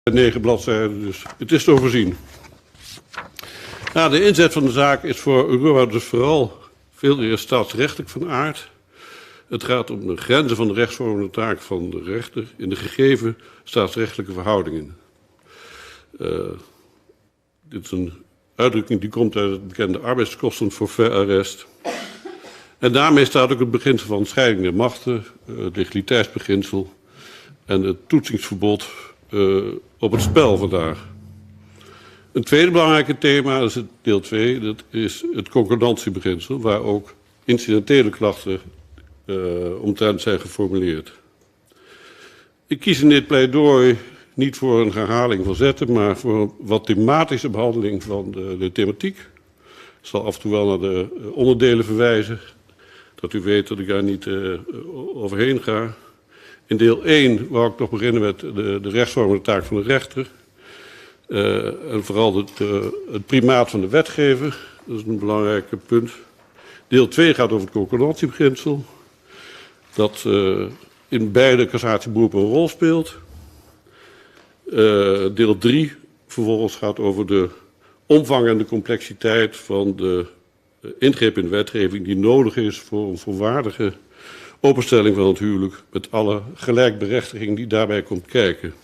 9 bladzijden, dus het is te overzien. De inzet van de zaak is voor Aruba dus vooral veel eer staatsrechtelijk van aard. Het gaat om de grenzen van de rechtsvormende taak van de rechter in de gegeven staatsrechtelijke verhoudingen. Dit is een uitdrukking die komt uit het bekende arbeidskostenforfaitarrest. En daarmee staat ook het beginsel van scheiding der machten, het legaliteitsbeginsel en het toetsingsverbod op het spel vandaag. Een tweede belangrijke thema, dat is het deel 2, dat is het concordantie-beginsel, waar ook incidentele klachten omtrent zijn geformuleerd. Ik kies in dit pleidooi niet voor een herhaling van zetten, maar voor een wat thematische behandeling van de thematiek. Ik zal af en toe wel naar de onderdelen verwijzen, dat u weet dat ik daar niet overheen ga. In deel 1 wou ik nog beginnen met de rechtsvormende taak van de rechter. En vooral het primaat van de wetgever, dat is een belangrijk punt. Deel 2 gaat over het concordantiebeginsel, dat in beide cassatieberoepen een rol speelt. Deel 3 vervolgens gaat over de omvang en de complexiteit van de ingreep in de wetgeving die nodig is voor een volwaardige openstelling van het huwelijk met alle gelijkberechtiging die daarbij komt kijken.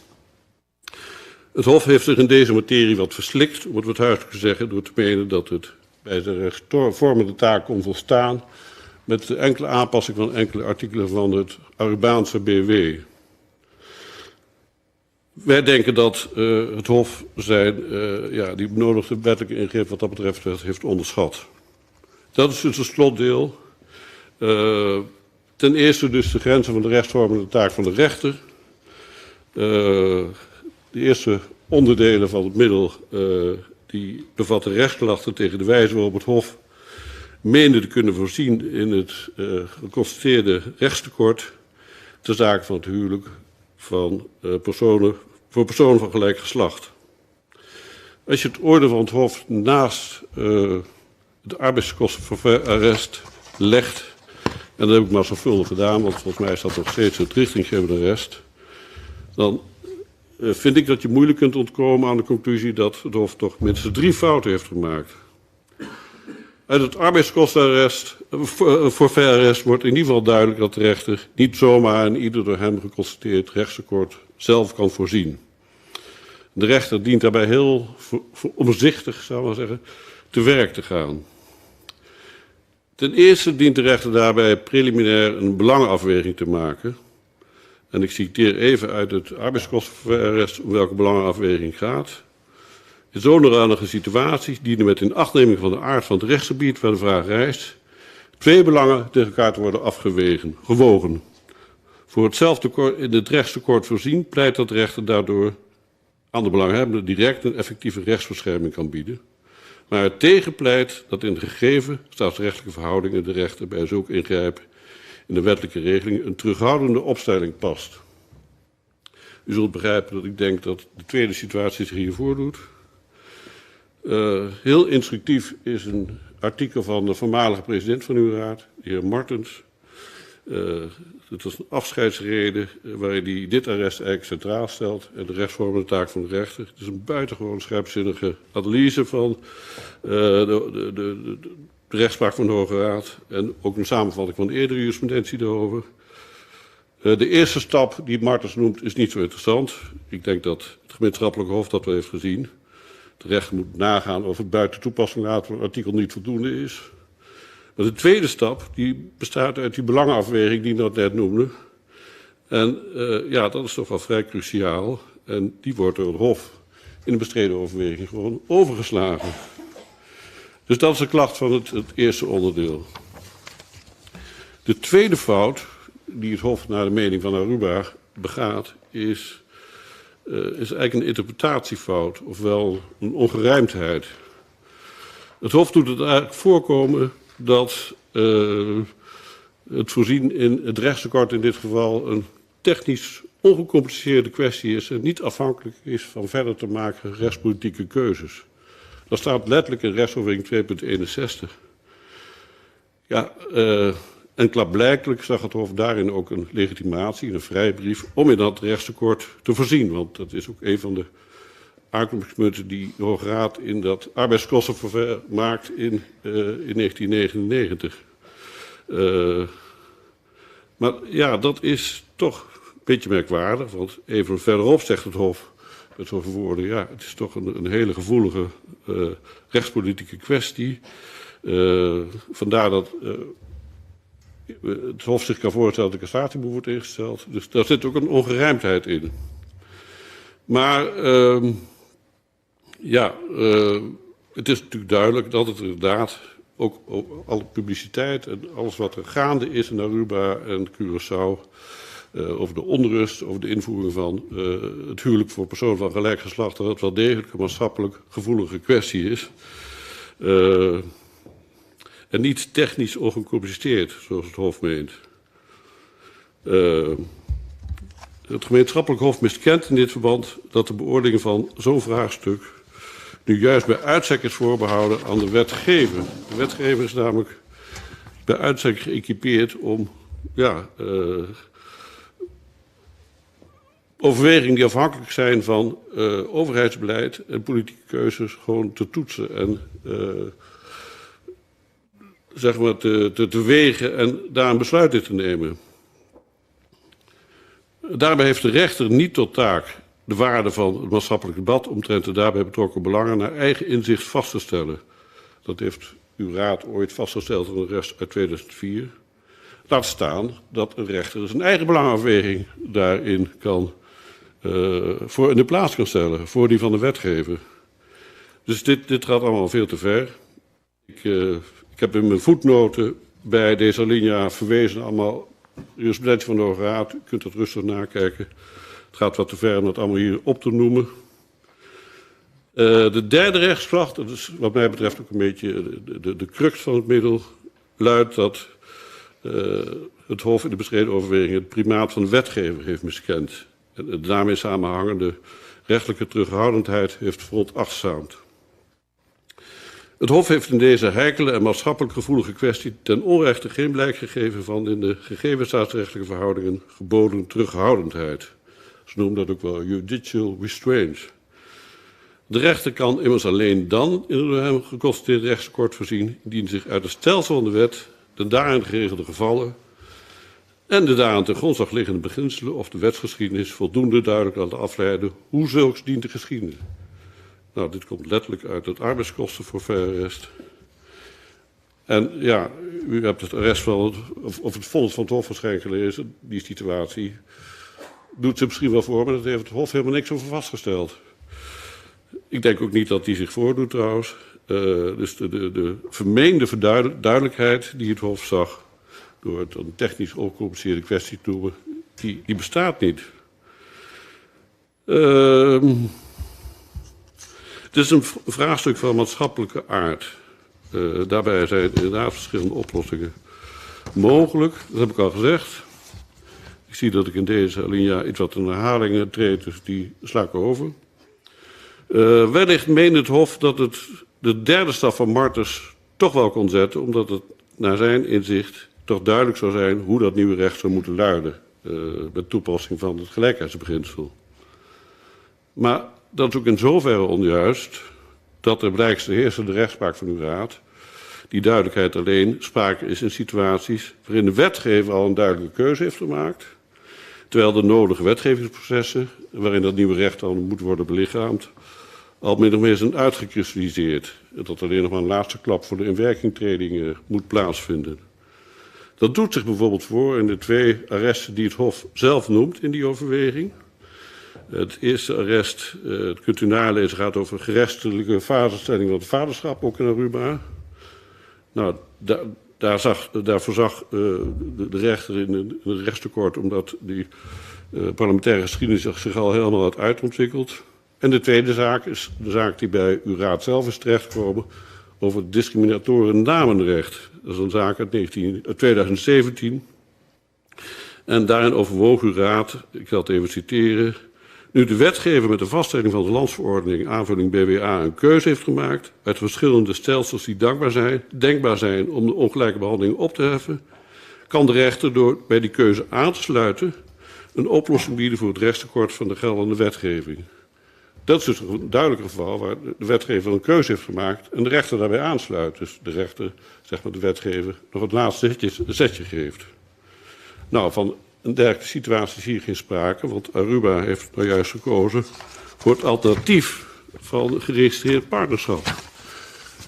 Het Hof heeft zich in deze materie wat verslikt, om het wat huiselijk te zeggen, door te menen dat het bij zijn rechtsvormende taak kon volstaan met de enkele aanpassing van enkele artikelen van het Arubaanse BW. Wij denken dat het Hof die benodigde wettelijke ingreep wat dat betreft heeft onderschat. Dat is dus het slotdeel. Ten eerste dus de grenzen van de rechtsvormende taak van de rechter. De eerste onderdelen van het middel die bevatten rechtsklachten tegen de wijze waarop het Hof meende te kunnen voorzien in het geconstateerde rechtstekort ter zake van het huwelijk van voor personen van gelijk geslacht. Als je het oordeel van het Hof naast het arbeidskostenforfaitarrest legt, en dat heb ik maar zorgvuldig gedaan, want volgens mij is dat nog steeds het richtinggevende arrest, dan vind ik dat je moeilijk kunt ontkomen aan de conclusie dat het Hof toch minstens 3 fouten heeft gemaakt. Uit het arbeidskostenforfaitarrest wordt in ieder geval duidelijk dat de rechter niet zomaar in ieder door hem geconstateerd rechtstekort zelf kan voorzien. De rechter dient daarbij heel omzichtig, zou ik maar zeggen, te werk te gaan. Ten eerste dient de rechter daarbij preliminair een belangenafweging te maken. En ik citeer even uit het arbeidskostenforfaitarrest om welke belangenafweging gaat. In zodanige situaties dienen met inachtneming van de aard van het rechtsgebied waar de vraag rijst 2 belangen tegen elkaar te worden gewogen. Voor hetzelfde in het rechtstekort voorzien pleit dat de rechter daardoor aan de belanghebbende direct een effectieve rechtsbescherming kan bieden. Maar het tegenpleit dat in de gegeven staatsrechtelijke verhoudingen de rechter bij zulk ingrijpen in de wettelijke regeling een terughoudende opstelling past. U zult begrijpen dat ik denk dat de tweede situatie zich hier voordoet. Heel instructief is een artikel van de voormalige president van uw raad, de heer Martens. Het was een afscheidsrede waarin hij dit arrest eigenlijk centraal stelt en de rechtsvormende taak van de rechter. Het is een buitengewoon scherpzinnige analyse van de rechtspraak van de Hoge Raad en ook een samenvatting van de eerdere jurisprudentie daarover. De eerste stap die Martens noemt is niet zo interessant. Ik denk dat het gemeenschappelijke hof dat wel heeft gezien. De rechter moet nagaan of het buiten toepassing laten van het artikel niet voldoende is. Maar de tweede stap die bestaat uit die belangenafweging die ik dat net noemde. En dat is toch wel vrij cruciaal. En die wordt door het Hof in de bestreden overweging gewoon overgeslagen. Dus dat is de klacht van het eerste onderdeel. De tweede fout die het Hof naar de mening van Aruba begaat is eigenlijk een interpretatiefout, ofwel een ongerijmdheid. Het Hof doet het eigenlijk voorkomen dat het voorzien in het rechtstekort in dit geval een technisch ongecompliceerde kwestie is en niet afhankelijk is van verder te maken rechtspolitieke keuzes. Dat staat letterlijk in rechtsoverweging 2.61. En klaarblijkelijk zag het Hof daarin ook een legitimatie, een vrijbrief, om in dat rechtstekort te voorzien. Want dat is ook een van de aanknopingspunten die de Hoge Raad in dat arbeidskostenforfait maakt in 1999. Maar ja, dat is toch een beetje merkwaardig, want even verderop zegt het Hof met zoveel woorden, ja, het is toch een hele gevoelige rechtspolitieke kwestie. Vandaar dat het Hof zich kan voorstellen dat de cassatieboet wordt ingesteld. Dus daar zit ook een ongerijmdheid in. Maar het is natuurlijk duidelijk dat het inderdaad ook alle publiciteit en alles wat er gaande is in Aruba en Curaçao, over de onrust, over de invoering van het huwelijk voor personen van gelijk geslacht, dat het wel degelijk een maatschappelijk gevoelige kwestie is. En niet technisch ongecompliceerd, zoals het Hof meent. Het gemeenschappelijk Hof miskent in dit verband dat de beoordeling van zo'n vraagstuk nu juist bij uitstek is voorbehouden aan de wetgever. De wetgever is namelijk bij uitstek geëquipeerd om overwegingen die afhankelijk zijn van overheidsbeleid en politieke keuzes gewoon te toetsen en zeg maar te wegen en daar een besluit in te nemen. Daarbij heeft de rechter niet tot taak de waarde van het maatschappelijk debat omtrent de daarbij betrokken belangen naar eigen inzicht vast te stellen. Dat heeft uw raad ooit vastgesteld in een arrest uit 2004. Laat staan dat een rechter zijn eigen belangafweging daarin kan voor in de plaats kan stellen, voor die van de wetgever. Dus dit gaat allemaal veel te ver. Ik heb in mijn voetnoten bij deze alinea verwezen allemaal jurisprudentie van de Hoge Raad. U kunt dat rustig nakijken. Het gaat wat te ver om dat allemaal hier op te noemen. De derde rechtsklacht, dat is wat mij betreft ook een beetje de crux van het middel, luidt dat het Hof in de bestreden overweging het primaat van de wetgever heeft miskend. En de daarmee samenhangende rechtelijke terughoudendheid heeft veronachtzaamd. Het Hof heeft in deze heikele en maatschappelijk gevoelige kwestie ten onrechte geen blijk gegeven van in de gegeven staatsrechtelijke verhoudingen geboden terughoudendheid. Ze noemen dat ook wel judicial restraint. De rechter kan immers alleen dan in een door hem geconstateerd rechtstekort voorzien, indien zich uit het stelsel van de wet, de daarin geregelde gevallen en de daaraan ten grondslag liggende beginselen of de wetsgeschiedenis voldoende duidelijk laten afleiden hoe zulks dient te geschieden. Nou, dit komt letterlijk uit het arbeidskostenforfaitarrest. En ja, u hebt het arrest van of het vonnis van het Hof waarschijnlijk gelezen, die situatie doet ze misschien wel voor, maar dat heeft het Hof helemaal niks over vastgesteld. Ik denk ook niet dat die zich voordoet trouwens. Dus de vermeende duidelijkheid die het Hof zag, door het een technisch ongecompliceerde kwestie te noemen, die bestaat niet. Het is een vraagstuk van maatschappelijke aard. Daarbij zijn inderdaad verschillende oplossingen mogelijk. Dat heb ik al gezegd. Ik zie dat ik in deze alinea iets wat in herhalingen treed, dus die sla ik over. Wellicht meende het Hof dat het de derde stap van Martens toch wel kon zetten, omdat het naar zijn inzicht toch duidelijk zou zijn hoe dat nieuwe recht zou moeten luiden, met toepassing van het gelijkheidsbeginsel. Maar dat is ook in zoverre onjuist dat er blijkt de heersende rechtspraak van uw raad die duidelijkheid alleen sprake is in situaties waarin de wetgever al een duidelijke keuze heeft gemaakt, terwijl de nodige wetgevingsprocessen, waarin dat nieuwe recht dan moet worden belichaamd, al min of meer zijn uitgekristalliseerd. En dat alleen nog maar een laatste klap voor de inwerkingtreding moet plaatsvinden. Dat doet zich bijvoorbeeld voor in de twee arresten die het Hof zelf noemt in die overweging. Het eerste arrest, dat kunt u nalezen, gaat over gerechtelijke vaststelling van het vaderschap, ook in Aruba. Nou, daar voorzag de rechter in een rechtstekort, omdat die parlementaire geschiedenis zich al helemaal had uitontwikkeld. En de tweede zaak is de zaak die bij uw raad zelf is terechtgekomen over het discriminatoren namenrecht. Dat is een zaak uit 2017. En daarin overwoog uw raad, ik zal het even citeren, nu de wetgever met de vaststelling van de landsverordening aanvulling BWA een keuze heeft gemaakt uit verschillende stelsels die denkbaar zijn om de ongelijke behandeling op te heffen, kan de rechter door bij die keuze aan te sluiten een oplossing bieden voor het rechtstekort van de geldende wetgeving. Dat is dus een duidelijk geval waar de wetgever een keuze heeft gemaakt en de rechter daarbij aansluit. Dus de rechter, zeg maar de wetgever, nog het laatste zetje geeft. Nou, van een dergelijke situatie is hier geen sprake, want Aruba heeft nou juist gekozen voor het alternatief van geregistreerd partnerschap.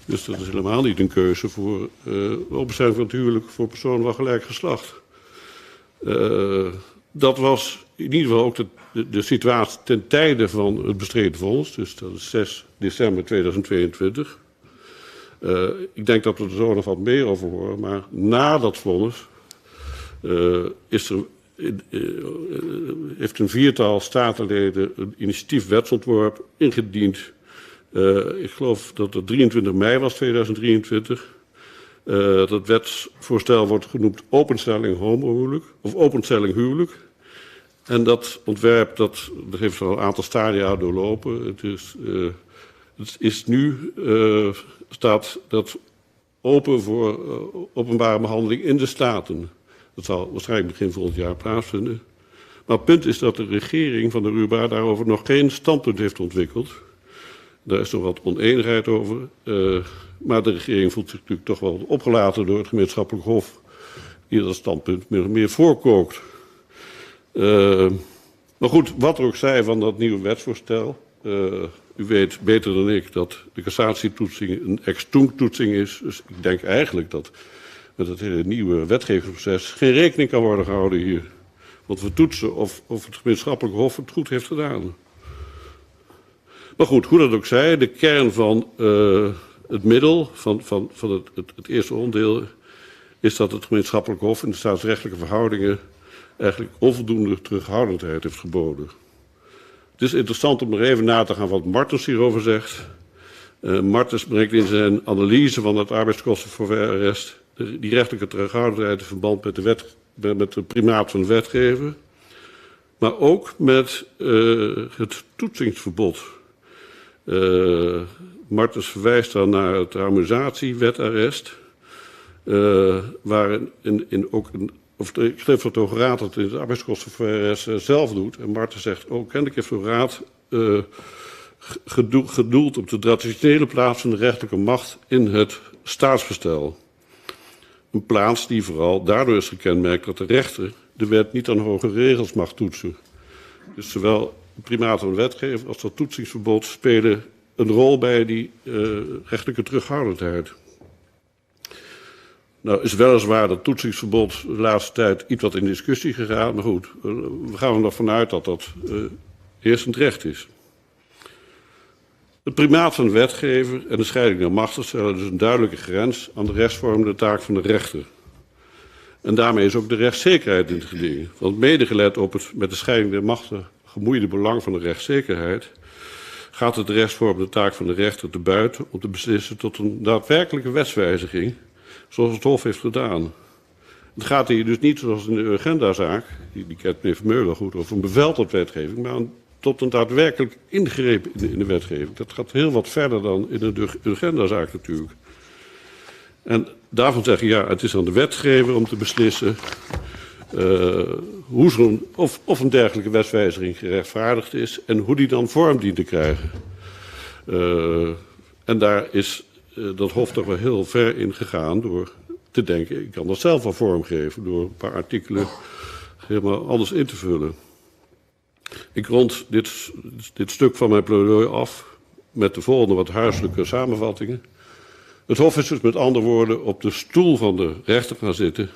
Dus dat is helemaal niet een keuze voor openstelling van het huwelijk voor personen van gelijk geslacht. Dat was in ieder geval ook de situatie ten tijde van het bestreden vonnis. Dus dat is 6 december 2022. Ik denk dat we er zo nog wat meer over horen. Maar na dat vonnis heeft een 4-tal statenleden een initiatief wetsontwerp ingediend. Ik geloof dat het 23 mei was 2023. Dat wetsvoorstel wordt genoemd openstelling homohuwelijk of openstelling huwelijk. En dat ontwerp dat heeft al een aantal stadia doorlopen. Het is nu staat dat open voor openbare behandeling in de Staten. Dat zal waarschijnlijk begin volgend jaar plaatsvinden. Maar het punt is dat de regering van Aruba daarover nog geen standpunt heeft ontwikkeld. Daar is nog wat oneenigheid over. Maar de regering voelt zich natuurlijk toch wel opgelaten door het gemeenschappelijk hof, die dat standpunt meer en meer voorkookt. Maar goed, wat er ook zij van dat nieuwe wetsvoorstel. U weet beter dan ik dat de cassatietoetsing een ex-tunc-toetsing is. Dus ik denk eigenlijk dat met het hele nieuwe wetgevingsproces geen rekening kan worden gehouden hier. Want we toetsen of het gemeenschappelijk hof het goed heeft gedaan. Maar goed, hoe dat ook zij, de kern van het middel van het eerste onderdeel is dat het gemeenschappelijk hof in de staatsrechtelijke verhoudingen eigenlijk onvoldoende terughoudendheid heeft geboden. Het is interessant om er even na te gaan wat Martens hierover zegt. Martens brengt in zijn analyse van het arbeidskostenforfaitarrest die rechtelijke terughoudendheid in verband met de primaat van de wetgever, maar ook met het toetsingsverbod. Martens verwijst dan naar het harmonisatiewetarrest, waar ook ik geloof dat de Hoge Raad dat in het arbeidskostenforfaitarrest zelf doet. En Martens zegt ook, kennelijk heeft de Hoge Raad gedoeld op de traditionele plaats van de rechterlijke macht in het staatsbestel. Een plaats die vooral daardoor is gekenmerkt dat de rechter de wet niet aan hogere regels mag toetsen. Dus zowel het primaat van de wetgever als dat toetsingsverbod spelen een rol bij die rechtelijke terughoudendheid. Nou is weliswaar dat toetsingsverbod de laatste tijd iets wat in discussie gegaan, maar goed, we gaan er nog vanuit dat dat eerstend recht is. Het primaat van de wetgever en de scheiding der machten stellen dus een duidelijke grens aan de rechtsvormende taak van de rechter. En daarmee is ook de rechtszekerheid in het geding. Want mede gelet op het met de scheiding der machten gemoeide belang van de rechtszekerheid, gaat het de rechtsvormende taak van de rechter te buiten om te beslissen tot een daadwerkelijke wetswijziging, zoals het Hof heeft gedaan. Het gaat hier dus niet zoals in de Urgenda-zaak, die kent meneer Vermeulen goed, over een bevel tot wetgeving, maar tot een daadwerkelijk ingreep in de wetgeving. Dat gaat heel wat verder dan in de Urgenda-zaak natuurlijk. En daarvan zeggen, ja, het is aan de wetgever om te beslissen of een dergelijke wetswijziging gerechtvaardigd is en hoe die dan vorm dient te krijgen. En daar is dat Hof toch wel heel ver in gegaan door te denken, ik kan dat zelf wel vormgeven door een paar artikelen helemaal anders in te vullen. Ik rond dit stuk van mijn pleidooi af met de volgende wat huiselijke samenvattingen. Het Hof is dus met andere woorden op de stoel van de rechter gaan zitten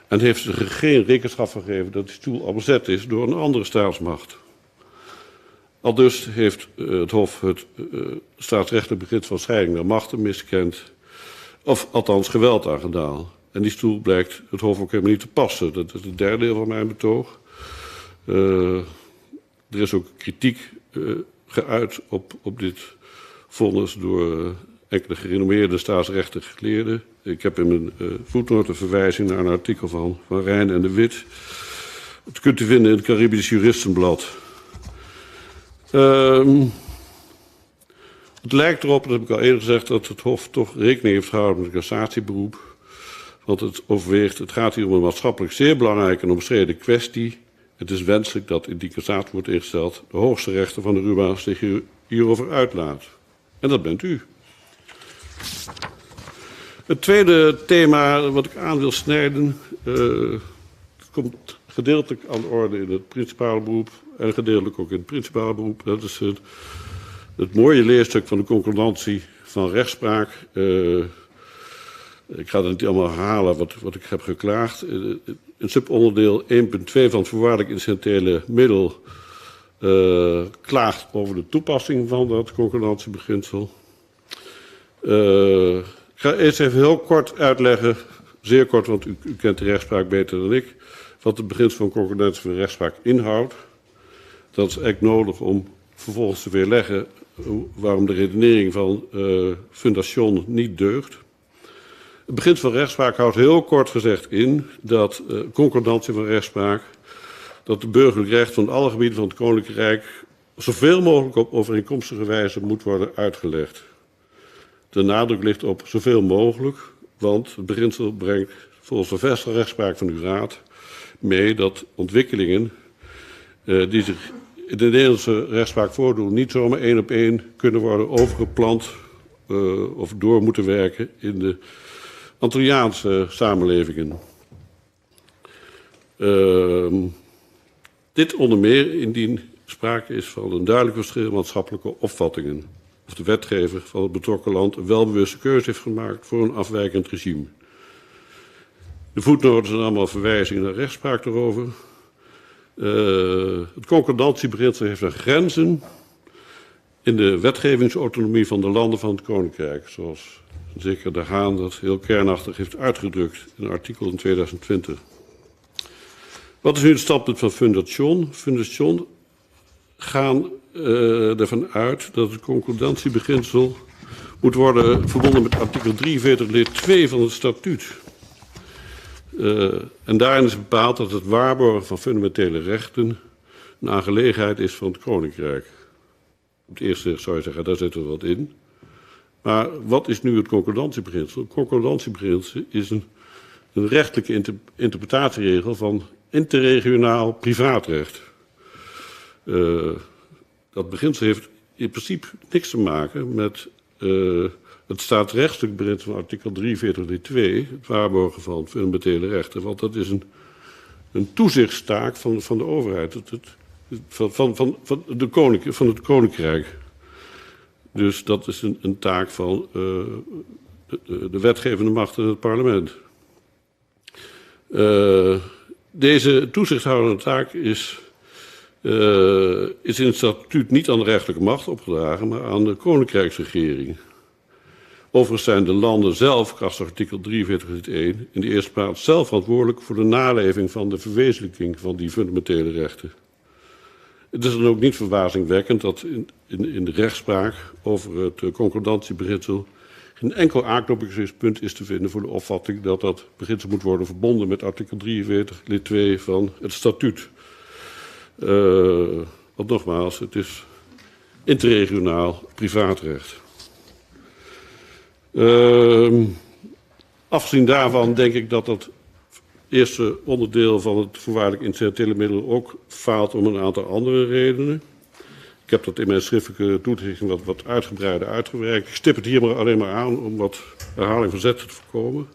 en heeft zich geen rekenschap van gegeven dat die stoel al bezet is door een andere staatsmacht. Aldus heeft het Hof het staatsrechtelijk begrip van scheiding der machten miskend, of althans geweld aangedaan. En die stoel blijkt het Hof ook helemaal niet te passen. Dat is het derde deel van mijn betoog. Er is ook kritiek geuit op dit vonnis door enkele gerenommeerde staatsrechtelijke geleerden. Ik heb in mijn voetnoot een verwijzing naar een artikel van Rijn en de Wit. Dat kunt u vinden in het Caribisch Juristenblad. Het lijkt erop, dat heb ik al eerder gezegd, dat het Hof toch rekening heeft gehouden met een cassatieberoep. Want het gaat hier om een maatschappelijk zeer belangrijke en omstreden kwestie. Het is wenselijk dat indien casatie wordt ingesteld, de hoogste rechter van de RUMA zich hierover uitlaat. En dat bent u. Het tweede thema wat ik aan wil snijden, komt gedeeltelijk aan de orde in het principale beroep en gedeeltelijk ook in het principale beroep. Dat is het mooie leerstuk van de concordantie van rechtspraak. Ik ga het niet allemaal herhalen wat ik heb geklaagd. In subonderdeel 1.2 van het voorwaardelijk incidentele middel klaagt over de toepassing van dat concordantiebeginsel. Ik ga eerst even heel kort uitleggen, zeer kort, want u kent de rechtspraak beter dan ik, wat het beginsel van concordantie van de rechtspraak inhoudt. Dat is echt nodig om vervolgens te weerleggen waarom de redenering van Fundation niet deugt. Het beginsel van rechtspraak houdt heel kort gezegd in dat concordantie van rechtspraak, dat de burgerlijk recht van alle gebieden van het Koninklijk Rijk zoveel mogelijk op overeenkomstige wijze moet worden uitgelegd. De nadruk ligt op zoveel mogelijk, want het beginsel brengt volgens de bevestigde rechtspraak van uw raad mee dat ontwikkelingen die zich in de Nederlandse rechtspraak voordoen niet zomaar één op één kunnen worden overgeplant of door moeten werken in de Antilliaanse samenlevingen. Dit onder meer indien sprake is van een duidelijk verschil in maatschappelijke opvattingen. Of de wetgever van het betrokken land een welbewuste keuze heeft gemaakt voor een afwijkend regime. De voetnoten zijn allemaal verwijzingen naar rechtspraak erover. Het concordantiebeginsel heeft grenzen in de wetgevingsautonomie van de landen van het Koninkrijk, zoals zeker De Haan dat heel kernachtig heeft uitgedrukt in een artikel in 2020. Wat is nu het standpunt van Fundation? Fundation gaan ervan uit dat het concordantiebeginsel moet worden verbonden met artikel 43 lid 2 van het statuut. En daarin is bepaald dat het waarborgen van fundamentele rechten een aangelegenheid is van het Koninkrijk. Op het eerste zou je zeggen, daar zit er wat in. Maar wat is nu het concordantiebeginsel? Het concordantiebeginsel is een rechtelijke interpretatieregel van interregionaal privaatrecht. Dat beginsel heeft in principe niks te maken met het staatsrechtelijk beginsel van artikel 43 lid 2, het waarborgen van fundamentele rechten, want dat is een toezichtstaak van de overheid, van het Koninkrijk. Dus dat is een taak van de wetgevende macht en het parlement. Deze toezichthoudende taak is in het statuut niet aan de rechterlijke macht opgedragen, maar aan de koninkrijksregering. Overigens zijn de landen zelf, kracht artikel 43 lid 1, in de eerste plaats zelf verantwoordelijk voor de naleving van de verwezenlijking van die fundamentele rechten. Het is dan ook niet verbazingwekkend dat in de rechtspraak over het concordantiebeginsel geen enkel aanknopingspunt is te vinden voor de opvatting dat dat beginsel moet worden verbonden met artikel 43 lid 2 van het statuut. Want nogmaals, het is interregionaal privaatrecht. Afgezien daarvan denk ik dat dat eerste onderdeel van het voorwaardelijk incidentele middel ook faalt om een aantal andere redenen. Ik heb dat in mijn schriftelijke toelichting wat uitgebreider uitgewerkt. Ik stip het hier alleen maar aan om wat herhaling van zetten te voorkomen.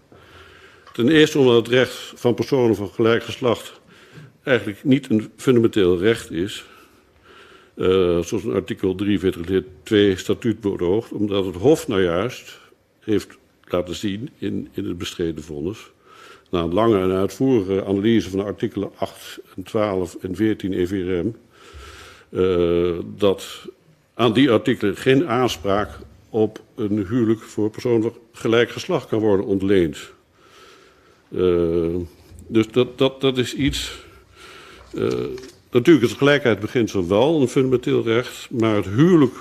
Ten eerste omdat het recht van personen van gelijk geslacht eigenlijk niet een fundamenteel recht is, zoals een artikel 43 lid 2 statuut beoogt, omdat het Hof nou juist heeft laten zien in het bestreden vonnis, na een lange en uitvoerige analyse van de artikelen 8 en 12 en 14 EVRM, dat aan die artikelen geen aanspraak op een huwelijk voor personen van gelijk geslacht kan worden ontleend. Dus dat is iets. Natuurlijk is het gelijkheidsbeginsel wel een fundamenteel recht, maar het huwelijk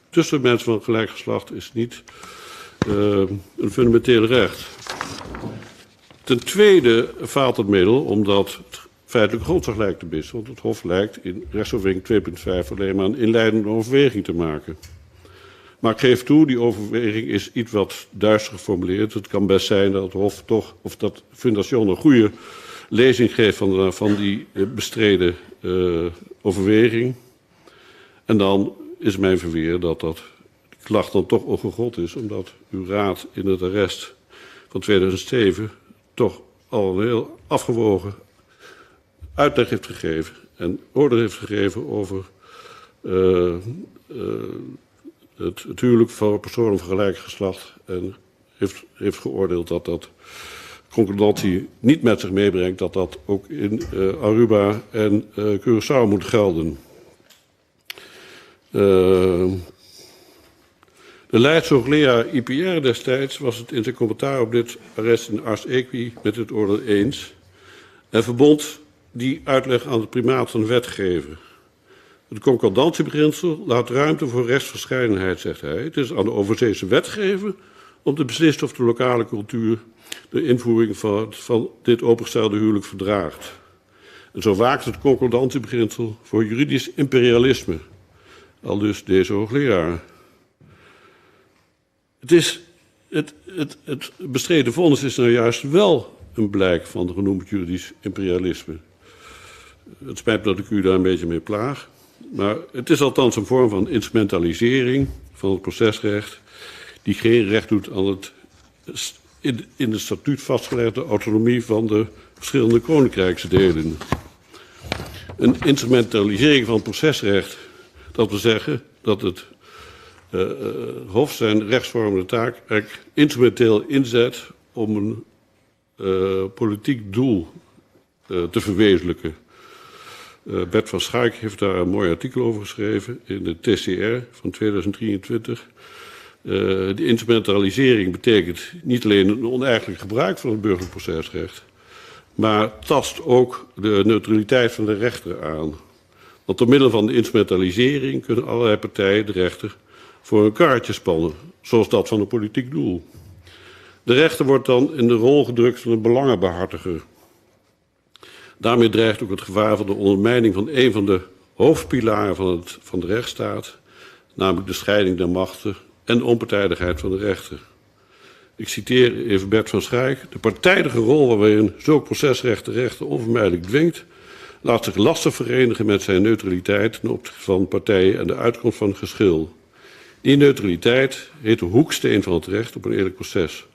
tussen mensen van gelijk geslacht is niet een fundamenteel recht. Ten tweede faalt het middel omdat het feitelijk grondslag te missen, want het Hof lijkt in rechtsoverweging 2.5 alleen maar een inleidende overweging te maken. Maar ik geef toe, die overweging is iets wat duister geformuleerd. Het kan best zijn dat het Hof toch, of dat Fundation een goede lezing geeft van die bestreden overweging. En dan is mijn verweer dat de klacht dan toch ongegrond is, omdat uw raad in het arrest van 2007 toch al een heel afgewogen uitleg heeft gegeven en oordeel heeft gegeven over het huwelijk voor personen van gelijk geslacht en heeft geoordeeld dat dat concordantie niet met zich meebrengt, dat dat ook in Aruba en Curaçao moet gelden. De Leidse hoogleraar IPR destijds was het in zijn commentaar op dit arrest in Ars Equi met het oordeel eens en verbond die uitleg aan het primaat van de wetgever. Het concordatiebeginsel laat ruimte voor rechtsverscheidenheid, zegt hij. Het is aan de overzeese wetgever om te beslissen of de lokale cultuur de invoering van dit opengestelde huwelijk verdraagt. En zo waakt het concordatiebeginsel voor juridisch imperialisme. Aldus deze hoogleraar. Het bestreden vonnis is nou juist wel een blijk van de genoemd juridisch imperialisme. Het spijt me dat ik u daar een beetje mee plaag. Maar het is althans een vorm van instrumentalisering van het procesrecht die geen recht doet aan het in het statuut vastgelegde autonomie van de verschillende koninkrijksdelen. Een instrumentalisering van het procesrecht, dat wil zeggen dat het Hof zijn rechtsvormende taak instrumenteel inzet om een politiek doel te verwezenlijken. Bert van Schaik heeft daar een mooi artikel over geschreven in de TCR van 2023. De instrumentalisering betekent niet alleen een oneigenlijk gebruik van het burgerlijk procesrecht, maar tast ook de neutraliteit van de rechter aan. Want door middel van de instrumentalisering kunnen allerlei partijen de rechter voor een kaartje spannen, zoals dat van een politiek doel. De rechter wordt dan in de rol gedrukt van een belangenbehartiger. Daarmee dreigt ook het gevaar van de ondermijning van een van de hoofdpilaren van de rechtsstaat, namelijk de scheiding der machten en de onpartijdigheid van de rechter. Ik citeer even Bert van Schaik. De partijdige rol waarin zulk procesrecht de rechter onvermijdelijk dwingt, laat zich lastig verenigen met zijn neutraliteit ten opzichte van partijen en de uitkomst van het geschil. Die neutraliteit heet de hoeksteen van het recht op een eerlijk proces,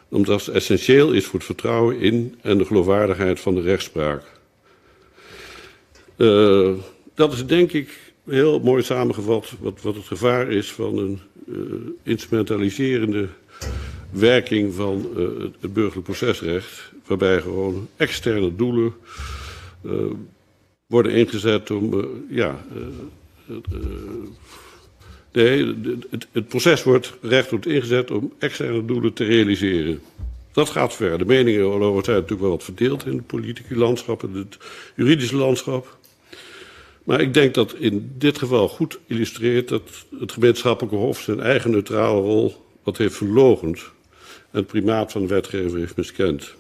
omdat het essentieel is voor het vertrouwen in en de geloofwaardigheid van de rechtspraak. Dat is denk ik heel mooi samengevat wat het gevaar is van een instrumentaliserende werking van het burgerlijk procesrecht, waarbij gewoon externe doelen worden ingezet om het procesrecht wordt ingezet om externe doelen te realiseren. Dat gaat ver. De meningen erover zijn natuurlijk wel wat verdeeld in het politieke landschap en het juridische landschap. Maar ik denk dat in dit geval goed illustreert dat het gemeenschappelijke hof zijn eigen neutrale rol wat heeft verloochend en het primaat van de wetgever heeft miskend.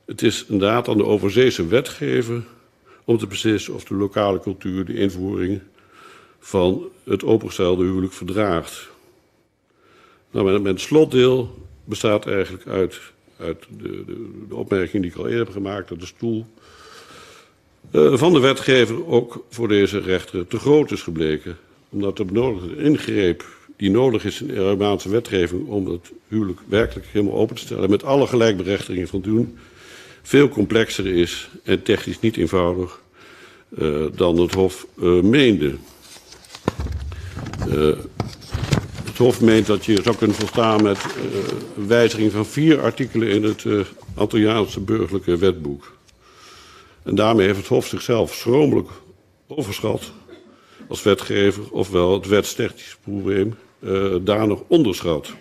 Het is inderdaad aan de overzeese wetgever om te beslissen of de lokale cultuur de invoering van het opengestelde huwelijk verdraagt. Nou, mijn slotdeel bestaat eigenlijk uit de opmerking die ik al eerder heb gemaakt, dat de stoel van de wetgever ook voor deze rechter te groot is gebleken. Omdat de benodigde ingreep die nodig is in de Arubaanse wetgeving om het huwelijk werkelijk helemaal open te stellen, met alle gelijkberechtigingen van doen, veel complexer is en technisch niet eenvoudig dan het Hof meende. Het Hof meent dat je zou kunnen volstaan met wijziging van 4 artikelen in het Antilliaanse burgerlijke wetboek. En daarmee heeft het Hof zichzelf schromelijk overschat als wetgever, ofwel het wetstechnisch probleem danig onderschat.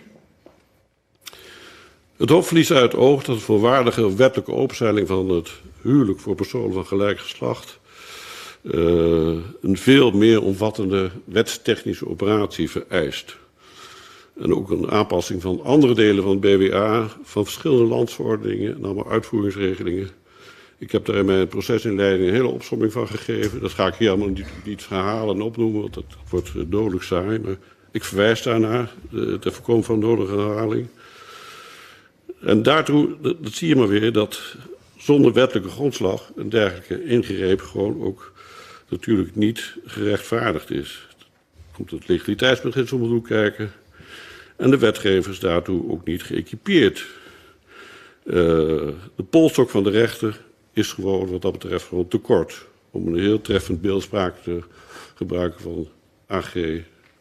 Het Hof verliest uit het oog dat een volwaardige wettelijke openstelling van het huwelijk voor personen van gelijk geslacht een veel meer omvattende wetstechnische operatie vereist. En ook een aanpassing van andere delen van het BWA, van verschillende landsverordeningen en allemaal uitvoeringsregelingen. Ik heb daar in mijn procesinleiding een hele opsomming van gegeven. Dat ga ik hier allemaal niet herhalen en opnoemen, want dat wordt dodelijk saai. Maar Ik verwijs daarnaar, ter voorkoming van nodige herhaling. En daartoe, dat zie je maar weer, dat zonder wettelijke grondslag een dergelijke ingreep gewoon ook natuurlijk niet gerechtvaardigd is. Er komt het legaliteitsbeginsel om de hoek kijken en de wetgever is daartoe ook niet geëquipeerd. De polstok van de rechter is gewoon wat dat betreft gewoon te kort. Om een heel treffend beeldspraak te gebruiken van A.G.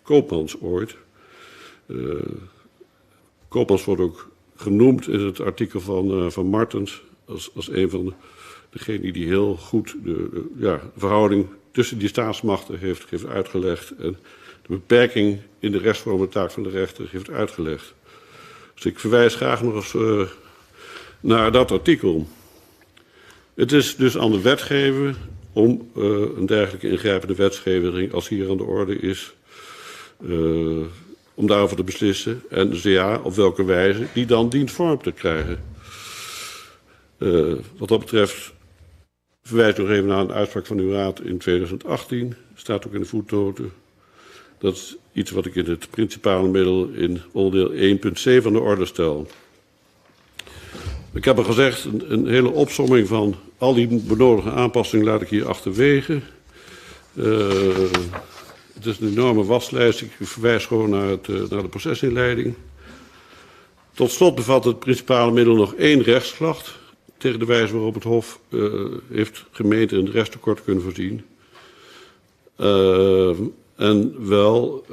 Koopmans ooit. Koopmans wordt ook genoemd in het artikel van Martens als een van degenen die heel goed de verhouding tussen die staatsmachten heeft uitgelegd en de beperking in de rechtsvormende taak van de rechter heeft uitgelegd. Dus ik verwijs graag nog eens naar dat artikel. Het is dus aan de wetgever om een dergelijke ingrijpende wetgeving, als hier aan de orde is, om daarover te beslissen. En dus ja, op welke wijze die dan dient vorm te krijgen. Wat dat betreft verwijs ik nog even naar een uitspraak van uw raad in 2018. Staat ook in de voetnoten. Dat is iets wat ik in het principale middel in onderdeel 1.c van de orde stel. Ik heb al gezegd, een hele opsomming van al die benodigde aanpassingen laat ik hier achterwege. Het is een enorme waslijst. Ik verwijs gewoon naar de procesinleiding. Tot slot bevat het principale middel nog 1 rechtsklacht tegen de wijze waarop het Hof heeft gemeend een rechtstekort te kunnen voorzien. En wel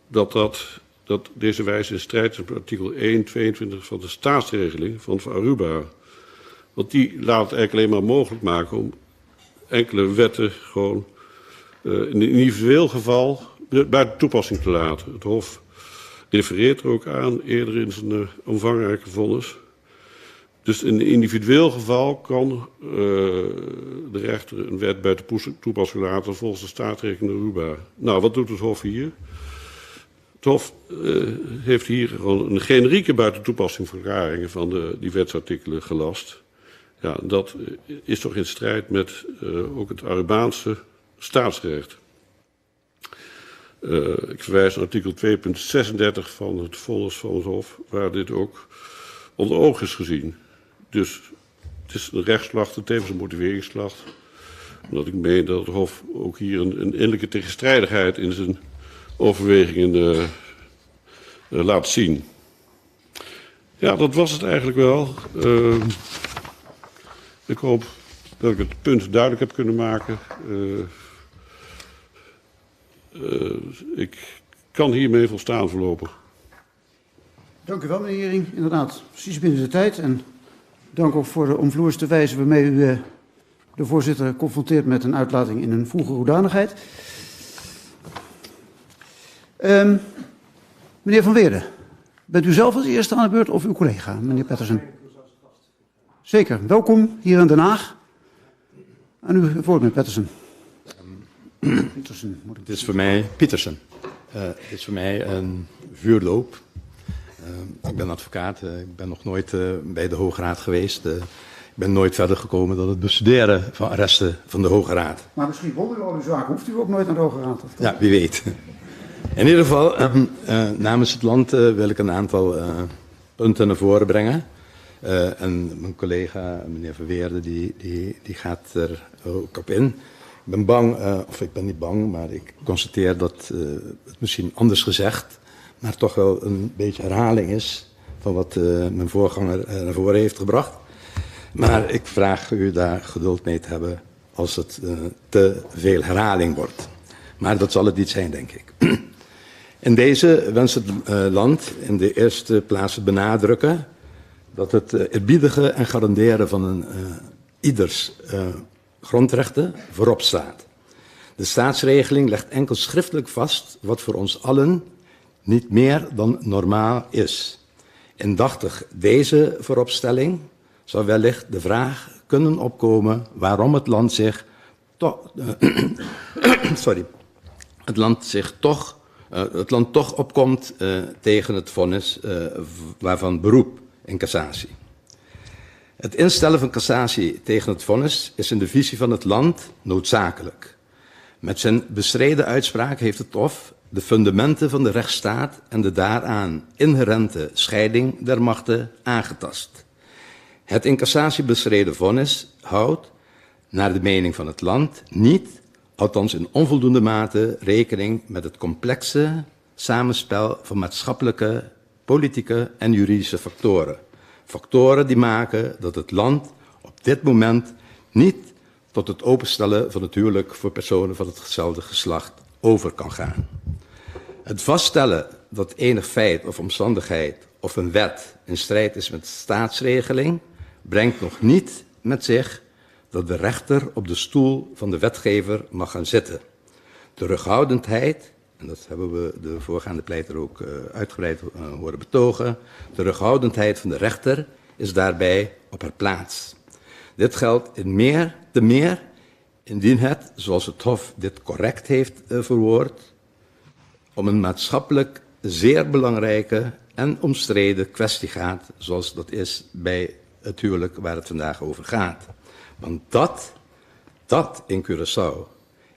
dat deze wijze in strijd is met artikel 1.22 van de staatsregeling van Aruba. Want die laat het eigenlijk alleen maar mogelijk maken om enkele wetten gewoon in een individueel geval buiten toepassing te laten. Het Hof refereert er ook aan eerder in zijn omvangrijke vonnis. Dus in een individueel geval kan de rechter een wet buiten toepassing laten volgens de staatsregeling Aruba. Nou, wat doet het Hof hier? Het Hof heeft hier gewoon een generieke buiten toepassing verklaringen van die wetsartikelen gelast. Ja, dat is toch in strijd met ook het Arubaanse staatsrecht. Ik verwijs naar artikel 2.36 van het vonnis van het Hof, waar dit ook onder oog is gezien. Dus het is een rechtsklacht en tevens een motiveringsklacht. Omdat ik meen dat het Hof ook hier een innerlijke tegenstrijdigheid in zijn overwegingen laat zien. Ja, dat was het eigenlijk wel. Ik hoop dat ik het punt duidelijk heb kunnen maken. Ik kan hiermee volstaan voorlopig. Dank u wel, meneer Hering. Inderdaad, precies binnen de tijd. En dank ook voor de omvloerste wijze waarmee u de voorzitter confronteert met een uitlating in een vroege hoedanigheid. Meneer Van Weerden, bent u zelf als eerste aan de beurt of uw collega, meneer Pettersen? Zeker, welkom hier in Den Haag. Aan u het woord, meneer Pettersen. Het is voor mij, Pietersen, het is voor mij een vuurloop. Ik ben advocaat, ik ben nog nooit bij de Hoge Raad geweest. Ik ben nooit verder gekomen dan het bestuderen van arresten van de Hoge Raad. Maar misschien wonder u al uw zaak, hoeft u ook nooit naar de Hoge Raad? Ja, wie weet. In ieder geval, namens het land wil ik een aantal punten naar voren brengen. En mijn collega, meneer Verweerde, die gaat er ook op in. Ik ben bang, of ik ben niet bang, maar ik constateer dat het misschien anders gezegd, maar toch wel een beetje herhaling is van wat mijn voorganger naar voren heeft gebracht. Maar ik vraag u daar geduld mee te hebben als het te veel herhaling wordt. Maar dat zal het niet zijn, denk ik. In deze wens het land in de eerste plaats te benadrukken dat het eerbiedigen en garanderen van ieders grondrechten voorop staat. De staatsregeling legt enkel schriftelijk vast wat voor ons allen niet meer dan normaal is. Indachtig deze vooropstelling zou wellicht de vraag kunnen opkomen waarom het land zich toch, het land toch opkomt tegen het vonnis waarvan beroep in cassatie. Het instellen van cassatie tegen het vonnis is in de visie van het land noodzakelijk. Met zijn bestreden uitspraak heeft het Hof de fundamenten van de rechtsstaat en de daaraan inherente scheiding der machten aangetast. Het in cassatie bestreden vonnis houdt, naar de mening van het land, niet, althans in onvoldoende mate, rekening met het complexe samenspel van maatschappelijke, politieke en juridische factoren. Factoren die maken dat het land op dit moment niet tot het openstellen van het huwelijk voor personen van hetzelfde geslacht over kan gaan. Het vaststellen dat enig feit of omstandigheid of een wet in strijd is met de staatsregeling, brengt nog niet met zich dat de rechter op de stoel van de wetgever mag gaan zitten. Terughoudendheid, en dat hebben we de voorgaande pleiter ook uitgebreid horen betogen, de terughoudendheid van de rechter is daarbij op haar plaats. Dit geldt te meer indien het, zoals het Hof dit correct heeft verwoord, om een maatschappelijk zeer belangrijke en omstreden kwestie gaat, zoals dat is bij het huwelijk waar het vandaag over gaat. Want dat in Curaçao,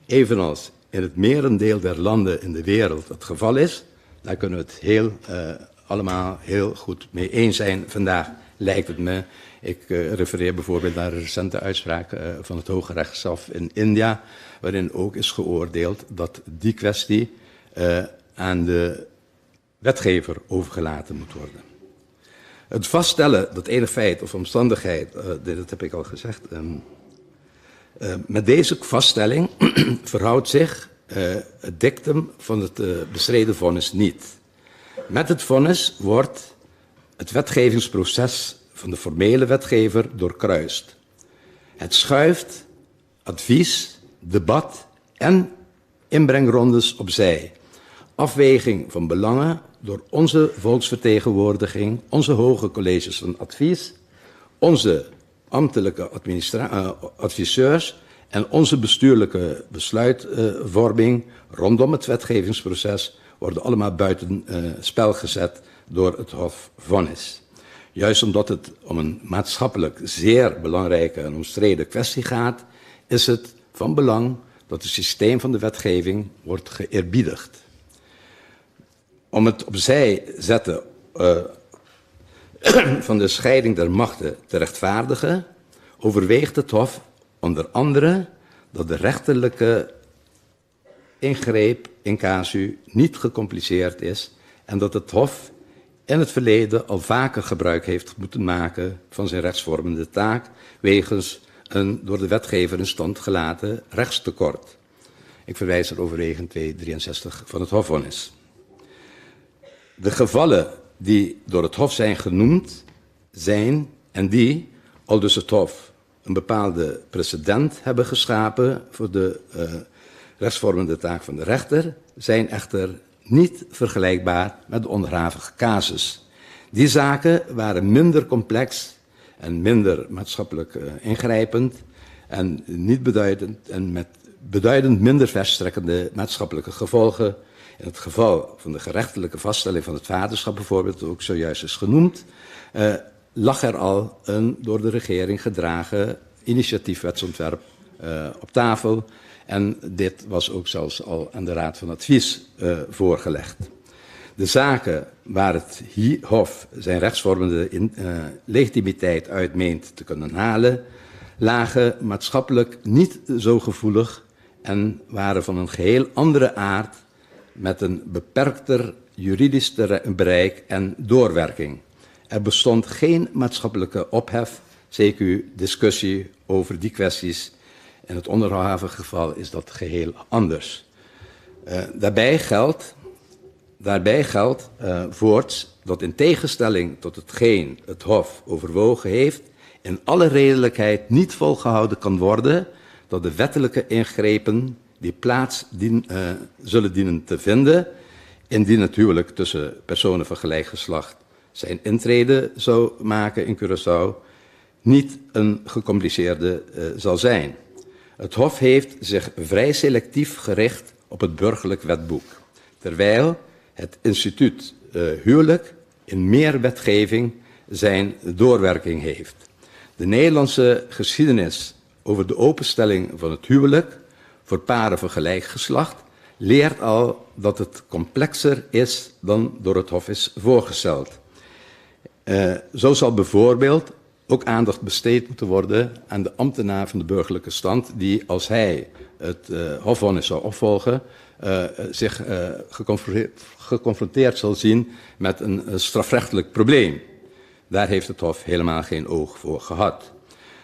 evenals in het merendeel der landen in de wereld het geval is, daar kunnen we het allemaal heel goed mee eens zijn. Vandaag lijkt het me. Ik refereer bijvoorbeeld naar een recente uitspraak van het Hoge Rechtshof in India, waarin ook is geoordeeld dat die kwestie aan de wetgever overgelaten moet worden. Het vaststellen dat enig feit of omstandigheid, dat heb ik al gezegd, met deze vaststelling verhoudt zich het dictum van het bestreden vonnis niet. Met het vonnis wordt het wetgevingsproces van de formele wetgever doorkruist. Het schuift advies, debat en inbrengrondes opzij. Afweging van belangen door onze volksvertegenwoordiging, onze hoge colleges van advies, onze ambtelijke adviseurs en onze bestuurlijke besluitvorming rondom het wetgevingsproces worden allemaal buiten spel gezet door het Hof vonnis. Juist omdat het om een maatschappelijk zeer belangrijke en omstreden kwestie gaat, is het van belang dat het systeem van de wetgeving wordt geëerbiedigd. Om het opzij zetten van de scheiding der machten te rechtvaardigen, overweegt het Hof onder andere dat de rechterlijke ingreep in casu niet gecompliceerd is en dat het Hof in het verleden al vaker gebruik heeft moeten maken van zijn rechtsvormende taak wegens een door de wetgever in stand gelaten rechtstekort. Ik verwijs er overwegend 263 van het hofvonnis. De gevallen die door het Hof zijn genoemd zijn en die, aldus het Hof, een bepaalde precedent hebben geschapen voor de rechtsvormende taak van de rechter, zijn echter niet vergelijkbaar met de onderhavige casus. Die zaken waren minder complex en minder maatschappelijk ingrijpend en niet beduidend en met beduidend minder verstrekkende maatschappelijke gevolgen. In het geval van de gerechtelijke vaststelling van het vaderschap bijvoorbeeld, ook zojuist is genoemd, lag er al een door de regering gedragen initiatiefwetsontwerp op tafel. En dit was ook zelfs al aan de Raad van Advies voorgelegd. De zaken waar het Hof zijn rechtsvormende legitimiteit uit meent te kunnen halen, lagen maatschappelijk niet zo gevoelig en waren van een geheel andere aard met een beperkter juridisch bereik en doorwerking. Er bestond geen maatschappelijke ophef, CQ, discussie over die kwesties. In het onderhavige geval is dat geheel anders. Daarbij geldt voorts dat in tegenstelling tot hetgeen het Hof overwogen heeft, in alle redelijkheid niet volgehouden kan worden dat de wettelijke ingrepen die plaats zullen dienen te vinden, indien het huwelijk tussen personen van gelijk geslacht zijn intrede zou maken in Curaçao, niet een gecompliceerde zal zijn. Het Hof heeft zich vrij selectief gericht op het burgerlijk wetboek, terwijl het instituut huwelijk in meer wetgeving zijn doorwerking heeft. De Nederlandse geschiedenis over de openstelling van het huwelijk voor paren van gelijk geslacht leert al dat het complexer is dan door het Hof is voorgesteld. Zo zal bijvoorbeeld ook aandacht besteed moeten worden aan de ambtenaar van de burgerlijke stand, die als hij het hofvonnis zou opvolgen, zich geconfronteerd zal zien met een strafrechtelijk probleem. Daar heeft het Hof helemaal geen oog voor gehad.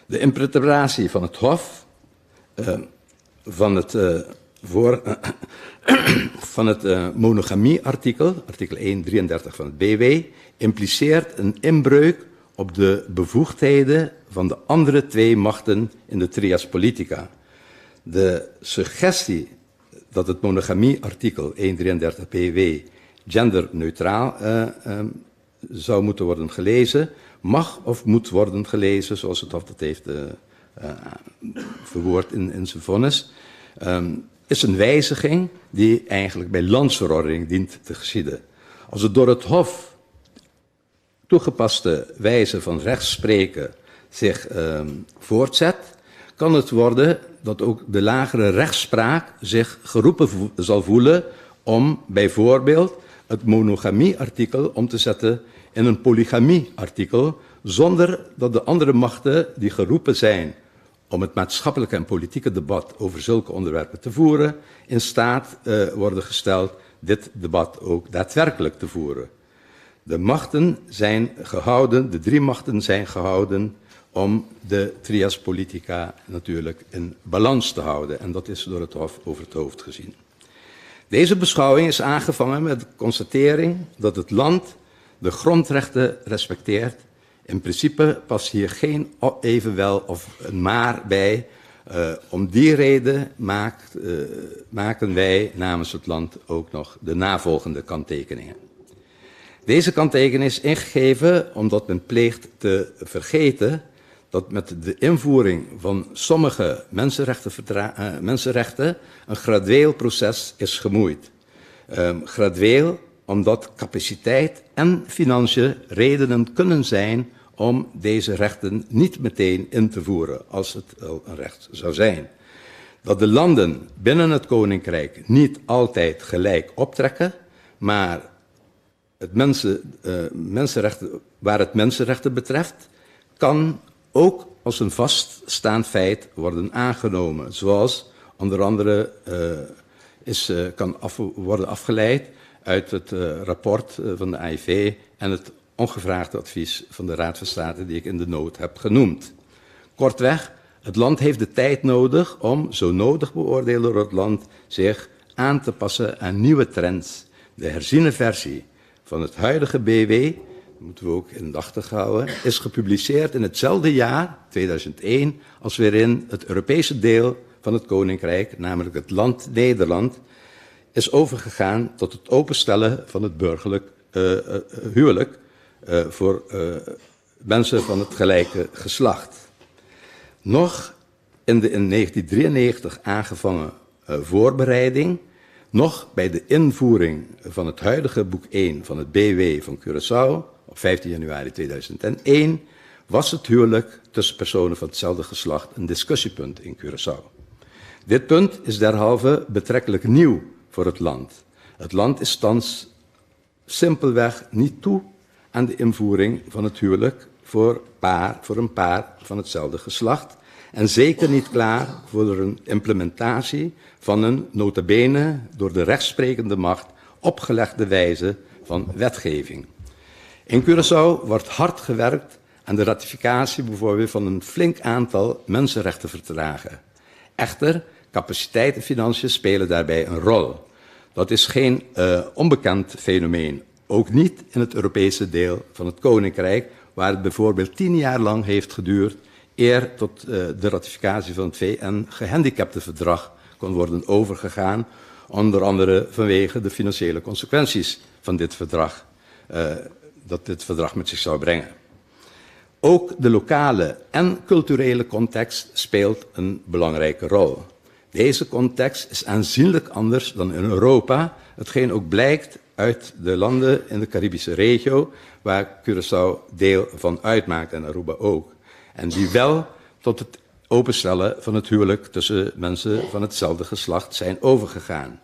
De interpretatie van het Hof van het monogamie-artikel, artikel 133 van het BW, impliceert een inbreuk op de bevoegdheden van de andere twee machten in de trias politica. De suggestie dat het monogamie-artikel 133 BW genderneutraal zou moeten worden gelezen, mag of moet worden gelezen, zoals het Hof dat heeft verwoord in zijn vonnis, is een wijziging die eigenlijk bij landsverordening dient te geschieden. Als het door het Hof toegepaste wijze van rechtspreken zich voortzet, kan het worden dat ook de lagere rechtspraak zich geroepen zal voelen om bijvoorbeeld het monogamie-artikel om te zetten in een polygamie-artikel, zonder dat de andere machten die geroepen zijn om het maatschappelijke en politieke debat over zulke onderwerpen te voeren, in staat worden gesteld dit debat ook daadwerkelijk te voeren. De machten zijn gehouden, de drie machten zijn gehouden om de trias politica natuurlijk in balans te houden. En dat is door het Hof over het hoofd gezien. Deze beschouwing is aangevangen met de constatering dat het land de grondrechten respecteert. In principe past hier geen evenwel of een maar bij. Om die reden maken wij namens het land ook nog de navolgende kanttekeningen. Deze kanttekening is ingegeven omdat men pleegt te vergeten dat met de invoering van sommige mensenrechten een gradueel proces is gemoeid. Gradueel omdat capaciteit en financiën redenen kunnen zijn om deze rechten niet meteen in te voeren, als het wel een recht zou zijn. Dat de landen binnen het Koninkrijk niet altijd gelijk optrekken, maar waar het mensenrechten betreft, kan ook als een vaststaand feit worden aangenomen, zoals onder andere kan worden afgeleid uit het rapport van de AIV en het ongevraagde advies van de Raad van State die ik in de noot heb genoemd. Kortweg, het land heeft de tijd nodig om, zo nodig beoordeeld door het land, zich aan te passen aan nieuwe trends. De herziene versie van het huidige BW, dat moeten we ook in gedachtig houden, is gepubliceerd in hetzelfde jaar, 2001, als waarin het Europese deel van het Koninkrijk, namelijk het land Nederland, is overgegaan tot het openstellen van het burgerlijk huwelijk voor mensen van het gelijke geslacht. Nog in de in 1993 aangevangen voorbereiding, nog bij de invoering van het huidige boek 1 van het BW van Curaçao op 15 januari 2001 was het huwelijk tussen personen van hetzelfde geslacht een discussiepunt in Curaçao. Dit punt is derhalve betrekkelijk nieuw voor het land. Het land is thans simpelweg niet toe aan de invoering van het huwelijk voor een paar van hetzelfde geslacht en zeker niet klaar voor een implementatie van een nota bene door de rechtsprekende macht opgelegde wijze van wetgeving. In Curaçao wordt hard gewerkt aan de ratificatie bijvoorbeeld van een flink aantal mensenrechtenverdragen. Echter, capaciteit en financiën spelen daarbij een rol. Dat is geen onbekend fenomeen, ook niet in het Europese deel van het Koninkrijk, waar het bijvoorbeeld 10 jaar lang heeft geduurd eer tot de ratificatie van het VN-gehandicaptenverdrag kon worden overgegaan, onder andere vanwege de financiële consequenties van dit verdrag, dat dit verdrag met zich zou brengen. Ook de lokale en culturele context speelt een belangrijke rol. Deze context is aanzienlijk anders dan in Europa, hetgeen ook blijkt uit de landen in de Caribische regio, waar Curaçao deel van uitmaakt en Aruba ook. En die wel tot het openstellen van het huwelijk tussen mensen van hetzelfde geslacht zijn overgegaan.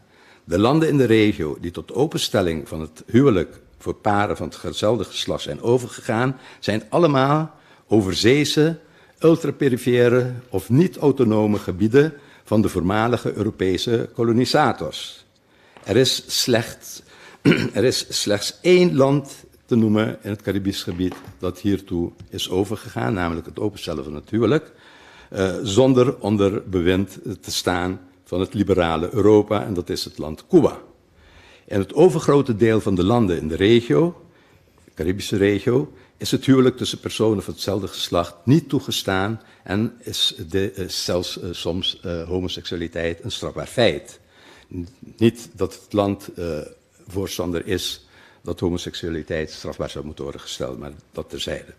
De landen in de regio die tot openstelling van het huwelijk voor paren van hetzelfde geslacht zijn overgegaan, zijn allemaal overzeese, ultraperifere of niet-autonome gebieden van de voormalige Europese kolonisators. Er is slechts één land te noemen in het Caribisch gebied dat hiertoe is overgegaan, namelijk het openstellen van het huwelijk, zonder onder bewind te staan van het liberale Europa, en dat is het land Cuba. In het overgrote deel van de landen in de regio, de Caribische regio, is het huwelijk tussen personen van hetzelfde geslacht niet toegestaan en is zelfs soms homoseksualiteit een strafbaar feit. Niet dat het land voorstander is dat homoseksualiteit strafbaar zou moeten worden gesteld, maar dat terzijde.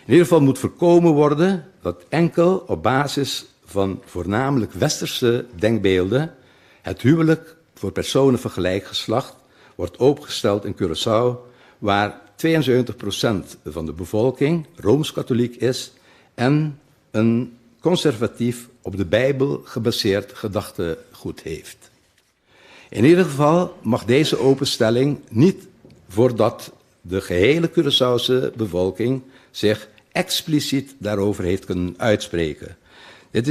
In ieder geval moet voorkomen worden dat enkel op basis van voornamelijk westerse denkbeelden het huwelijk voor personen van gelijk geslacht wordt opengesteld in Curaçao, waar 72% van de bevolking Rooms-katholiek is en een conservatief op de Bijbel gebaseerd gedachtegoed heeft. In ieder geval mag deze openstelling niet voordat de gehele Curaçaose bevolking zich expliciet daarover heeft kunnen uitspreken. Dit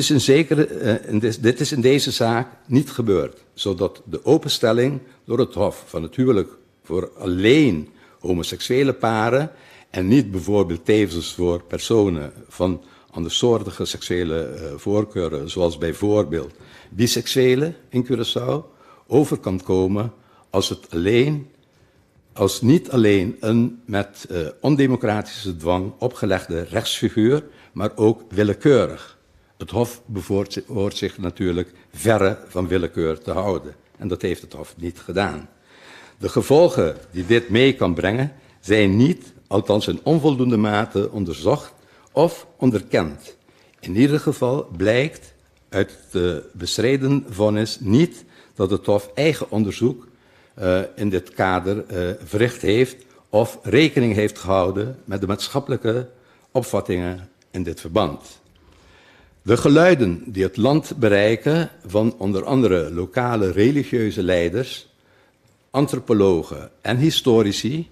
is in deze zaak niet gebeurd, zodat de openstelling door het Hof van het huwelijk voor alleen homoseksuele paren en niet bijvoorbeeld tevens voor personen van andersoortige seksuele voorkeuren, zoals bijvoorbeeld biseksuelen in Curaçao, over kan komen als niet alleen een met ondemocratische dwang opgelegde rechtsfiguur, maar ook willekeurig. Het Hof behoort zich natuurlijk verre van willekeur te houden. En dat heeft het Hof niet gedaan. De gevolgen die dit mee kan brengen, zijn niet, althans in onvoldoende mate, onderzocht of onderkend. In ieder geval blijkt uit de bestreden vonnis niet dat het Hof eigen onderzoek in dit kader verricht heeft of rekening heeft gehouden met de maatschappelijke opvattingen in dit verband. De geluiden die het land bereiken van onder andere lokale religieuze leiders, antropologen en historici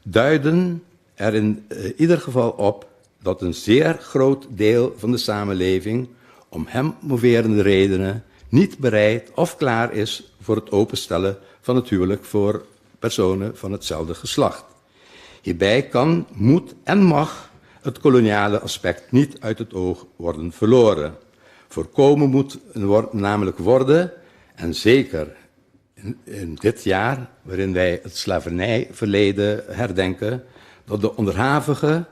duiden er in ieder geval op dat een zeer groot deel van de samenleving om hem moverende redenen niet bereid of klaar is voor het openstellen van het huwelijk voor personen van hetzelfde geslacht. Hierbij kan, moet en mag het koloniale aspect niet uit het oog worden verloren. Voorkomen moet namelijk worden, en zeker in dit jaar, waarin wij het slavernijverleden herdenken, dat de onderhavige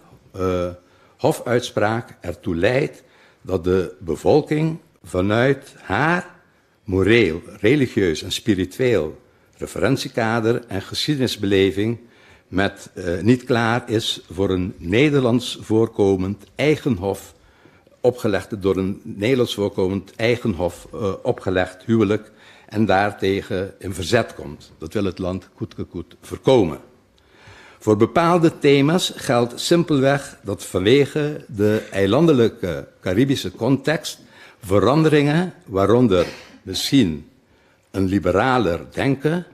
hofuitspraak ertoe leidt dat de bevolking vanuit haar moreel, religieus en spiritueel referentiekader en geschiedenisbeleving niet klaar is voor een Nederlands voorkomend eigen hof, door een Nederlands voorkomend eigen hof opgelegd huwelijk en daartegen in verzet komt. Dat wil het land koet voorkomen. Voor bepaalde thema's geldt simpelweg dat vanwege de eilandelijke Caribische context veranderingen, waaronder misschien een liberaler denken,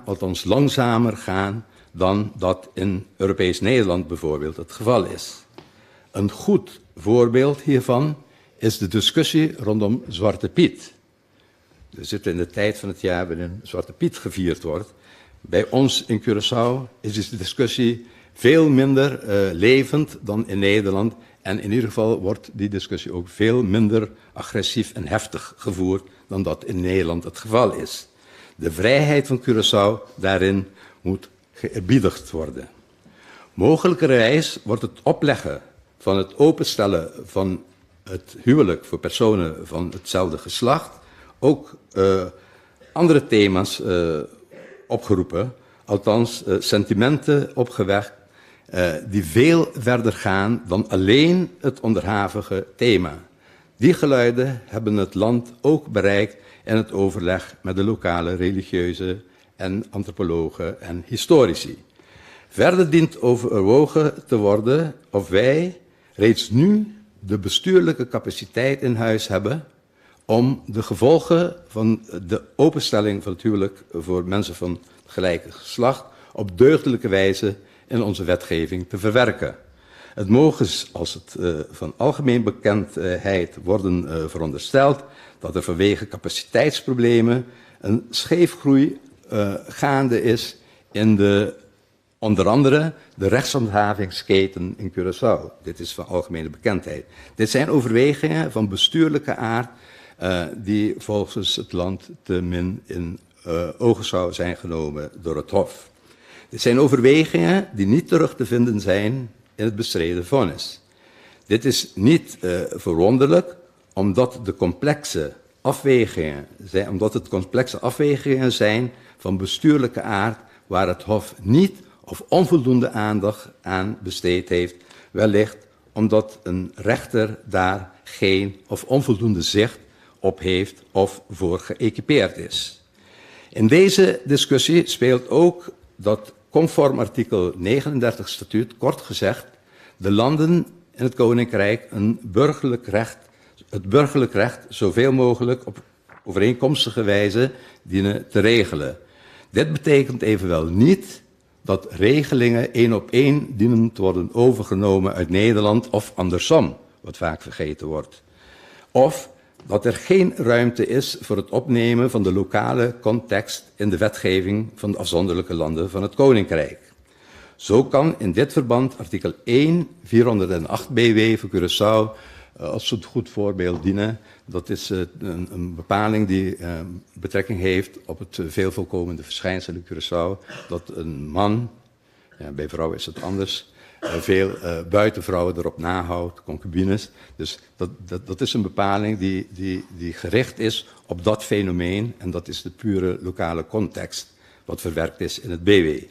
althans langzamer gaan dan dat in Europees Nederland bijvoorbeeld het geval is. Een goed voorbeeld hiervan is de discussie rondom Zwarte Piet. We zitten in de tijd van het jaar waarin Zwarte Piet gevierd wordt. Bij ons in Curaçao is de discussie veel minder levend dan in Nederland. En in ieder geval wordt die discussie ook veel minder agressief en heftig gevoerd dan dat in Nederland het geval is. De vrijheid van Curaçao daarin moet geëerbiedigd worden. Mogelijkerwijs wordt het opleggen van het openstellen van het huwelijk voor personen van hetzelfde geslacht ook andere thema's opgeroepen, althans sentimenten opgewekt die veel verder gaan dan alleen het onderhavige thema. Die geluiden hebben het land ook bereikt in het overleg met de lokale religieuze en antropologen en historici. Verder dient overwogen te worden of wij reeds nu de bestuurlijke capaciteit in huis hebben om de gevolgen van de openstelling van het huwelijk voor mensen van gelijke geslacht op deugdelijke wijze in onze wetgeving te verwerken. Het mogen, als het van algemeen bekendheid worden verondersteld, dat er vanwege capaciteitsproblemen een scheefgroei gaande is in onder andere de rechtshandhavingsketen in Curaçao. Dit is van algemene bekendheid. Dit zijn overwegingen van bestuurlijke aard die volgens het land te min in ogen zou zijn genomen door het Hof. Dit zijn overwegingen die niet terug te vinden zijn in het bestreden vonnis. Dit is niet verwonderlijk, omdat het complexe afwegingen zijn van bestuurlijke aard waar het Hof niet of onvoldoende aandacht aan besteed heeft, wellicht omdat een rechter daar geen of onvoldoende zicht op heeft of voor geëquipeerd is. In deze discussie speelt ook dat conform artikel 39 statuut, kort gezegd, de landen in het Koninkrijk het burgerlijk recht zoveel mogelijk op overeenkomstige wijze dienen te regelen. Dit betekent evenwel niet dat regelingen één op één dienen te worden overgenomen uit Nederland of andersom, wat vaak vergeten wordt. Of dat er geen ruimte is voor het opnemen van de lokale context in de wetgeving van de afzonderlijke landen van het Koninkrijk. Zo kan in dit verband artikel 1, 408 BW voor Curaçao als een goed voorbeeld dienen. Dat is een bepaling die betrekking heeft op het veel voorkomende verschijnsel in Curaçao, dat een man, bij vrouwen is het anders, veel buitenvrouwen erop nahoudt, concubines. Dus dat is een bepaling die gericht is op dat fenomeen en dat is de pure lokale context wat verwerkt is in het BW.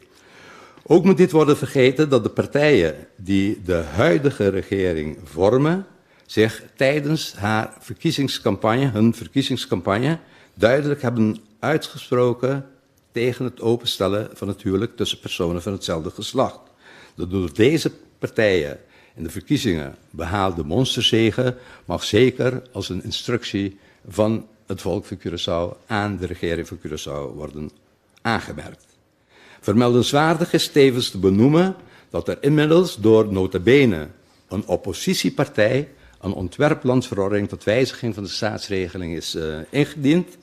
Ook moet dit worden vergeten dat de partijen die de huidige regering vormen zich tijdens hun verkiezingscampagne duidelijk hebben uitgesproken tegen het openstellen van het huwelijk tussen personen van hetzelfde geslacht. De door deze partijen in de verkiezingen behaalde monsterzege mag zeker als een instructie van het volk van Curaçao aan de regering van Curaçao worden aangemerkt. Vermeldenswaardig is tevens te benoemen dat er inmiddels door nota bene een oppositiepartij een ontwerplandverordening tot wijziging van de staatsregeling is ingediend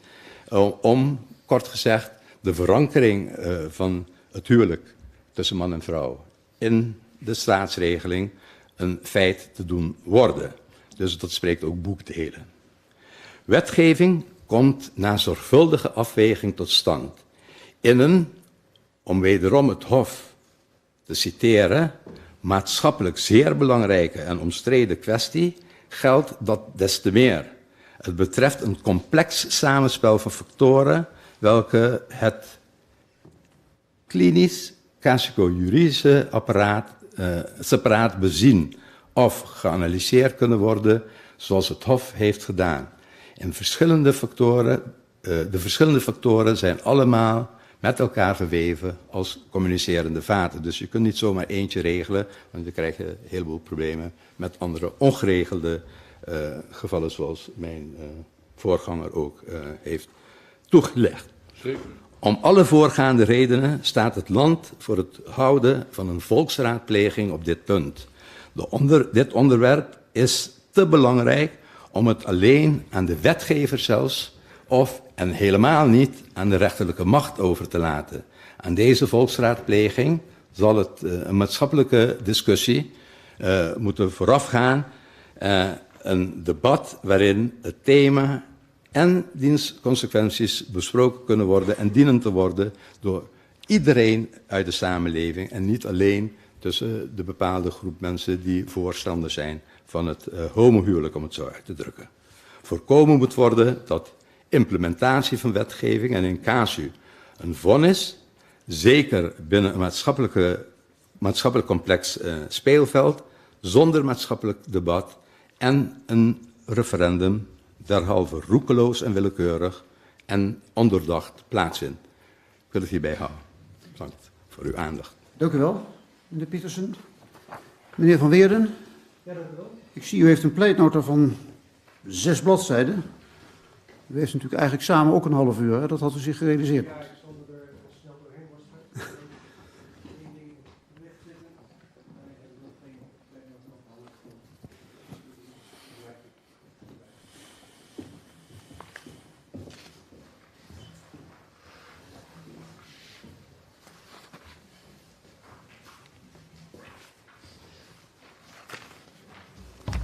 om, kort gezegd, de verankering van het huwelijk tussen man en vrouw in de staatsregeling een feit te doen worden. Dus dat spreekt ook boekdelen. Wetgeving komt na zorgvuldige afweging tot stand in een, om wederom het Hof te citeren, maatschappelijk zeer belangrijke en omstreden kwestie geldt dat des te meer. Het betreft een complex samenspel van factoren welke het klinisch casuïstisch-juridische apparaat separaat bezien of geanalyseerd kunnen worden zoals het Hof heeft gedaan. De verschillende factoren zijn allemaal met elkaar verweven als communicerende vaten. Dus je kunt niet zomaar eentje regelen, want dan krijg je een heleboel problemen met andere ongeregelde gevallen zoals mijn voorganger ook heeft toegelegd. Zeker. Om alle voorgaande redenen staat het land voor het houden van een volksraadpleging op dit punt. Dit onderwerp is te belangrijk om het alleen aan de wetgever zelfs en helemaal niet aan de rechterlijke macht over te laten. Aan deze volksraadpleging zal het een maatschappelijke discussie moeten voorafgaan, een debat waarin het thema en diens consequenties besproken kunnen worden en dienen te worden door iedereen uit de samenleving en niet alleen tussen de bepaalde groep mensen die voorstander zijn van het homohuwelijk, om het zo uit te drukken. Voorkomen moet worden dat implementatie van wetgeving en in casu een vonnis, zeker binnen een maatschappelijk complex speelveld, zonder maatschappelijk debat en een referendum derhalve roekeloos en willekeurig en ondoordacht plaatsvindt. Ik wil het hierbij houden. Bedankt voor uw aandacht. Dank u wel, meneer Pietersen. Meneer Van Weerden. Ja, dank u wel. Ik zie u heeft een pleitnota van 6 bladzijden. U heeft natuurlijk eigenlijk samen ook een half uur, hè? Dat had u zich gerealiseerd. Ja, ik zal er snel doorheen. Was er één ding wegzetten? Nee, ik heb nog geen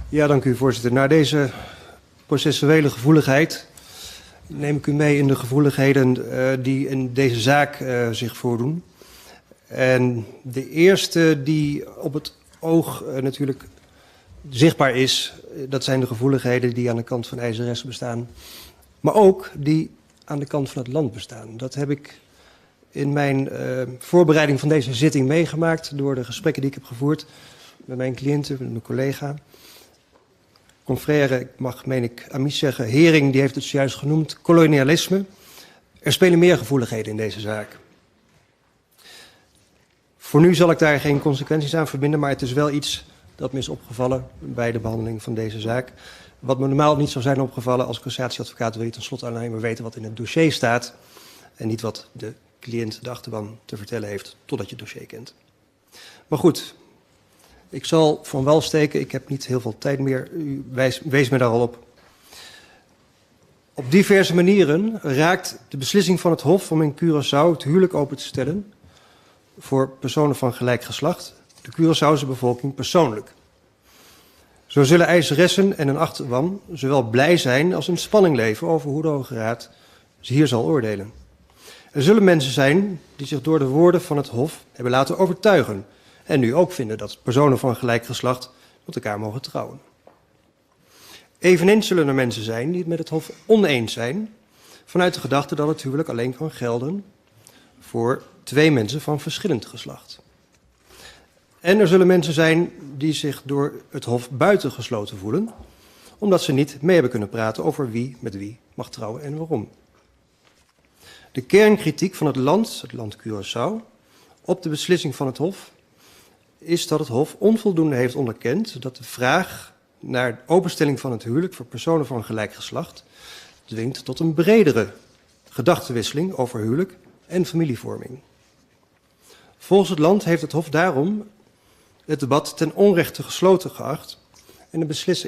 Ja, dank u, voorzitter. Na deze processuele gevoeligheid neem ik u mee in de gevoeligheden die in deze zaak zich voordoen. En de eerste die op het oog natuurlijk zichtbaar is, dat zijn de gevoeligheden die aan de kant van IJzeres bestaan, maar ook die aan de kant van het land bestaan. Dat heb ik in mijn voorbereiding van deze zitting meegemaakt door de gesprekken die ik heb gevoerd met mijn cliënten, met mijn collega. Confrère, ik mag, meen ik, Amies zeggen, Hering, die heeft het zojuist genoemd, kolonialisme. Er spelen meer gevoeligheden in deze zaak. Voor nu zal ik daar geen consequenties aan verbinden, maar het is wel iets dat me is opgevallen bij de behandeling van deze zaak. Wat me normaal niet zou zijn opgevallen als cassatieadvocaat, wil je tenslotte alleen maar weten wat in het dossier staat en niet wat de cliënt, de achterban, te vertellen heeft, totdat je het dossier kent. Maar goed, ik zal van wal steken, ik heb niet heel veel tijd meer, u wees me daar al op. Op diverse manieren raakt de beslissing van het Hof om in Curaçao het huwelijk open te stellen voor personen van gelijk geslacht de Curaçaose bevolking persoonlijk. Zo zullen eiseressen en een achterban zowel blij zijn als in spanning leven over hoe de Hoge Raad hier zal oordelen. Er zullen mensen zijn die zich door de woorden van het Hof hebben laten overtuigen en nu ook vinden dat personen van gelijk geslacht met elkaar mogen trouwen. Eveneens zullen er mensen zijn die het met het Hof oneens zijn vanuit de gedachte dat het huwelijk alleen kan gelden voor twee mensen van verschillend geslacht. En er zullen mensen zijn die zich door het Hof buitengesloten voelen, omdat ze niet mee hebben kunnen praten over wie met wie mag trouwen en waarom. De kernkritiek van het land Curaçao, op de beslissing van het Hof, is dat het Hof onvoldoende heeft onderkend dat de vraag naar openstelling van het huwelijk voor personen van gelijk geslacht dwingt tot een bredere gedachtenwisseling over huwelijk en familievorming. Volgens het land heeft het Hof daarom het debat ten onrechte gesloten geacht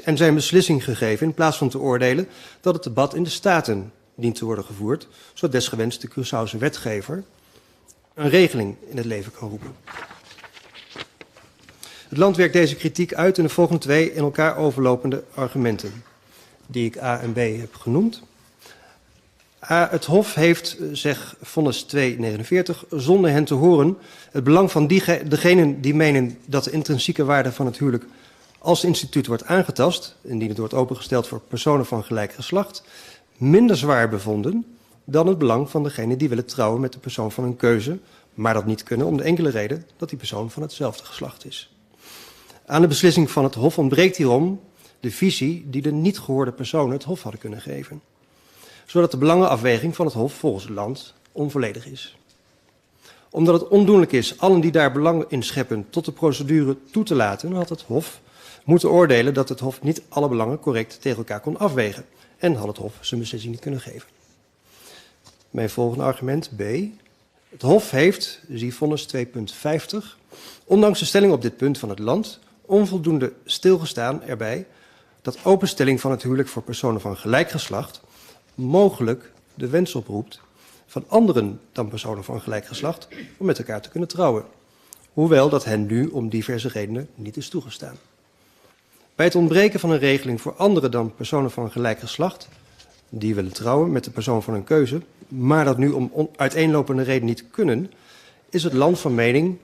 en zijn beslissing gegeven in plaats van te oordelen dat het debat in de Staten dient te worden gevoerd, zodat desgewenst de Curaçaose wetgever een regeling in het leven kan roepen. Het land werkt deze kritiek uit in de volgende twee in elkaar overlopende argumenten, die ik A en B heb genoemd. A, het Hof heeft, zeg vonnis 249, zonder hen te horen het belang van degenen die menen dat de intrinsieke waarde van het huwelijk als instituut wordt aangetast, indien het wordt opengesteld voor personen van gelijk geslacht, minder zwaar bevonden dan het belang van degenen die willen trouwen met de persoon van hun keuze, maar dat niet kunnen om de enkele reden dat die persoon van hetzelfde geslacht is. Aan de beslissing van het Hof ontbreekt hierom de visie die de niet gehoorde personen het Hof hadden kunnen geven, zodat de belangenafweging van het Hof volgens het land onvolledig is. Omdat het ondoenlijk is allen die daar belang in scheppen tot de procedure toe te laten, had het Hof moeten oordelen dat het Hof niet alle belangen correct tegen elkaar kon afwegen en had het Hof zijn beslissing niet kunnen geven. Mijn volgende argument, B. Het Hof heeft, zie vonnis 2.50, ondanks de stelling op dit punt van het land, onvoldoende stilgestaan erbij dat openstelling van het huwelijk voor personen van gelijk geslacht mogelijk de wens oproept van anderen dan personen van gelijk geslacht om met elkaar te kunnen trouwen, hoewel dat hen nu om diverse redenen niet is toegestaan. Bij het ontbreken van een regeling voor anderen dan personen van gelijk geslacht die willen trouwen met de persoon van hun keuze, maar dat nu om uiteenlopende redenen niet kunnen, is het land van mening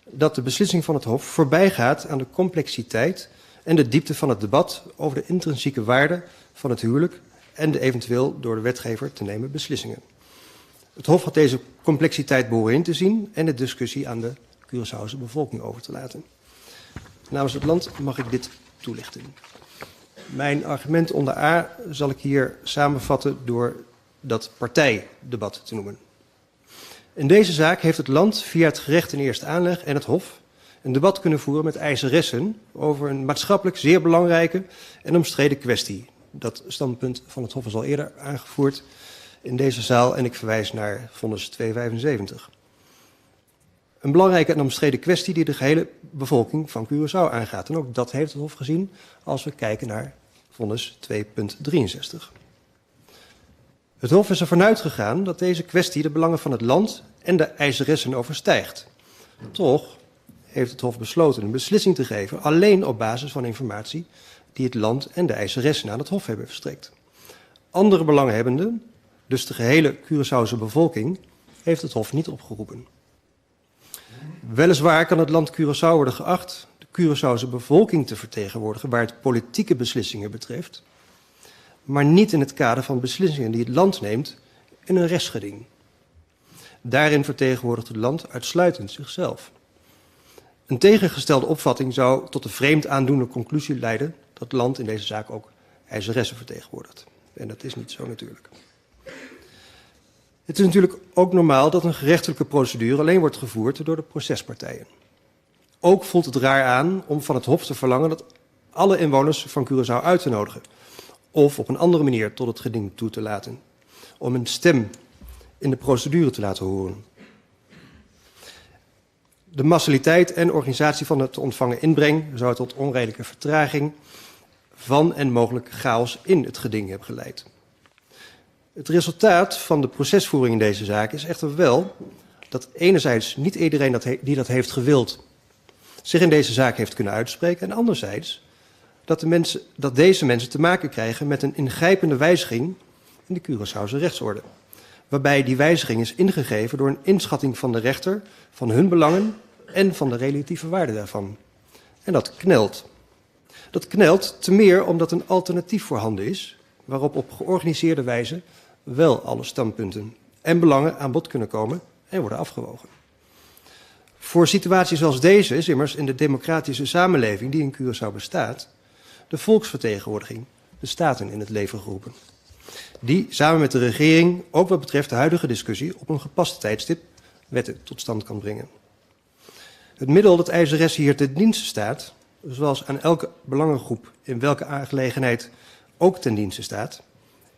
dat de beslissing van het Hof voorbijgaat aan de complexiteit en de diepte van het debat over de intrinsieke waarde van het huwelijk en de eventueel door de wetgever te nemen beslissingen. Het Hof had deze complexiteit behoren in te zien en de discussie aan de Curaçaose bevolking over te laten. Namens het land mag ik dit toelichten. Mijn argument onder A zal ik hier samenvatten door dat partijdebat te noemen. In deze zaak heeft het land via het gerecht in eerste aanleg en het Hof een debat kunnen voeren met eiseressen over een maatschappelijk zeer belangrijke en omstreden kwestie, Dat standpunt van het Hof is al eerder aangevoerd in deze zaal en ik verwijs naar vonnis 275. Een belangrijke en omstreden kwestie die de gehele bevolking van Curaçao aangaat. En ook dat heeft het Hof gezien als we kijken naar vonnis 2.63. Het Hof is ervan uitgegaan dat deze kwestie de belangen van het land en de eiseressen overstijgt. Toch heeft het Hof besloten een beslissing te geven alleen op basis van informatie die het land en de eiseressen aan het Hof hebben verstrekt. Andere belanghebbenden, dus de gehele Curaçaose bevolking, heeft het Hof niet opgeroepen. Weliswaar kan het land Curaçao worden geacht de Curaçaose bevolking te vertegenwoordigen waar het politieke beslissingen betreft, maar niet in het kader van beslissingen die het land neemt in een rechtsgeding. Daarin vertegenwoordigt het land uitsluitend zichzelf. Een tegengestelde opvatting zou tot de vreemd aandoende conclusie leiden dat het land in deze zaak ook eiseressen vertegenwoordigt. En dat is niet zo natuurlijk. Het is natuurlijk ook normaal dat een gerechtelijke procedure alleen wordt gevoerd door de procespartijen. Ook voelt het raar aan om van het Hof te verlangen dat alle inwoners van Curaçao uit te nodigen of op een andere manier tot het geding toe te laten, om een stem in de procedure te laten horen. De massaliteit en organisatie van het te ontvangen inbreng zou tot onredelijke vertraging van en mogelijk chaos in het geding hebben geleid. Het resultaat van de procesvoering in deze zaak is echter wel dat enerzijds niet iedereen die dat heeft gewild zich in deze zaak heeft kunnen uitspreken en anderzijds dat deze mensen te maken krijgen met een ingrijpende wijziging in de Curaçaose rechtsorde, waarbij die wijziging is ingegeven door een inschatting van de rechter van hun belangen en van de relatieve waarde daarvan. En dat knelt. Dat knelt te meer omdat een alternatief voorhanden is, waarop op georganiseerde wijze wel alle standpunten en belangen aan bod kunnen komen en worden afgewogen. Voor situaties zoals deze is immers in de democratische samenleving die in Curaçao bestaat, de volksvertegenwoordiging, de staten in het leven geroepen. Die samen met de regering, ook wat betreft de huidige discussie, op een gepast tijdstip wetten tot stand kan brengen. Het middel dat eiseressen hier ten dienste staat, zoals aan elke belangengroep in welke aangelegenheid ook ten dienste staat,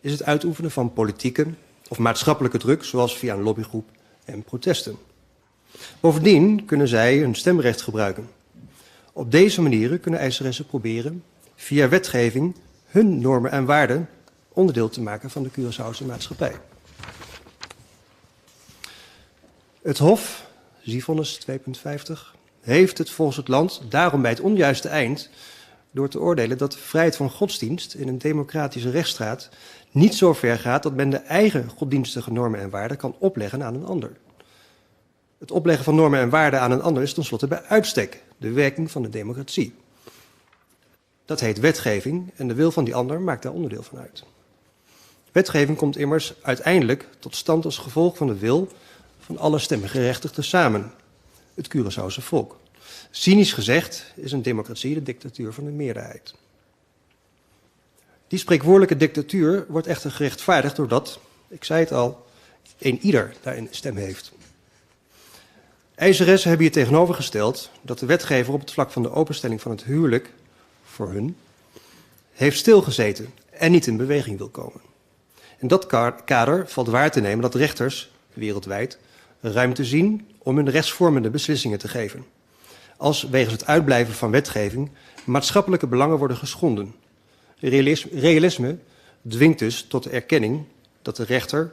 is het uitoefenen van politieke of maatschappelijke druk, zoals via een lobbygroep en protesten. Bovendien kunnen zij hun stemrecht gebruiken. Op deze manieren kunnen eiseressen proberen via wetgeving hun normen en waarden onderdeel te maken van de Curaçaose maatschappij. Het Hof, zie vonnis 2.50, heeft het volgens het land daarom bij het onjuiste eind door te oordelen dat de vrijheid van godsdienst in een democratische rechtsstaat niet zo ver gaat dat men de eigen godsdienstige normen en waarden kan opleggen aan een ander. Het opleggen van normen en waarden aan een ander is tenslotte bij uitstek de werking van de democratie. Dat heet wetgeving en de wil van die ander maakt daar onderdeel van uit. Wetgeving komt immers uiteindelijk tot stand als gevolg van de wil van alle stemgerechtigden samen, het Curaçaose volk. Cynisch gezegd is een democratie de dictatuur van de meerderheid. Die spreekwoordelijke dictatuur wordt echter gerechtvaardigd doordat, ik zei het al, een ieder daarin een stem heeft. Eiseressen hebben hier tegenovergesteld dat de wetgever op het vlak van de openstelling van het huwelijk voor hun heeft stilgezeten en niet in beweging wil komen. In dat kader valt waar te nemen dat rechters wereldwijd ruimte zien om hun rechtsvormende beslissingen te geven, als wegens het uitblijven van wetgeving maatschappelijke belangen worden geschonden. Realisme dwingt dus tot de erkenning dat de rechter,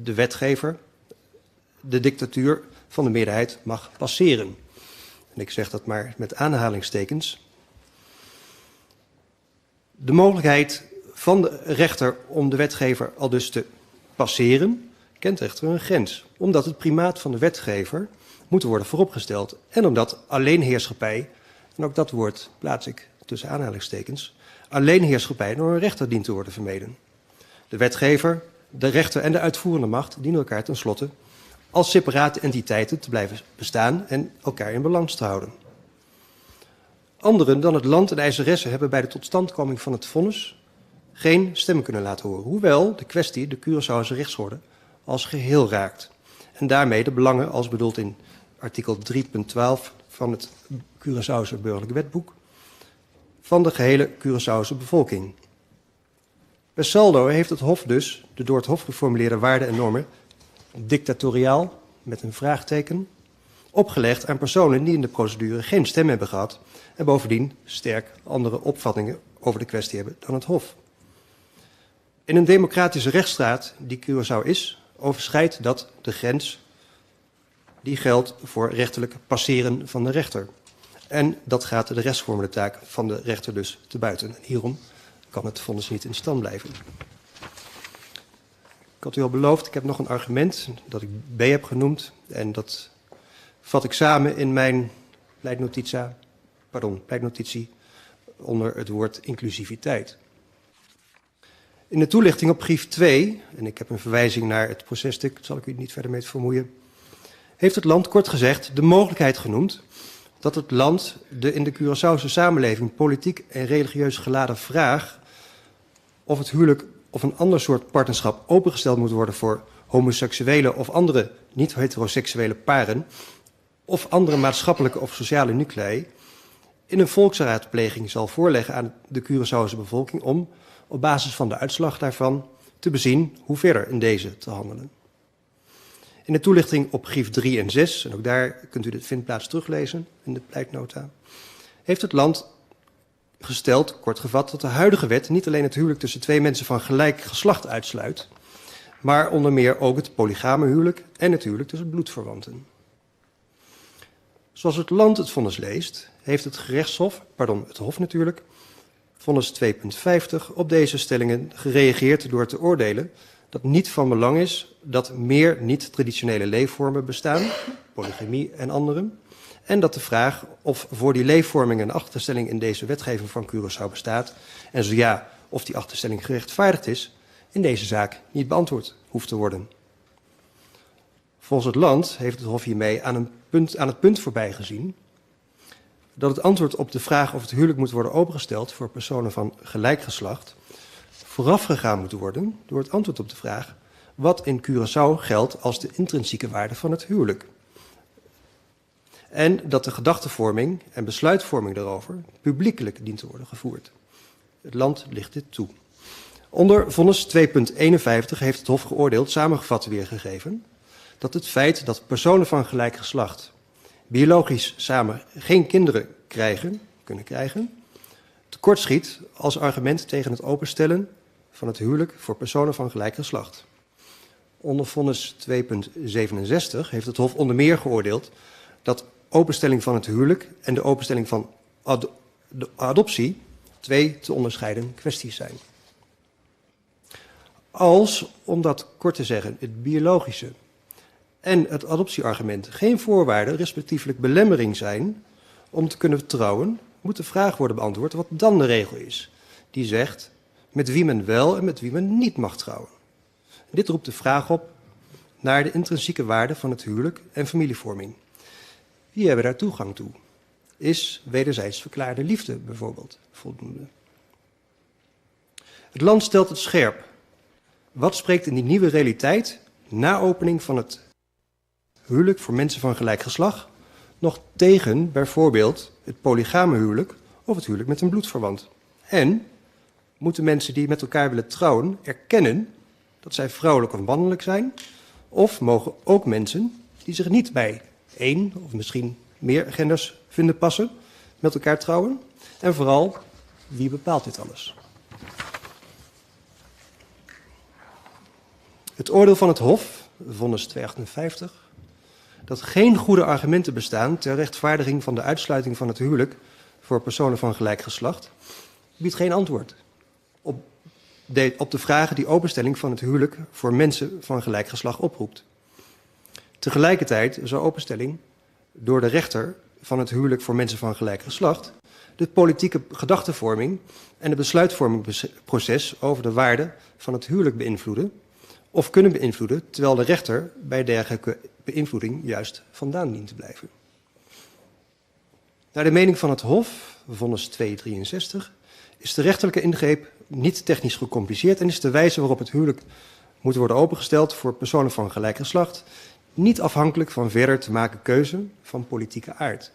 de wetgever, de dictatuur van de meerderheid mag passeren. En ik zeg dat maar met aanhalingstekens. De mogelijkheid van de rechter om de wetgever al dus te passeren kent echter een grens, omdat het primaat van de wetgever moet worden vooropgesteld en omdat alleenheerschappij, en ook dat woord plaats ik tussen aanhalingstekens, alleenheerschappij door een rechter dient te worden vermeden. De wetgever, de rechter en de uitvoerende macht dienen elkaar tenslotte als separate entiteiten te blijven bestaan en elkaar in balans te houden. Anderen dan het land en eiseressen hebben bij de totstandkoming van het vonnis geen stem kunnen laten horen, hoewel de kwestie de Curaçaose rechtsorde als geheel raakt en daarmee de belangen als bedoeld in artikel 3.12 van het Curaçaose burgerlijk wetboek van de gehele Curaçaose bevolking. Per saldo heeft het Hof dus de door het Hof geformuleerde waarden en normen dictatoriaal, met een vraagteken, opgelegd aan personen die in de procedure geen stem hebben gehad en bovendien sterk andere opvattingen over de kwestie hebben dan het Hof. In een democratische rechtsstaat, die Curaçao is, overschrijdt dat de grens die geldt voor rechterlijk passeren van de rechter. En dat gaat de rechtsvormende taak van de rechter dus te buiten. En hierom kan het vonnis niet in stand blijven. Ik had u al beloofd, ik heb nog een argument dat ik B heb genoemd. En dat vat ik samen in mijn pleitnotitie onder het woord inclusiviteit. In de toelichting op brief 2, en ik heb een verwijzing naar het processtuk, daar zal ik u niet verder mee vermoeien, heeft het land kort gezegd de mogelijkheid genoemd dat het land de in de Curaçaose samenleving politiek en religieus geladen vraag of het huwelijk of een ander soort partnerschap opengesteld moet worden voor homoseksuele of andere niet-heteroseksuele paren of andere maatschappelijke of sociale nuclei in een volksraadpleging zal voorleggen aan de Curaçaose bevolking om op basis van de uitslag daarvan te bezien hoe verder in deze te handelen. In de toelichting op brief 3 en 6, en ook daar kunt u de vindplaats teruglezen in de pleitnota, heeft het land gesteld, kort gevat, dat de huidige wet niet alleen het huwelijk tussen twee mensen van gelijk geslacht uitsluit, maar onder meer ook het polygame huwelijk en het huwelijk tussen bloedverwanten. Zoals het land het vonnis leest, heeft het het Hof natuurlijk, vonnis 2.50 op deze stellingen gereageerd door te oordelen dat niet van belang is dat meer niet-traditionele leefvormen bestaan, polygamie en andere, en dat de vraag of voor die leefvorming een achterstelling in deze wetgeving van Curaçao bestaat, en zo ja, of die achterstelling gerechtvaardigd is, in deze zaak niet beantwoord hoeft te worden. Volgens het land heeft het Hof hiermee aan het punt voorbij gezien dat het antwoord op de vraag of het huwelijk moet worden opengesteld voor personen van gelijk geslacht voorafgegaan moet worden door het antwoord op de vraag wat in Curaçao geldt als de intrinsieke waarde van het huwelijk. En dat de gedachtevorming en besluitvorming daarover publiekelijk dient te worden gevoerd. Het land ligt dit toe. Onder vonnis 2.51 heeft het Hof geoordeeld, samengevat weergegeven, dat het feit dat personen van gelijk geslacht biologisch samen geen kinderen kunnen krijgen, tekortschiet als argument tegen het openstellen van het huwelijk voor personen van gelijk geslacht. Onder vonnis 2.67 heeft het Hof onder meer geoordeeld dat openstelling van het huwelijk en de openstelling van de adoptie twee te onderscheiden kwesties zijn. Als, om dat kort te zeggen, het biologische en het adoptieargument geen voorwaarden, respectievelijk belemmering zijn om te kunnen trouwen, moet de vraag worden beantwoord wat dan de regel is, die zegt met wie men wel en met wie men niet mag trouwen. Dit roept de vraag op naar de intrinsieke waarde van het huwelijk en familievorming. Wie hebben daar toegang toe? Is wederzijds verklaarde liefde bijvoorbeeld voldoende? Het land stelt het scherp. Wat spreekt in die nieuwe realiteit, na opening van het huwelijk voor mensen van gelijk geslacht, nog tegen bijvoorbeeld het polygame huwelijk of het huwelijk met een bloedverwant? En moeten mensen die met elkaar willen trouwen erkennen dat zij vrouwelijk of mannelijk zijn? Of mogen ook mensen die zich niet bij één of misschien meer genders vinden passen met elkaar trouwen? En vooral, wie bepaalt dit alles? Het oordeel van het Hof, vonnis 258, dat geen goede argumenten bestaan ter rechtvaardiging van de uitsluiting van het huwelijk voor personen van gelijk geslacht, biedt geen antwoord op de vragen die openstelling van het huwelijk voor mensen van gelijk geslacht oproept. Tegelijkertijd zou openstelling door de rechter van het huwelijk voor mensen van gelijk geslacht de politieke gedachtevorming en het besluitvormingsproces over de waarde van het huwelijk beïnvloeden of kunnen beïnvloeden, terwijl de rechter bij dergelijke beïnvloeding juist vandaan dient te blijven. Naar de mening van het Hof, vonnis 263, is de rechterlijke ingreep niet technisch gecompliceerd en is de wijze waarop het huwelijk moet worden opengesteld voor personen van gelijk geslacht niet afhankelijk van verder te maken keuze van politieke aard.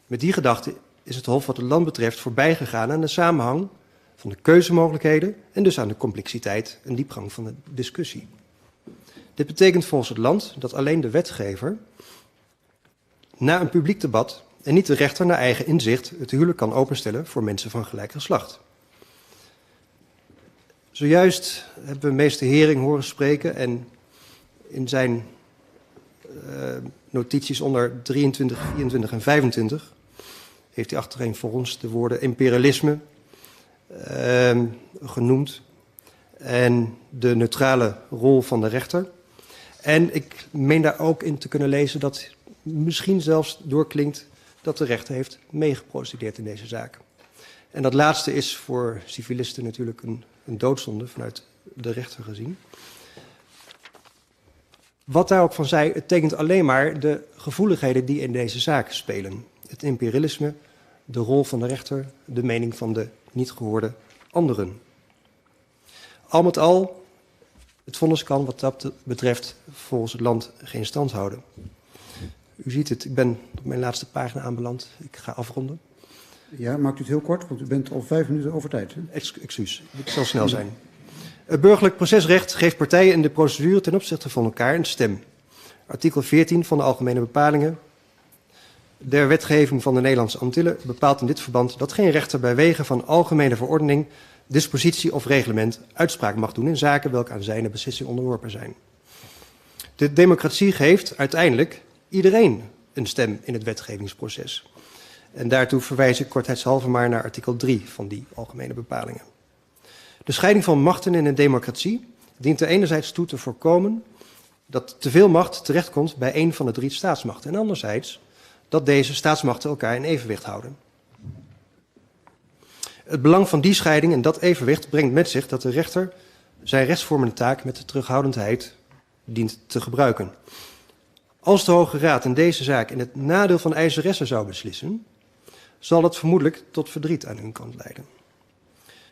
Met die gedachte is het Hof wat het land betreft voorbijgegaan aan de samenhang van de keuzemogelijkheden en dus aan de complexiteit en diepgang van de discussie. Dit betekent volgens het land dat alleen de wetgever na een publiek debat en niet de rechter naar eigen inzicht het huwelijk kan openstellen voor mensen van gelijk geslacht. Zojuist hebben we meester Hering horen spreken en in zijn notities onder 23, 24 en 25 heeft hij achtereenvolgens de woorden imperialisme genoemd en de neutrale rol van de rechter. En ik meen daar ook in te kunnen lezen dat misschien zelfs doorklinkt dat de rechter heeft meegeprocedeerd in deze zaak. En dat laatste is voor civilisten natuurlijk een doodzonde vanuit de rechter gezien. Wat daar ook van zij, het tekent alleen maar de gevoeligheden die in deze zaak spelen. Het imperialisme, de rol van de rechter, de mening van de niet gehoorde anderen. Al met al, het vonnis kan wat dat betreft volgens het land geen stand houden. U ziet het, ik ben op mijn laatste pagina aanbeland. Ik ga afronden. Ja, maakt u het heel kort, want u bent al 5 minuten over tijd. Hè? Excuus, ik zal snel zijn. Het burgerlijk procesrecht geeft partijen in de procedure ten opzichte van elkaar een stem. Artikel 14 van de Algemene Bepalingen der Wetgeving van de Nederlandse Antillen bepaalt in dit verband dat geen rechter bij wege van algemene verordening, dispositie of reglement uitspraak mag doen in zaken welke aan zijne beslissing onderworpen zijn. De democratie geeft uiteindelijk iedereen een stem in het wetgevingsproces. En daartoe verwijs ik kortheidshalve maar naar artikel 3 van die algemene bepalingen. De scheiding van machten in een democratie dient er enerzijds toe te voorkomen dat te veel macht terechtkomt bij een van de 3 staatsmachten en anderzijds dat deze staatsmachten elkaar in evenwicht houden. Het belang van die scheiding en dat evenwicht brengt met zich dat de rechter zijn rechtsvormende taak met de terughoudendheid dient te gebruiken. Als de Hoge Raad in deze zaak in het nadeel van eiseressen zou beslissen, zal dat vermoedelijk tot verdriet aan hun kant leiden.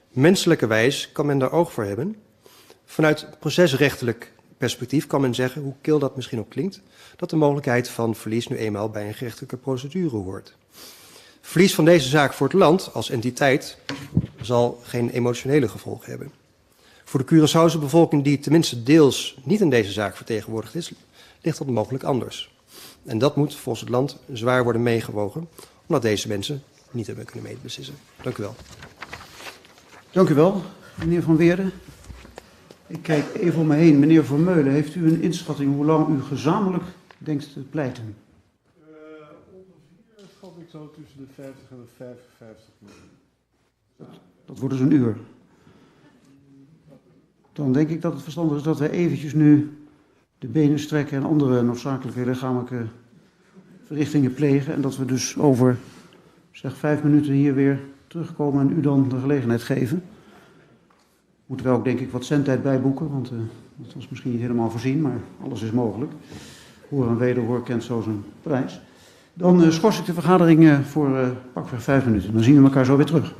Menselijkerwijs kan men daar oog voor hebben. Vanuit procesrechtelijk perspectief kan men zeggen, hoe kil dat misschien ook klinkt, dat de mogelijkheid van verlies nu eenmaal bij een gerechtelijke procedure hoort. Verlies van deze zaak voor het land als entiteit zal geen emotionele gevolgen hebben. Voor de Curaçaose bevolking die tenminste deels niet in deze zaak vertegenwoordigd is, ligt dat mogelijk anders. En dat moet volgens het land zwaar worden meegewogen, omdat deze mensen niet hebben kunnen medebeslissen. Dank u wel. Dank u wel, meneer Van Weerden. Ik kijk even om me heen. Meneer Vermeulen, heeft u een inschatting hoe lang u gezamenlijk denkt te pleiten? Ongeveer schat ik zo tussen de 50 en de 55 minuten. Dat wordt dus een uur. Dan denk ik dat het verstandig is dat wij eventjes nu de benen strekken en andere noodzakelijke lichamelijke verrichtingen plegen. En dat we dus over, zeg, 5 minuten hier weer terugkomen en u dan de gelegenheid geven. Moeten we ook denk ik wat zendtijd bijboeken, want dat was misschien niet helemaal voorzien, maar alles is mogelijk. Hoor en wederhoor kent zo zijn prijs. Dan schors ik de vergadering voor pakweg 5 minuten. Dan zien we elkaar zo weer terug.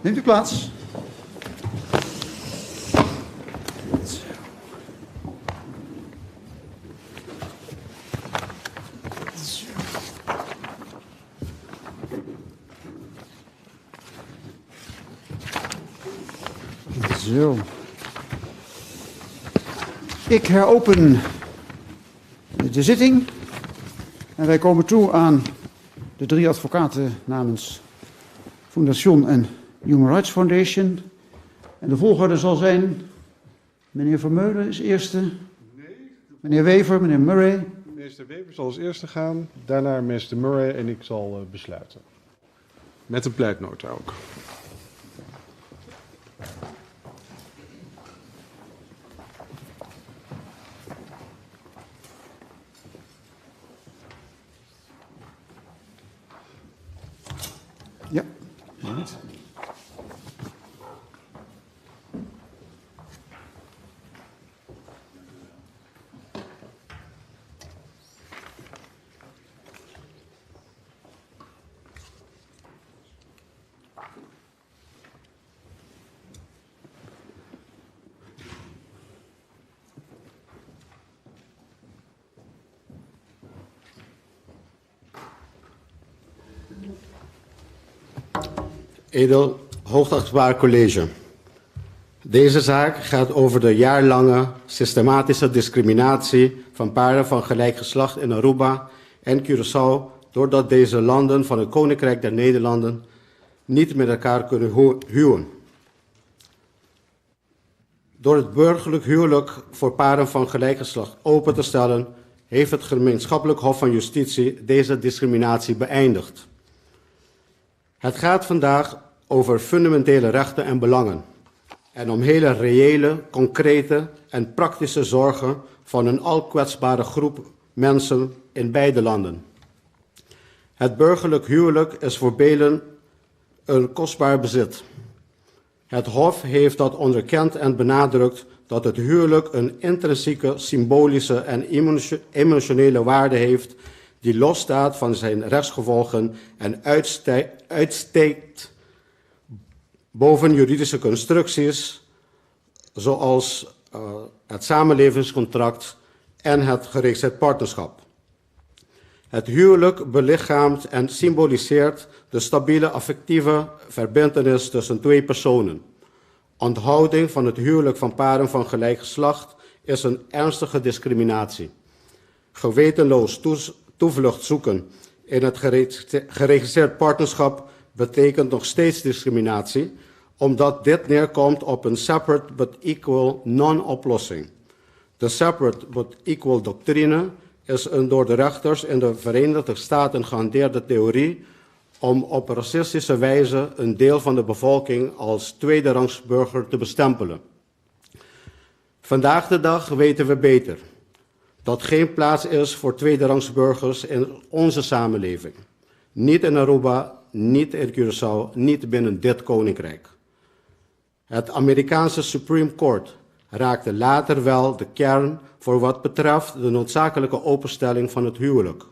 Neemt u plaats. Zo. Ik heropen de zitting. En wij komen toe aan de 3 advocaten namens Fondation en Human Rights Foundation. En de volgorde zal zijn, meneer Vermeulen is eerste, meneer Wever, meneer Murray. Minister Wever zal als eerste gaan, daarna minister Murray en ik zal besluiten. Met een pleitnota ook. Ja. Edel, hoogachtbaar college. Deze zaak gaat over de jaarlange systematische discriminatie van paren van gelijk geslacht in Aruba en Curaçao, doordat deze landen van het Koninkrijk der Nederlanden niet met elkaar kunnen huwen. Door het burgerlijk huwelijk voor paren van gelijk geslacht open te stellen, heeft het Gemeenschappelijk Hof van Justitie deze discriminatie beëindigd. Het gaat vandaag over fundamentele rechten en belangen en om hele reële, concrete en praktische zorgen van een al kwetsbare groep mensen in beide landen. Het burgerlijk huwelijk is voor velen een kostbaar bezit. Het Hof heeft dat onderkend en benadrukt dat het huwelijk een intrinsieke, symbolische en emotionele waarde heeft die losstaat van zijn rechtsgevolgen en uitsteekt boven juridische constructies zoals het samenlevingscontract en het geregistreerd partnerschap. Het huwelijk belichaamt en symboliseert de stabiele affectieve verbintenis tussen twee personen. Onthouding van het huwelijk van paren van gelijk geslacht is een ernstige discriminatie. Gewetenloos toevlucht zoeken in het geregistreerd partnerschap betekent nog steeds discriminatie, omdat dit neerkomt op een separate but equal non-oplossing. De separate but equal doctrine is een door de rechters in de Verenigde Staten gehanteerde theorie om op racistische wijze een deel van de bevolking als tweederangs burger te bestempelen. Vandaag de dag weten we beter dat geen plaats is voor tweederangs burgers in onze samenleving. Niet in Aruba, niet in Curaçao, niet binnen dit koninkrijk. Het Amerikaanse Supreme Court raakte later wel de kern voor wat betreft de noodzakelijke openstelling van het huwelijk.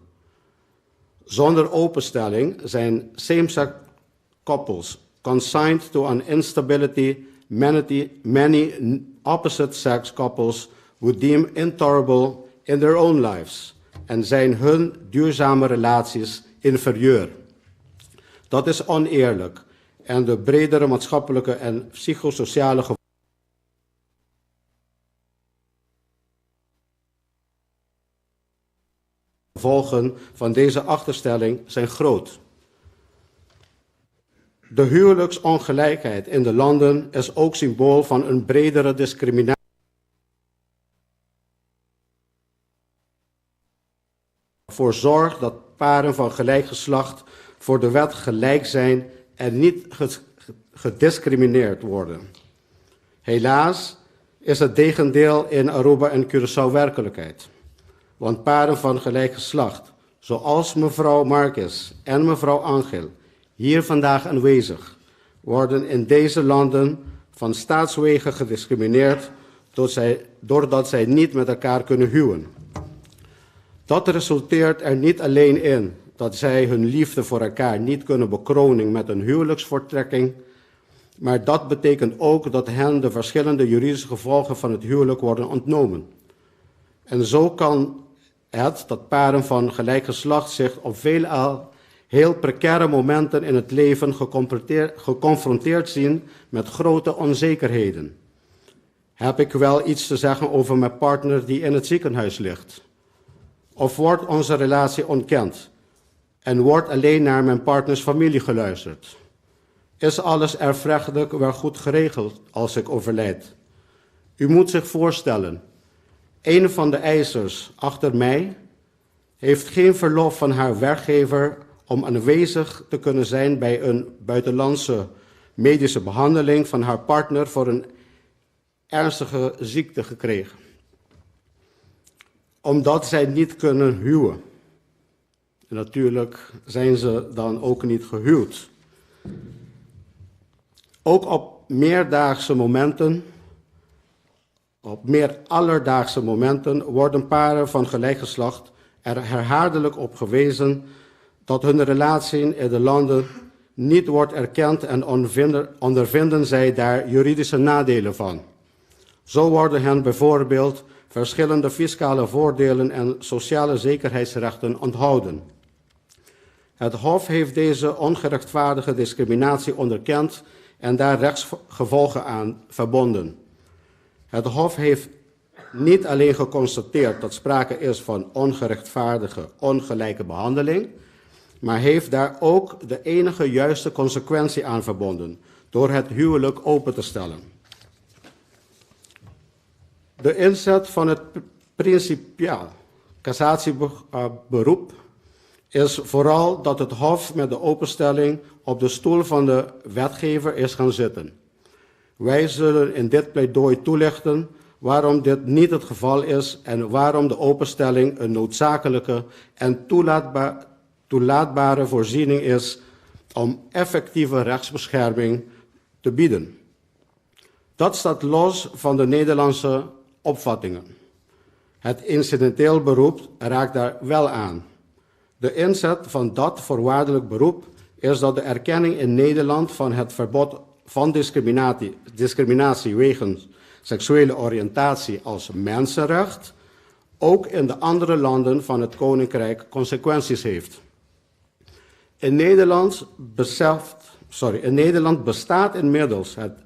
Zonder openstelling zijn same-sex couples consigned to an instability many opposite-sex couples would deem intolerable in their own lives en zijn hun duurzame relaties inferieur. Dat is oneerlijk en de bredere maatschappelijke en psychosociale gevolgen van deze achterstelling zijn groot. De huwelijksongelijkheid in de landen is ook symbool van een bredere discriminatie. Voor zorg dat paren van gelijk geslacht voor de wet gelijk zijn en niet gediscrimineerd worden. Helaas is het tegendeel in Aruba en Curaçao werkelijkheid. Want paren van gelijk geslacht, zoals mevrouw Marquez en mevrouw Angel, hier vandaag aanwezig, worden in deze landen van staatswege gediscrimineerd doordat zij niet met elkaar kunnen huwen. Dat resulteert er niet alleen in dat zij hun liefde voor elkaar niet kunnen bekronen met een huwelijksvoortrekking, maar dat betekent ook dat hen de verschillende juridische gevolgen van het huwelijk worden ontnomen. En zo kan het dat paren van gelijk geslacht zich op veelal heel precaire momenten in het leven geconfronteerd zien met grote onzekerheden. Heb ik wel iets te zeggen over mijn partner die in het ziekenhuis ligt? Of wordt onze relatie ontkend en wordt alleen naar mijn partners familie geluisterd? Is alles erfrechtelijk wel goed geregeld als ik overlijd? U moet zich voorstellen, een van de eisers achter mij heeft geen verlof van haar werkgever om aanwezig te kunnen zijn bij een buitenlandse medische behandeling van haar partner voor een ernstige ziekte gekregen. Omdat zij niet kunnen huwen. En natuurlijk zijn ze dan ook niet gehuwd. Ook op meer alledaagse momenten worden paren van gelijk geslacht er herhaaldelijk op gewezen dat hun relatie in de landen niet wordt erkend en ondervinden zij daar juridische nadelen van. Zo worden hen bijvoorbeeld verschillende fiscale voordelen en sociale zekerheidsrechten onthouden. Het Hof heeft deze ongerechtvaardige discriminatie onderkend en daar rechtsgevolgen aan verbonden. Het Hof heeft niet alleen geconstateerd dat sprake is van ongerechtvaardige, ongelijke behandeling, maar heeft daar ook de enige juiste consequentie aan verbonden, door het huwelijk open te stellen. De inzet van het principiaal cassatieberoep is vooral dat het Hof met de openstelling op de stoel van de wetgever is gaan zitten. Wij zullen in dit pleidooi toelichten waarom dit niet het geval is en waarom de openstelling een noodzakelijke en toelaatbare voorziening is om effectieve rechtsbescherming te bieden. Dat staat los van de Nederlandse opvattingen. Het incidenteel beroep raakt daar wel aan. De inzet van dat voorwaardelijk beroep is dat de erkenning in Nederland van het verbod van discriminatie wegens seksuele oriëntatie als mensenrecht ook in de andere landen van het Koninkrijk consequenties heeft. In Nederland bestaat inmiddels het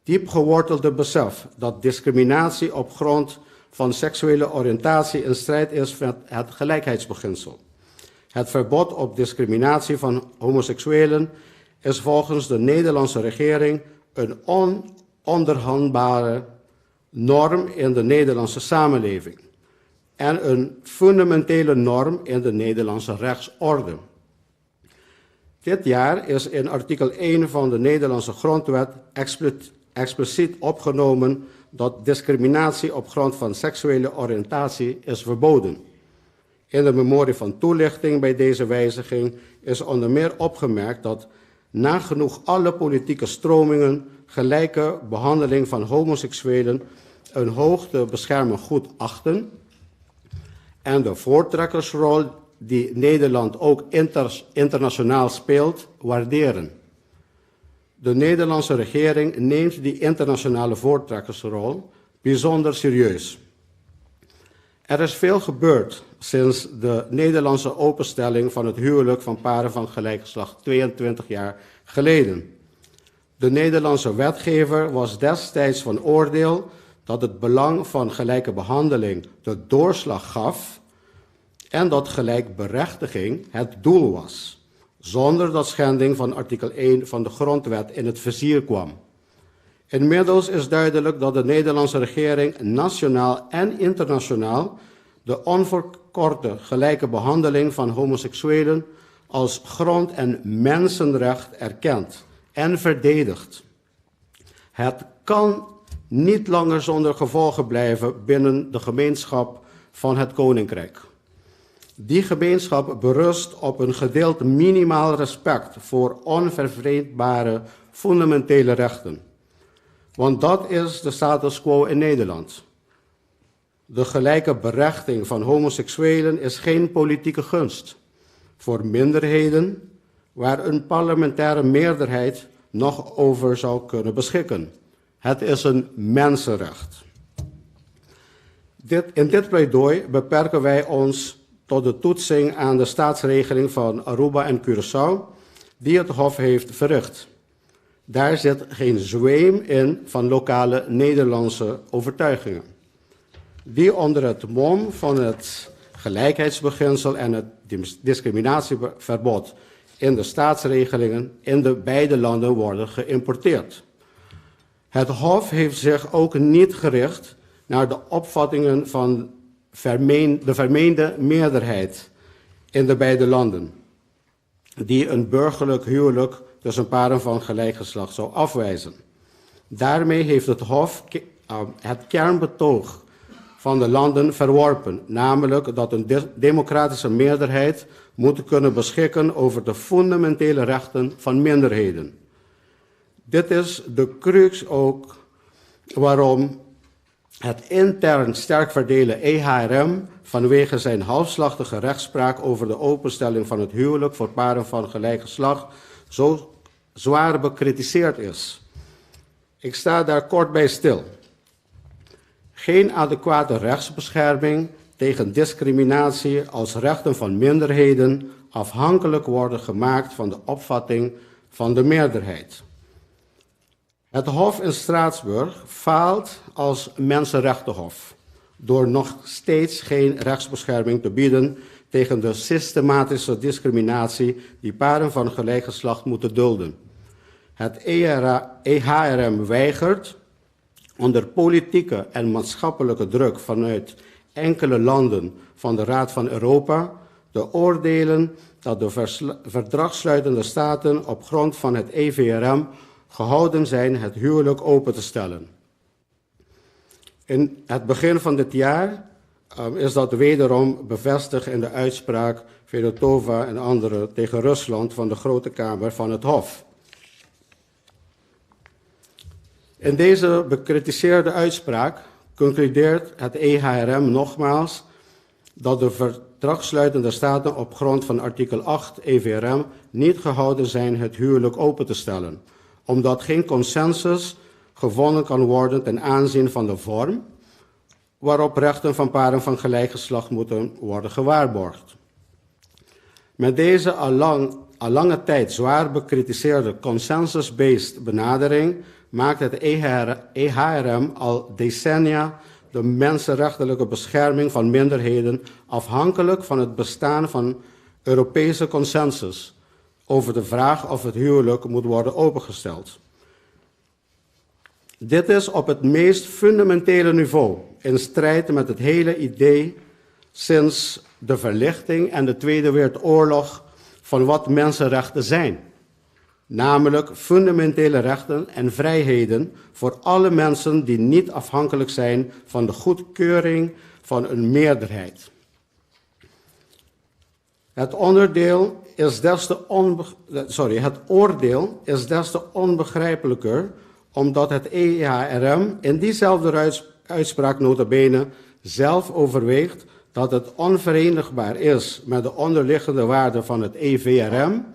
diep gewortelde besef dat discriminatie op grond van seksuele oriëntatie in strijd is met het gelijkheidsbeginsel. Het verbod op discriminatie van homoseksuelen is volgens de Nederlandse regering een ononderhandelbare norm in de Nederlandse samenleving en een fundamentele norm in de Nederlandse rechtsorde. Dit jaar is in artikel 1 van de Nederlandse grondwet expliciet opgenomen dat discriminatie op grond van seksuele oriëntatie is verboden. In de memorie van toelichting bij deze wijziging is onder meer opgemerkt dat nagenoeg alle politieke stromingen gelijke behandeling van homoseksuelen een hoog te beschermen goed achten en de voortrekkersrol die Nederland ook internationaal speelt, waarderen. De Nederlandse regering neemt die internationale voortrekkersrol bijzonder serieus. Er is veel gebeurd sinds de Nederlandse openstelling van het huwelijk van paren van gelijk geslacht 22 jaar geleden. De Nederlandse wetgever was destijds van oordeel dat het belang van gelijke behandeling de doorslag gaf en dat gelijkberechtiging het doel was, zonder dat schending van artikel 1 van de grondwet in het vizier kwam. Inmiddels is duidelijk dat de Nederlandse regering nationaal en internationaal de onverkorte gelijke behandeling van homoseksuelen als grond- en mensenrecht erkent en verdedigt. Het kan niet langer zonder gevolgen blijven binnen de gemeenschap van het Koninkrijk. Die gemeenschap berust op een gedeeld minimaal respect voor onvervreemdbare fundamentele rechten. Want dat is de status quo in Nederland. De gelijke berechting van homoseksuelen is geen politieke gunst voor minderheden waar een parlementaire meerderheid nog over zou kunnen beschikken. Het is een mensenrecht. In dit pleidooi beperken wij ons tot de toetsing aan de staatsregeling van Aruba en Curaçao, die het Hof heeft verricht. Daar zit geen zweem in van lokale Nederlandse overtuigingen, die onder het mom van het gelijkheidsbeginsel en het discriminatieverbod in de staatsregelingen in de beide landen worden geïmporteerd. Het Hof heeft zich ook niet gericht naar de opvattingen van de vermeende meerderheid in de beide landen, die een burgerlijk huwelijk tussen paren van gelijk geslacht zou afwijzen. Daarmee heeft het Hof het kernbetoog van de landen verworpen, namelijk dat een democratische meerderheid moet kunnen beschikken over de fundamentele rechten van minderheden. Dit is de crux ook waarom het intern sterk verdelen EHRM vanwege zijn halfslachtige rechtspraak over de openstelling van het huwelijk voor paren van gelijk geslacht zo zwaar bekritiseerd is. Ik sta daar kort bij stil. Geen adequate rechtsbescherming tegen discriminatie als rechten van minderheden afhankelijk worden gemaakt van de opvatting van de meerderheid. Het Hof in Straatsburg faalt als mensenrechtenhof door nog steeds geen rechtsbescherming te bieden tegen de systematische discriminatie die paren van gelijk geslacht moeten dulden. Het EHRM weigert onder politieke en maatschappelijke druk vanuit enkele landen van de Raad van Europa te oordelen dat de verdragssluitende staten op grond van het EVRM gehouden zijn het huwelijk open te stellen. In het begin van dit jaar is dat wederom bevestigd in de uitspraak Fedotova en anderen tegen Rusland van de Grote Kamer van het Hof. In deze bekritiseerde uitspraak concludeert het EHRM nogmaals dat de verdragssluitende staten op grond van artikel 8 EVRM niet gehouden zijn het huwelijk open te stellen, omdat geen consensus gevonden kan worden ten aanzien van de vorm waarop rechten van paren van gelijk geslacht moeten worden gewaarborgd. Met deze al lange tijd zwaar bekritiseerde consensus-based benadering maakt het EHRM al decennia de mensenrechtelijke bescherming van minderheden afhankelijk van het bestaan van Europese consensus over de vraag of het huwelijk moet worden opengesteld. Dit is op het meest fundamentele niveau in strijd met het hele idee sinds de verlichting en de Tweede Wereldoorlog van wat mensenrechten zijn. Namelijk fundamentele rechten en vrijheden voor alle mensen die niet afhankelijk zijn van de goedkeuring van een meerderheid. Het oordeel is des te onbegrijpelijker omdat het EHRM in diezelfde uitspraak nota bene zelf overweegt dat het onverenigbaar is met de onderliggende waarden van het EVRM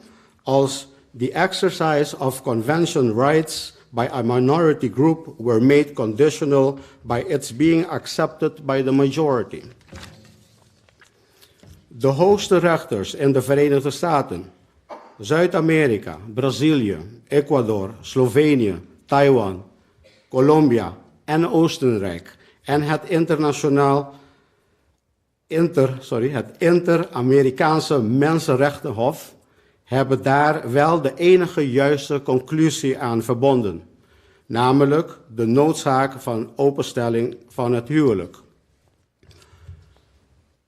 als the exercise of convention rights by a minority group were made conditional by its being accepted by the majority. De hoogste rechters in de Verenigde Staten, Zuid-Amerika, Brazilië, Ecuador, Slovenië, Taiwan, Colombia en Oostenrijk en het Inter-Amerikaanse Mensenrechtenhof hebben daar wel de enige juiste conclusie aan verbonden, namelijk de noodzaak van openstelling van het huwelijk.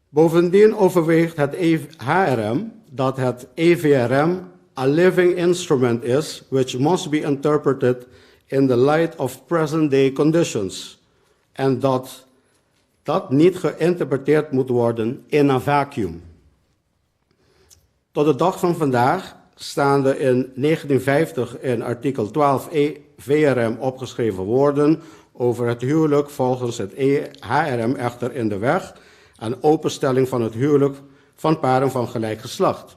Bovendien overweegt het HRM dat het EVRM a living instrument is which must be interpreted in the light of present-day conditions en dat niet geïnterpreteerd moet worden in een vacuüm. Tot de dag van vandaag staan de in 1950 in artikel 12 VRM opgeschreven woorden over het huwelijk volgens het HRM echter in de weg aan openstelling van het huwelijk van paren van gelijk geslacht.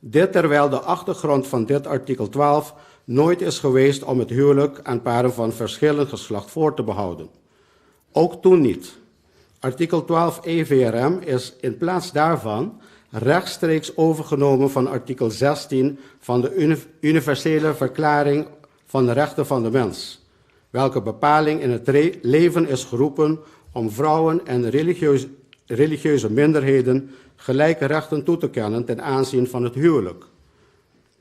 Dit terwijl de achtergrond van dit artikel 12 nooit is geweest om het huwelijk aan paren van verschillend geslacht voor te behouden. Ook toen niet. Artikel 12 EVRM is in plaats daarvan rechtstreeks overgenomen van artikel 16 van de Universele Verklaring van de Rechten van de Mens, welke bepaling in het leven is geroepen om vrouwen en religieuze minderheden gelijke rechten toe te kennen ten aanzien van het huwelijk.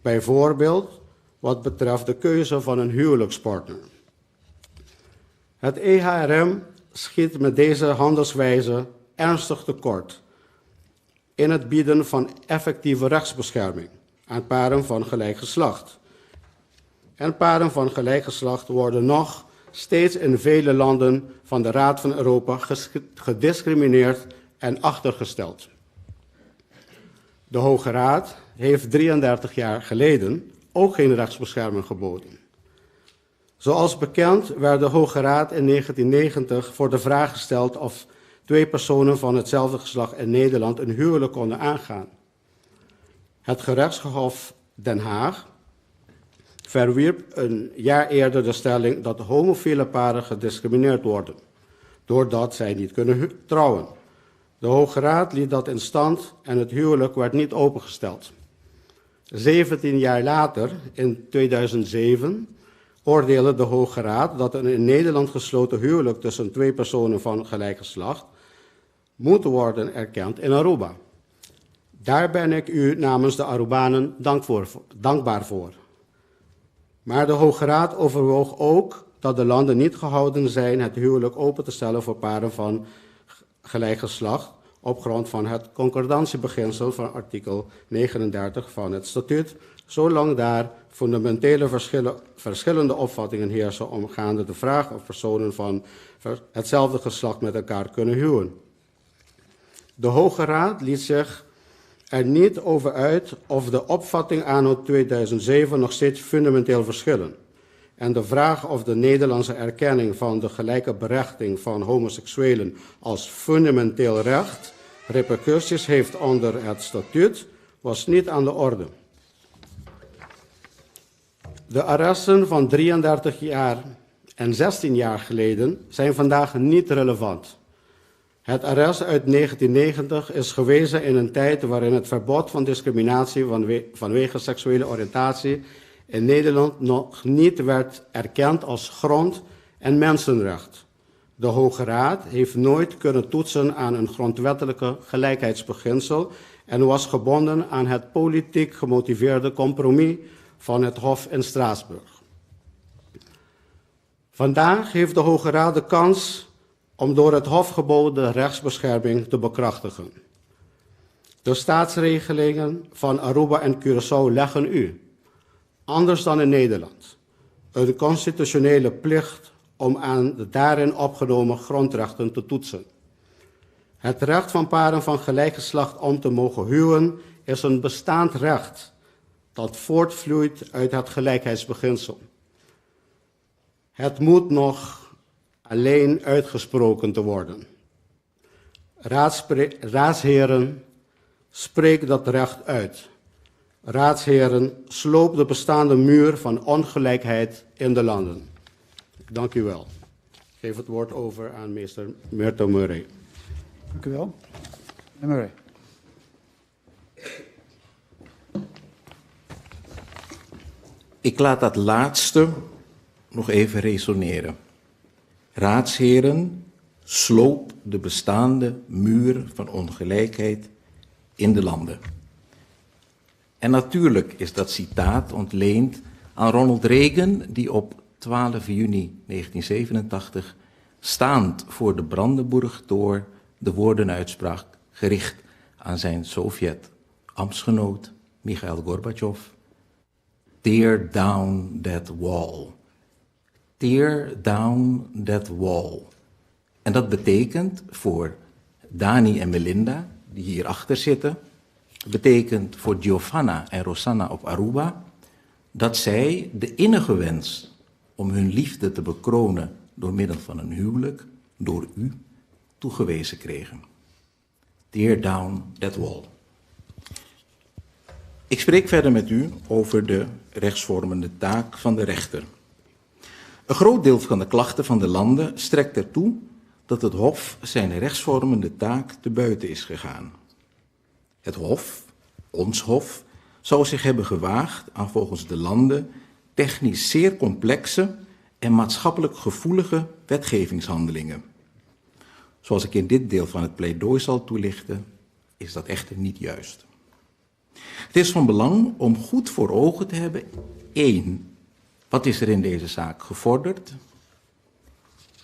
Bijvoorbeeld wat betreft de keuze van een huwelijkspartner. Het EHRM schiet met deze handelswijze ernstig tekort in het bieden van effectieve rechtsbescherming aan paren van gelijk geslacht. En paren van gelijk geslacht worden nog steeds in vele landen van de Raad van Europa gediscrimineerd en achtergesteld. De Hoge Raad heeft 33 jaar geleden ook geen rechtsbescherming geboden. Zoals bekend werd de Hoge Raad in 1990 voor de vraag gesteld of 2 personen van hetzelfde geslacht in Nederland een huwelijk konden aangaan. Het gerechtshof Den Haag verwierp een jaar eerder de stelling dat homofiele paren gediscrimineerd worden, doordat zij niet kunnen trouwen. De Hoge Raad liet dat in stand en het huwelijk werd niet opengesteld. 17 jaar later, in 2007, oordeelde de Hoge Raad dat een in Nederland gesloten huwelijk tussen 2 personen van gelijk geslacht moet worden erkend in Aruba. Daar ben ik u namens de Arubanen dankbaar voor. Maar de Hoge Raad overwoog ook dat de landen niet gehouden zijn het huwelijk open te stellen voor paren van gelijk geslacht op grond van het concordatiebeginsel van artikel 39 van het statuut, zolang daar fundamentele verschillende opvattingen heersen omgaande de vraag of personen van hetzelfde geslacht met elkaar kunnen huwen. De Hoge Raad liet zich er niet over uit of de opvatting anno 2007 nog steeds fundamenteel verschillen. En de vraag of de Nederlandse erkenning van de gelijke berechting van homoseksuelen als fundamenteel recht repercussies heeft onder het statuut, was niet aan de orde. De arresten van 33 jaar en 16 jaar geleden zijn vandaag niet relevant. Het arrest uit 1990 is gewezen in een tijd waarin het verbod van discriminatie vanwege seksuele oriëntatie in Nederland nog niet werd erkend als grond- en mensenrecht. De Hoge Raad heeft nooit kunnen toetsen aan een grondwettelijke gelijkheidsbeginsel en was gebonden aan het politiek gemotiveerde compromis van het Hof in Straatsburg. Vandaag heeft de Hoge Raad de kans om door het Hof geboden rechtsbescherming te bekrachtigen. De staatsregelingen van Aruba en Curaçao leggen u, anders dan in Nederland, een constitutionele plicht om aan de daarin opgenomen grondrechten te toetsen. Het recht van paren van gelijk geslacht om te mogen huwen is een bestaand recht dat voortvloeit uit het gelijkheidsbeginsel. Het moet nog alleen uitgesproken te worden. Raadsheren, spreek dat recht uit. Raadsheren, sloop de bestaande muur van ongelijkheid in de landen. Dank u wel. Ik geef het woord over aan meester Myrto Murray. Dank u wel. Meneer Murray. Ik laat dat laatste nog even resoneren. Raadsheren, sloop de bestaande muur van ongelijkheid in de landen. En natuurlijk is dat citaat ontleend aan Ronald Reagan, die op 12 juni 1987, staand voor de Brandenburg-Tor, de woorden uitsprak, gericht aan zijn Sovjet-ambtsgenoot Mikhail Gorbachev. Tear down that wall. Tear down that wall. En dat betekent voor Dani en Melinda, die hierachter zitten, betekent voor Giovanna en Rosanna op Aruba, dat zij de innige wens om hun liefde te bekronen door middel van een huwelijk, door u, toegewezen kregen. Tear down that wall. Ik spreek verder met u over de rechtsvormende taak van de rechter. Een groot deel van de klachten van de landen strekt ertoe dat het Hof zijn rechtsvormende taak te buiten is gegaan. Het Hof, ons Hof, zou zich hebben gewaagd aan volgens de landen technisch zeer complexe en maatschappelijk gevoelige wetgevingshandelingen. Zoals ik in dit deel van het pleidooi zal toelichten, is dat echter niet juist. Het is van belang om goed voor ogen te hebben: 1. Wat is er in deze zaak gevorderd?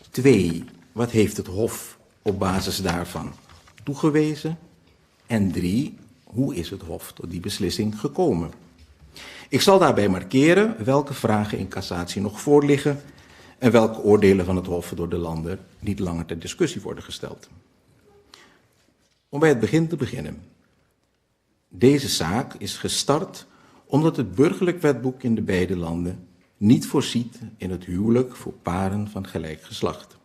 2. Wat heeft het Hof op basis daarvan toegewezen? En 3. Hoe is het Hof tot die beslissing gekomen? Ik zal daarbij markeren welke vragen in cassatie nog voorliggen en welke oordelen van het Hof door de landen niet langer ter discussie worden gesteld. Om bij het begin te beginnen. Deze zaak is gestart omdat het burgerlijk wetboek in de beide landen niet voorziet in het huwelijk voor paren van gelijk geslacht.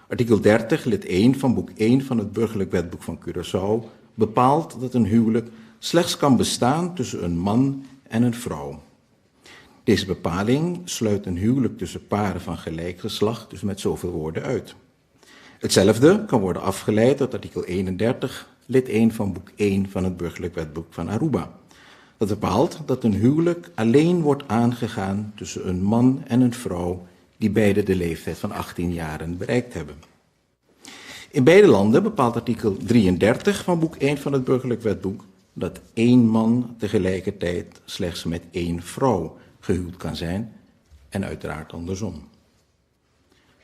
Artikel 30, lid 1 van boek 1 van het burgerlijk wetboek van Curaçao bepaalt dat een huwelijk slechts kan bestaan tussen een man en een vrouw. Deze bepaling sluit een huwelijk tussen paren van gelijk geslacht dus met zoveel woorden uit. Hetzelfde kan worden afgeleid uit artikel 31, lid 1 van boek 1 van het burgerlijk wetboek van Aruba. Dat bepaalt dat een huwelijk alleen wordt aangegaan tussen een man en een vrouw die beide de leeftijd van 18 jaren bereikt hebben. In beide landen bepaalt artikel 33 van boek 1 van het burgerlijk wetboek dat 1 man tegelijkertijd slechts met 1 vrouw gehuwd kan zijn en uiteraard andersom.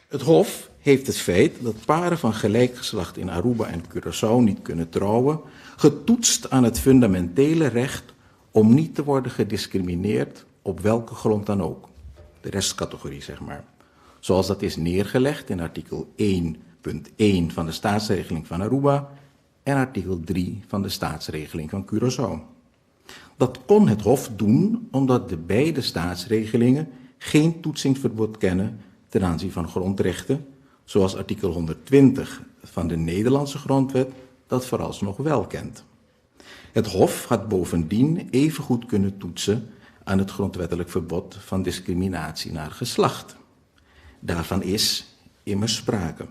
Het Hof heeft het feit dat paren van gelijk geslacht in Aruba en Curaçao niet kunnen trouwen getoetst aan het fundamentele recht om niet te worden gediscrimineerd op welke grond dan ook. De restcategorie, zeg maar. Zoals dat is neergelegd in artikel 1.1 van de staatsregeling van Aruba en artikel 3 van de staatsregeling van Curaçao. Dat kon het Hof doen omdat de beide staatsregelingen geen toetsingsverbod kennen ten aanzien van grondrechten, zoals artikel 120 van de Nederlandse grondwet dat vooralsnog wel kent. Het Hof had bovendien evengoed kunnen toetsen aan het grondwettelijk verbod van discriminatie naar geslacht. Daarvan is immers sprake.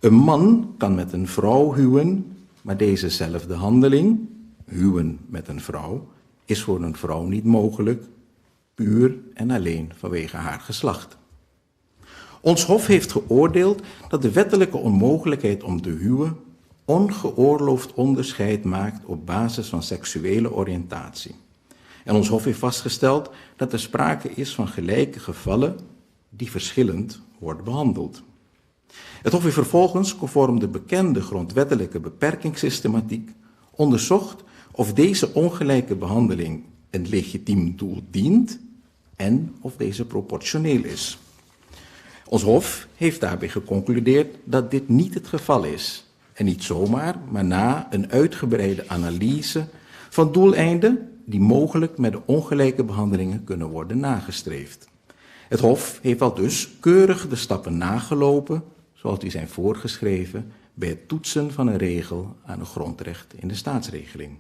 Een man kan met een vrouw huwen, maar dezezelfde handeling, huwen met een vrouw, is voor een vrouw niet mogelijk, puur en alleen vanwege haar geslacht. Ons Hof heeft geoordeeld dat de wettelijke onmogelijkheid om te huwen ongeoorloofd onderscheid maakt op basis van seksuele oriëntatie. En ons Hof heeft vastgesteld dat er sprake is van gelijke gevallen die verschillend worden behandeld. Het Hof heeft vervolgens, conform de bekende grondwettelijke beperkingssystematiek, onderzocht of deze ongelijke behandeling een legitiem doel dient en of deze proportioneel is. Ons Hof heeft daarbij geconcludeerd dat dit niet het geval is. En niet zomaar, maar na een uitgebreide analyse van doeleinden die mogelijk met de ongelijke behandelingen kunnen worden nagestreefd. Het Hof heeft al dus keurig de stappen nagelopen, zoals die zijn voorgeschreven, bij het toetsen van een regel aan een grondrecht in de staatsregeling.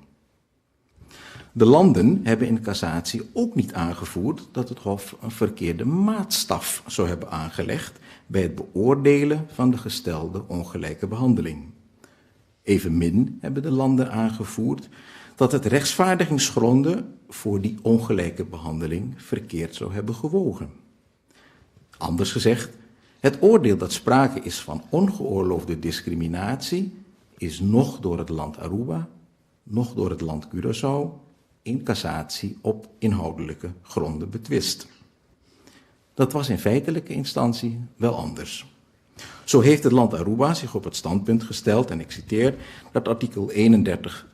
De landen hebben in cassatie ook niet aangevoerd dat het Hof een verkeerde maatstaf zou hebben aangelegd bij het beoordelen van de gestelde ongelijke behandeling. Evenmin hebben de landen aangevoerd dat het rechtsvaardigingsgronden voor die ongelijke behandeling verkeerd zou hebben gewogen. Anders gezegd, het oordeel dat sprake is van ongeoorloofde discriminatie is nog door het land Aruba, nog door het land Curaçao in cassatie op inhoudelijke gronden betwist. Dat was in feitelijke instantie wel anders. Zo heeft het land Aruba zich op het standpunt gesteld, en ik citeer, dat artikel 31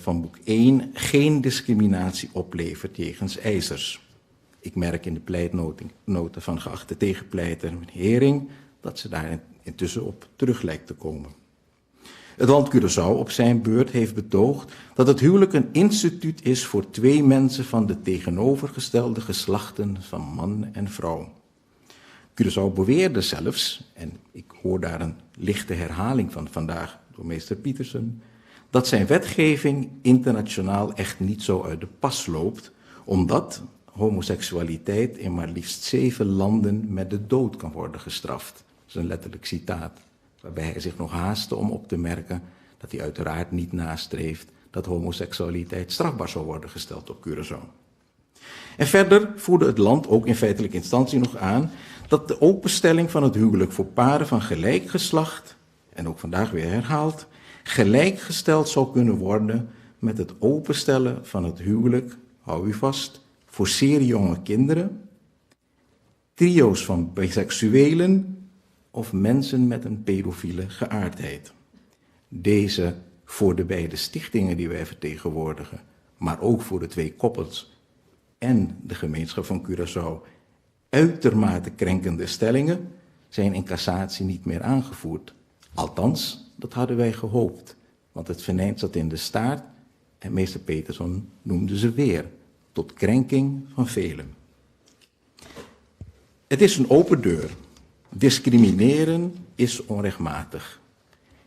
van boek 1 geen discriminatie oplevert jegens eisers. Ik merk in de pleitnoten van geachte tegenpleiter Hering dat ze daar intussen op terug lijkt te komen. Het land Curaçao op zijn beurt heeft betoogd dat het huwelijk een instituut is voor 2 mensen van de tegenovergestelde geslachten van man en vrouw. Curaçao beweerde zelfs, en ik hoor daar een lichte herhaling van vandaag door meester Pietersen, dat zijn wetgeving internationaal echt niet zo uit de pas loopt, omdat homoseksualiteit in maar liefst 7 landen met de dood kan worden gestraft. Dat is een letterlijk citaat, waarbij hij zich nog haastte om op te merken dat hij uiteraard niet nastreeft dat homoseksualiteit strafbaar zou worden gesteld op Curaçao. En verder voerde het land ook in feitelijke instantie nog aan dat de openstelling van het huwelijk voor paren van gelijk geslacht, en ook vandaag weer herhaald, gelijkgesteld zou kunnen worden met het openstellen van het huwelijk, hou u vast, voor zeer jonge kinderen, trio's van biseksuelen of mensen met een pedofiele geaardheid. Deze voor de beide stichtingen die wij vertegenwoordigen, maar ook voor de 2 koppels en de gemeenschap van Curaçao, uitermate krenkende stellingen zijn in cassatie niet meer aangevoerd. Althans, dat hadden wij gehoopt, want het venijn zat in de staart en meester Peterson noemde ze weer, tot krenking van velen. Het is een open deur. Discrimineren is onrechtmatig.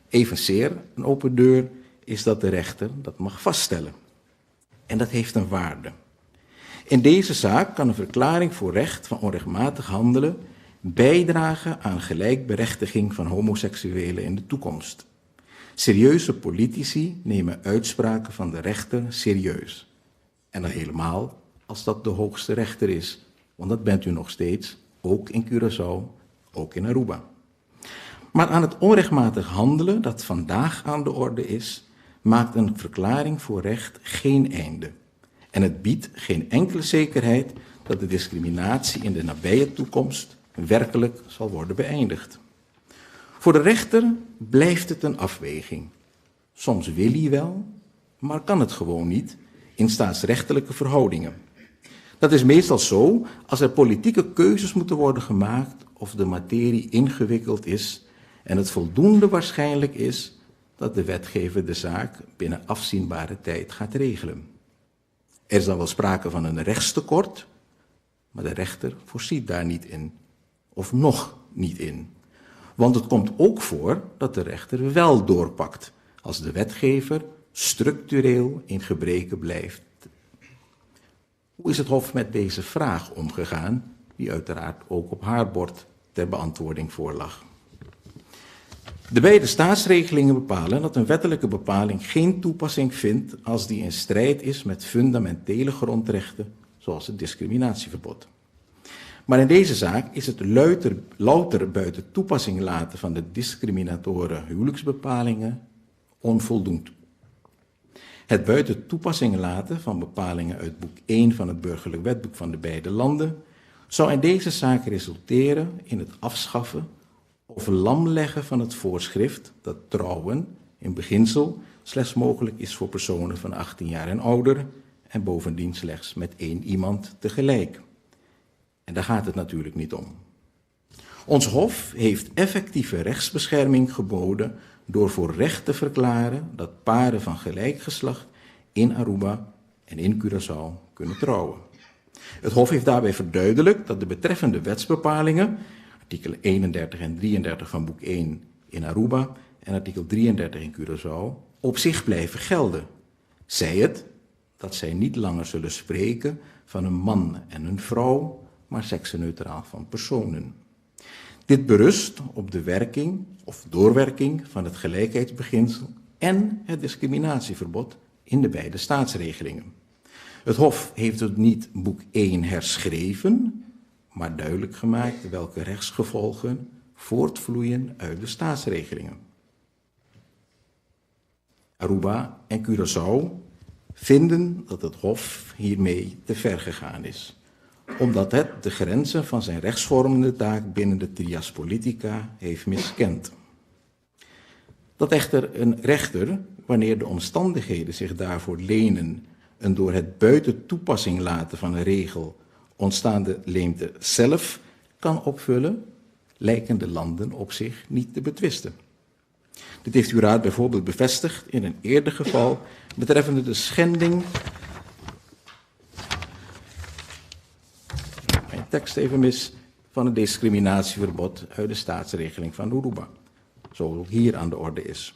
Evenzeer een open deur is dat de rechter dat mag vaststellen. En dat heeft een waarde. In deze zaak kan een verklaring voor recht van onrechtmatig handelen bijdragen aan gelijkberechtiging van homoseksuelen in de toekomst. Serieuze politici nemen uitspraken van de rechter serieus. En dan helemaal als dat de hoogste rechter is, want dat bent u nog steeds, ook in Curaçao, ook in Aruba. Maar aan het onrechtmatig handelen dat vandaag aan de orde is, maakt een verklaring voor recht geen einde. En het biedt geen enkele zekerheid dat de discriminatie in de nabije toekomst werkelijk zal worden beëindigd. Voor de rechter blijft het een afweging. Soms wil hij wel, maar kan het gewoon niet in staatsrechtelijke verhoudingen. Dat is meestal zo als er politieke keuzes moeten worden gemaakt of de materie ingewikkeld is en het voldoende waarschijnlijk is dat de wetgever de zaak binnen afzienbare tijd gaat regelen. Er is dan wel sprake van een rechtstekort, maar de rechter voorziet daar niet in, of nog niet in. Want het komt ook voor dat de rechter wel doorpakt als de wetgever structureel in gebreke blijft. Hoe is het Hof met deze vraag omgegaan, die uiteraard ook op haar bord ter beantwoording voorlag? De beide staatsregelingen bepalen dat een wettelijke bepaling geen toepassing vindt als die in strijd is met fundamentele grondrechten, zoals het discriminatieverbod. Maar in deze zaak is het louter buiten toepassing laten van de discriminatoren huwelijksbepalingen onvoldoend. Het buiten toepassing laten van bepalingen uit boek 1 van het burgerlijk wetboek van de beide landen zou in deze zaak resulteren in het afschaffen of lamleggen van het voorschrift dat trouwen in beginsel slechts mogelijk is voor personen van 18 jaar en ouder en bovendien slechts met 1 iemand tegelijk. En daar gaat het natuurlijk niet om. Ons Hof heeft effectieve rechtsbescherming geboden door voor recht te verklaren dat paren van gelijk geslacht in Aruba en in Curaçao kunnen trouwen. Het Hof heeft daarbij verduidelijkt dat de betreffende wetsbepalingen, artikel 31 en 33 van boek 1 in Aruba en artikel 33 in Curaçao, op zich blijven gelden. Zij het dat zij niet langer zullen spreken van een man en een vrouw, maar seksenneutraal van personen. Dit berust op de werking of doorwerking van het gelijkheidsbeginsel en het discriminatieverbod in de beide staatsregelingen. Het Hof heeft dus niet boek 1 herschreven, maar duidelijk gemaakt welke rechtsgevolgen voortvloeien uit de staatsregelingen. Aruba en Curaçao vinden dat het Hof hiermee te ver gegaan is, omdat het de grenzen van zijn rechtsvormende taak binnen de trias politica heeft miskend. Dat echter een rechter, wanneer de omstandigheden zich daarvoor lenen, een door het buiten toepassing laten van een regel ontstaande leemte zelf kan opvullen, lijken de landen op zich niet te betwisten. Dit heeft uw raad bijvoorbeeld bevestigd in een eerder geval betreffende de schending. Mijn tekst even mis, van het discriminatieverbod uit de staatsregeling van Aruba, zoals ook hier aan de orde is.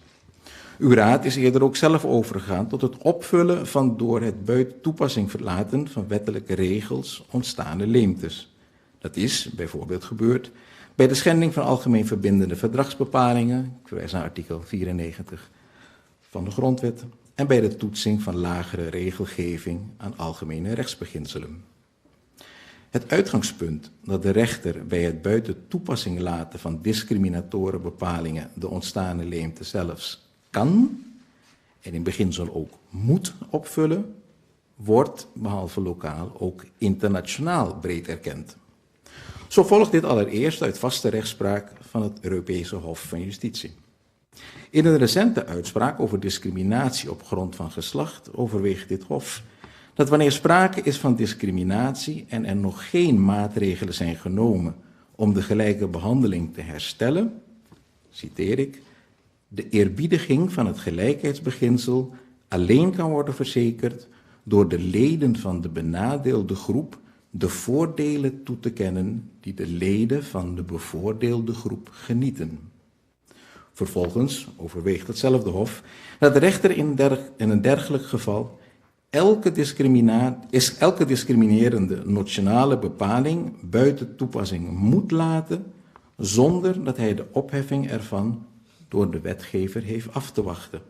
Uw raad is eerder ook zelf overgegaan tot het opvullen van door het buiten toepassing verlaten van wettelijke regels ontstaande leemtes. Dat is bijvoorbeeld gebeurd bij de schending van algemeen verbindende verdragsbepalingen, ik verwijs naar artikel 94 van de Grondwet, en bij de toetsing van lagere regelgeving aan algemene rechtsbeginselen. Het uitgangspunt dat de rechter bij het buiten toepassing laten van discriminatoren bepalingen de ontstaande leemte zelfs kan, en in beginsel ook moet opvullen, wordt, behalve lokaal, ook internationaal breed erkend. Zo volgt dit allereerst uit vaste rechtspraak van het Europese Hof van Justitie. In een recente uitspraak over discriminatie op grond van geslacht overweegt dit Hof dat wanneer sprake is van discriminatie en er nog geen maatregelen zijn genomen om de gelijke behandeling te herstellen, citeer ik, de eerbiediging van het gelijkheidsbeginsel alleen kan worden verzekerd door de leden van de benadeelde groep de voordelen toe te kennen die de leden van de bevoordeelde groep genieten. Vervolgens overweegt hetzelfde Hof dat de rechter in een dergelijk geval elke discriminerende nationale bepaling buiten toepassing moet laten, zonder dat hij de opheffing ervan door de wetgever heeft af te wachten.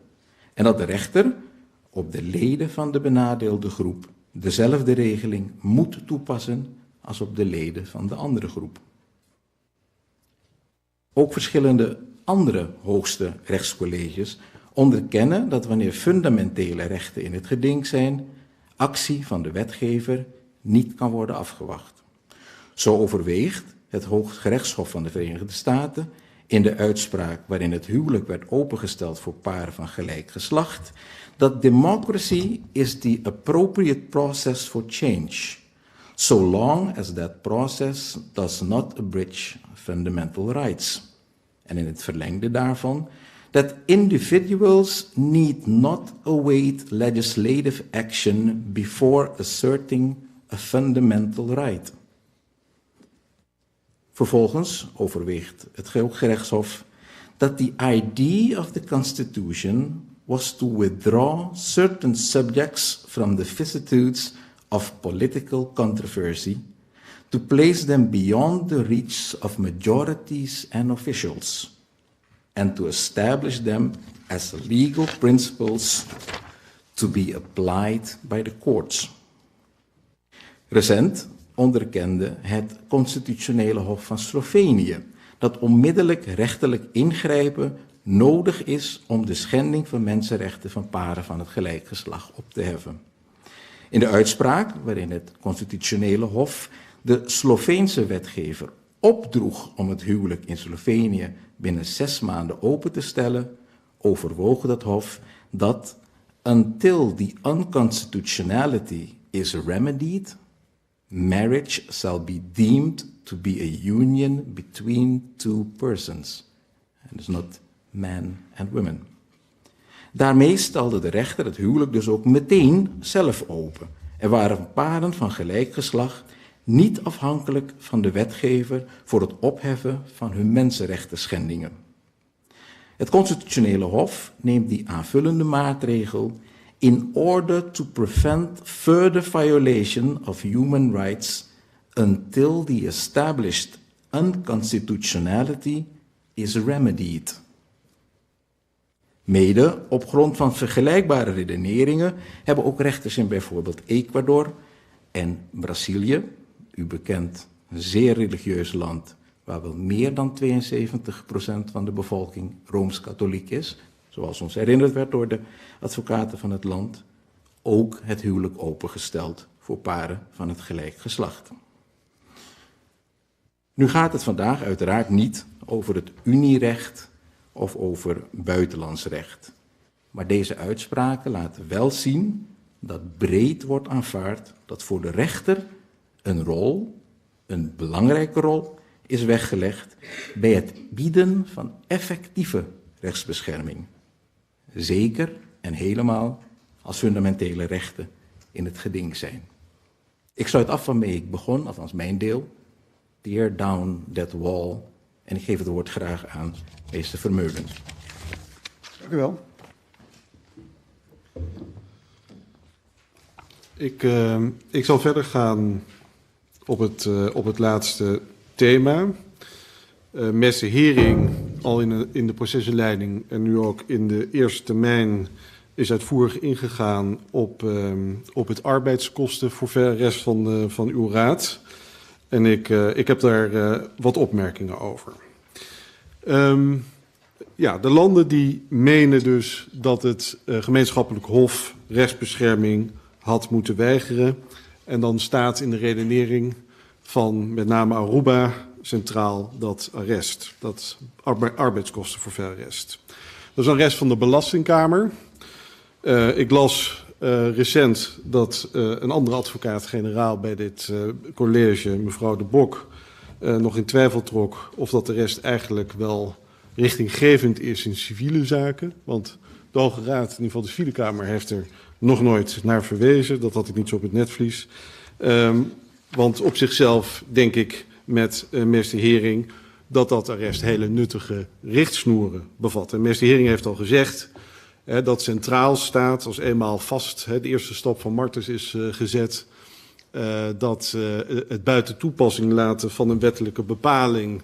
En dat de rechter op de leden van de benadeelde groep dezelfde regeling moet toepassen als op de leden van de andere groep. Ook verschillende andere hoogste rechtscolleges onderkennen dat wanneer fundamentele rechten in het geding zijn, actie van de wetgever niet kan worden afgewacht. Zo overweegt het Hooggerechtshof van de Verenigde Staten in de uitspraak waarin het huwelijk werd opengesteld voor paren van gelijk geslacht, dat democracy is the appropriate process for change, so long as that process does not abridge fundamental rights. En in het verlengde daarvan, that individuals need not await legislative action before asserting a fundamental right. Vervolgens overweegt het Hooggerechtshof dat the idea of the Constitution was to withdraw certain subjects from the vicissitudes of political controversy, to place them beyond the reach of majorities and officials, and to establish them as legal principles to be applied by the courts. Recent onderkende het Constitutionele Hof van Slovenië dat onmiddellijk rechterlijk ingrijpen nodig is om de schending van mensenrechten van paren van het gelijk geslacht op te heffen. In de uitspraak waarin het Constitutionele Hof de Sloveense wetgever opdroeg om het huwelijk in Slovenië binnen 6 maanden open te stellen, overwoog het Hof dat until the unconstitutionality is remedied, marriage shall be deemed to be a union between two persons. And it's not men and women. Daarmee stelde de rechter het huwelijk dus ook meteen zelf open. Er waren paren van gelijk geslacht niet afhankelijk van de wetgever voor het opheffen van hun mensenrechten schendingen. Het Constitutionele Hof neemt die aanvullende maatregel in order to prevent further violation of human rights until the established unconstitutionality is remedied. Mede op grond van vergelijkbare redeneringen hebben ook rechters in bijvoorbeeld Ecuador en Brazilië, u bekend een zeer religieus land waar wel meer dan 72% van de bevolking Rooms-Katholiek is, zoals ons herinnerd werd door de advocaten van het land, ook het huwelijk opengesteld voor paren van het gelijk geslacht. Nu gaat het vandaag uiteraard niet over het unierecht of over buitenlands recht. Maar deze uitspraken laten wel zien dat breed wordt aanvaard dat voor de rechter een rol, een belangrijke rol, is weggelegd bij het bieden van effectieve rechtsbescherming. Zeker en helemaal als fundamentele rechten in het geding zijn. Ik sluit af waarmee ik begon, althans mijn deel. Tear down that wall. En ik geef het woord graag aan meester Vermeulen. Dank u wel. Ik zal verder gaan op het laatste thema. Messe Hering, al in de processenleiding en nu ook in de eerste termijn, is uitvoerig ingegaan op het arbeidskostenforfait van uw raad. En ik heb daar wat opmerkingen over. De landen die menen dus dat het gemeenschappelijk hof rechtsbescherming had moeten weigeren. En dan staat in de redenering van met name Aruba centraal dat arrest, dat arbeidskostenforfaitarrest. Dat is een arrest van de Belastingkamer. Ik las recent dat een andere advocaat-generaal bij dit college, mevrouw De Bok, nog in twijfel trok of dat arrest eigenlijk wel richtinggevend is in civiele zaken. Want de Hoge Raad, in ieder geval de civiele kamer, heeft er nog nooit naar verwezen. Dat had ik niet zo op het netvlies. Want op zichzelf denk ik met minister Hering dat arrest hele nuttige richtsnoeren bevat. En minister Hering heeft al gezegd dat centraal staat, als eenmaal vast de eerste stap van Martens is gezet, dat het buiten toepassing laten van een wettelijke bepaling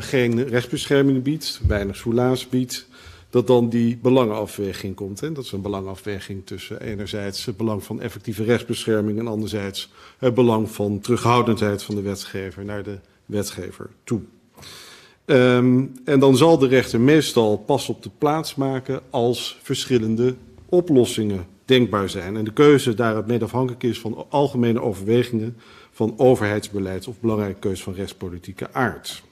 geen rechtsbescherming biedt, weinig soelaas biedt, dat dan die belangenafweging komt. Dat is een belangenafweging tussen enerzijds het belang van effectieve rechtsbescherming en anderzijds het belang van terughoudendheid van de wetgever naar de wetgever toe. En dan zal de rechter meestal pas op de plaats maken als verschillende oplossingen denkbaar zijn. En de keuze daaruit mede afhankelijk is van algemene overwegingen van overheidsbeleid of belangrijke keuze van rechtspolitieke aard.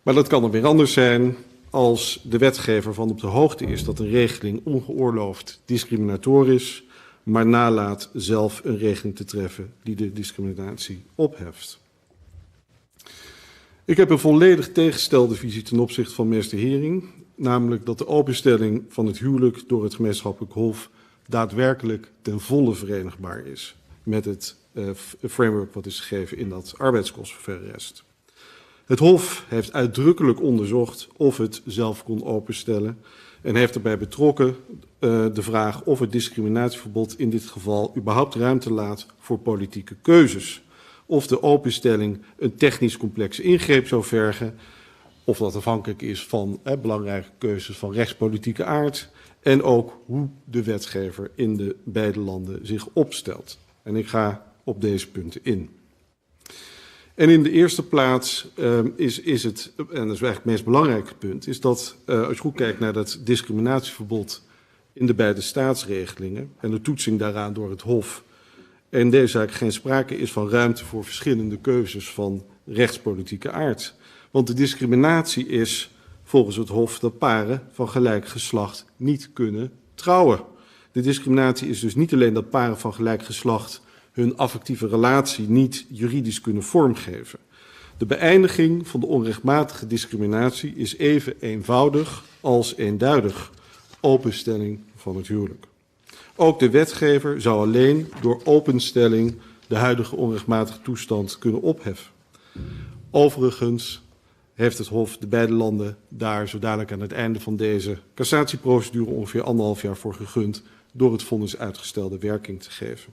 Maar dat kan er weer anders zijn als de wetgever van op de hoogte is dat een regeling ongeoorloofd discriminatorisch, maar nalaat zelf een regeling te treffen die de discriminatie opheft. Ik heb een volledig tegengestelde visie ten opzichte van minister Hering, namelijk dat de openstelling van het huwelijk door het gemeenschappelijk hof daadwerkelijk ten volle verenigbaar is met het framework wat is gegeven in dat arbeidskostenforfaitarrest. Het Hof heeft uitdrukkelijk onderzocht of het zelf kon openstellen en heeft erbij betrokken de vraag of het discriminatieverbod in dit geval überhaupt ruimte laat voor politieke keuzes. Of de openstelling een technisch complexe ingreep zou vergen, of dat afhankelijk is van belangrijke keuzes van rechtspolitieke aard en ook hoe de wetgever in de beide landen zich opstelt. En ik ga op deze punten in. En in de eerste plaats is het, en dat is eigenlijk het meest belangrijke punt, is dat als je goed kijkt naar dat discriminatieverbod in de beide staatsregelingen en de toetsing daaraan door het Hof, er in deze zaak geen sprake is van ruimte voor verschillende keuzes van rechtspolitieke aard. Want de discriminatie is volgens het Hof dat paren van gelijk geslacht niet kunnen trouwen. De discriminatie is dus niet alleen dat paren van gelijk geslacht hun affectieve relatie niet juridisch kunnen vormgeven. De beëindiging van de onrechtmatige discriminatie is even eenvoudig als eenduidig: openstelling van het huwelijk. Ook de wetgever zou alleen door openstelling de huidige onrechtmatige toestand kunnen opheffen. Overigens heeft het Hof de beide landen daar zo dadelijk aan het einde van deze cassatieprocedure ongeveer 1,5 jaar voor gegund door het vonnis uitgestelde werking te geven.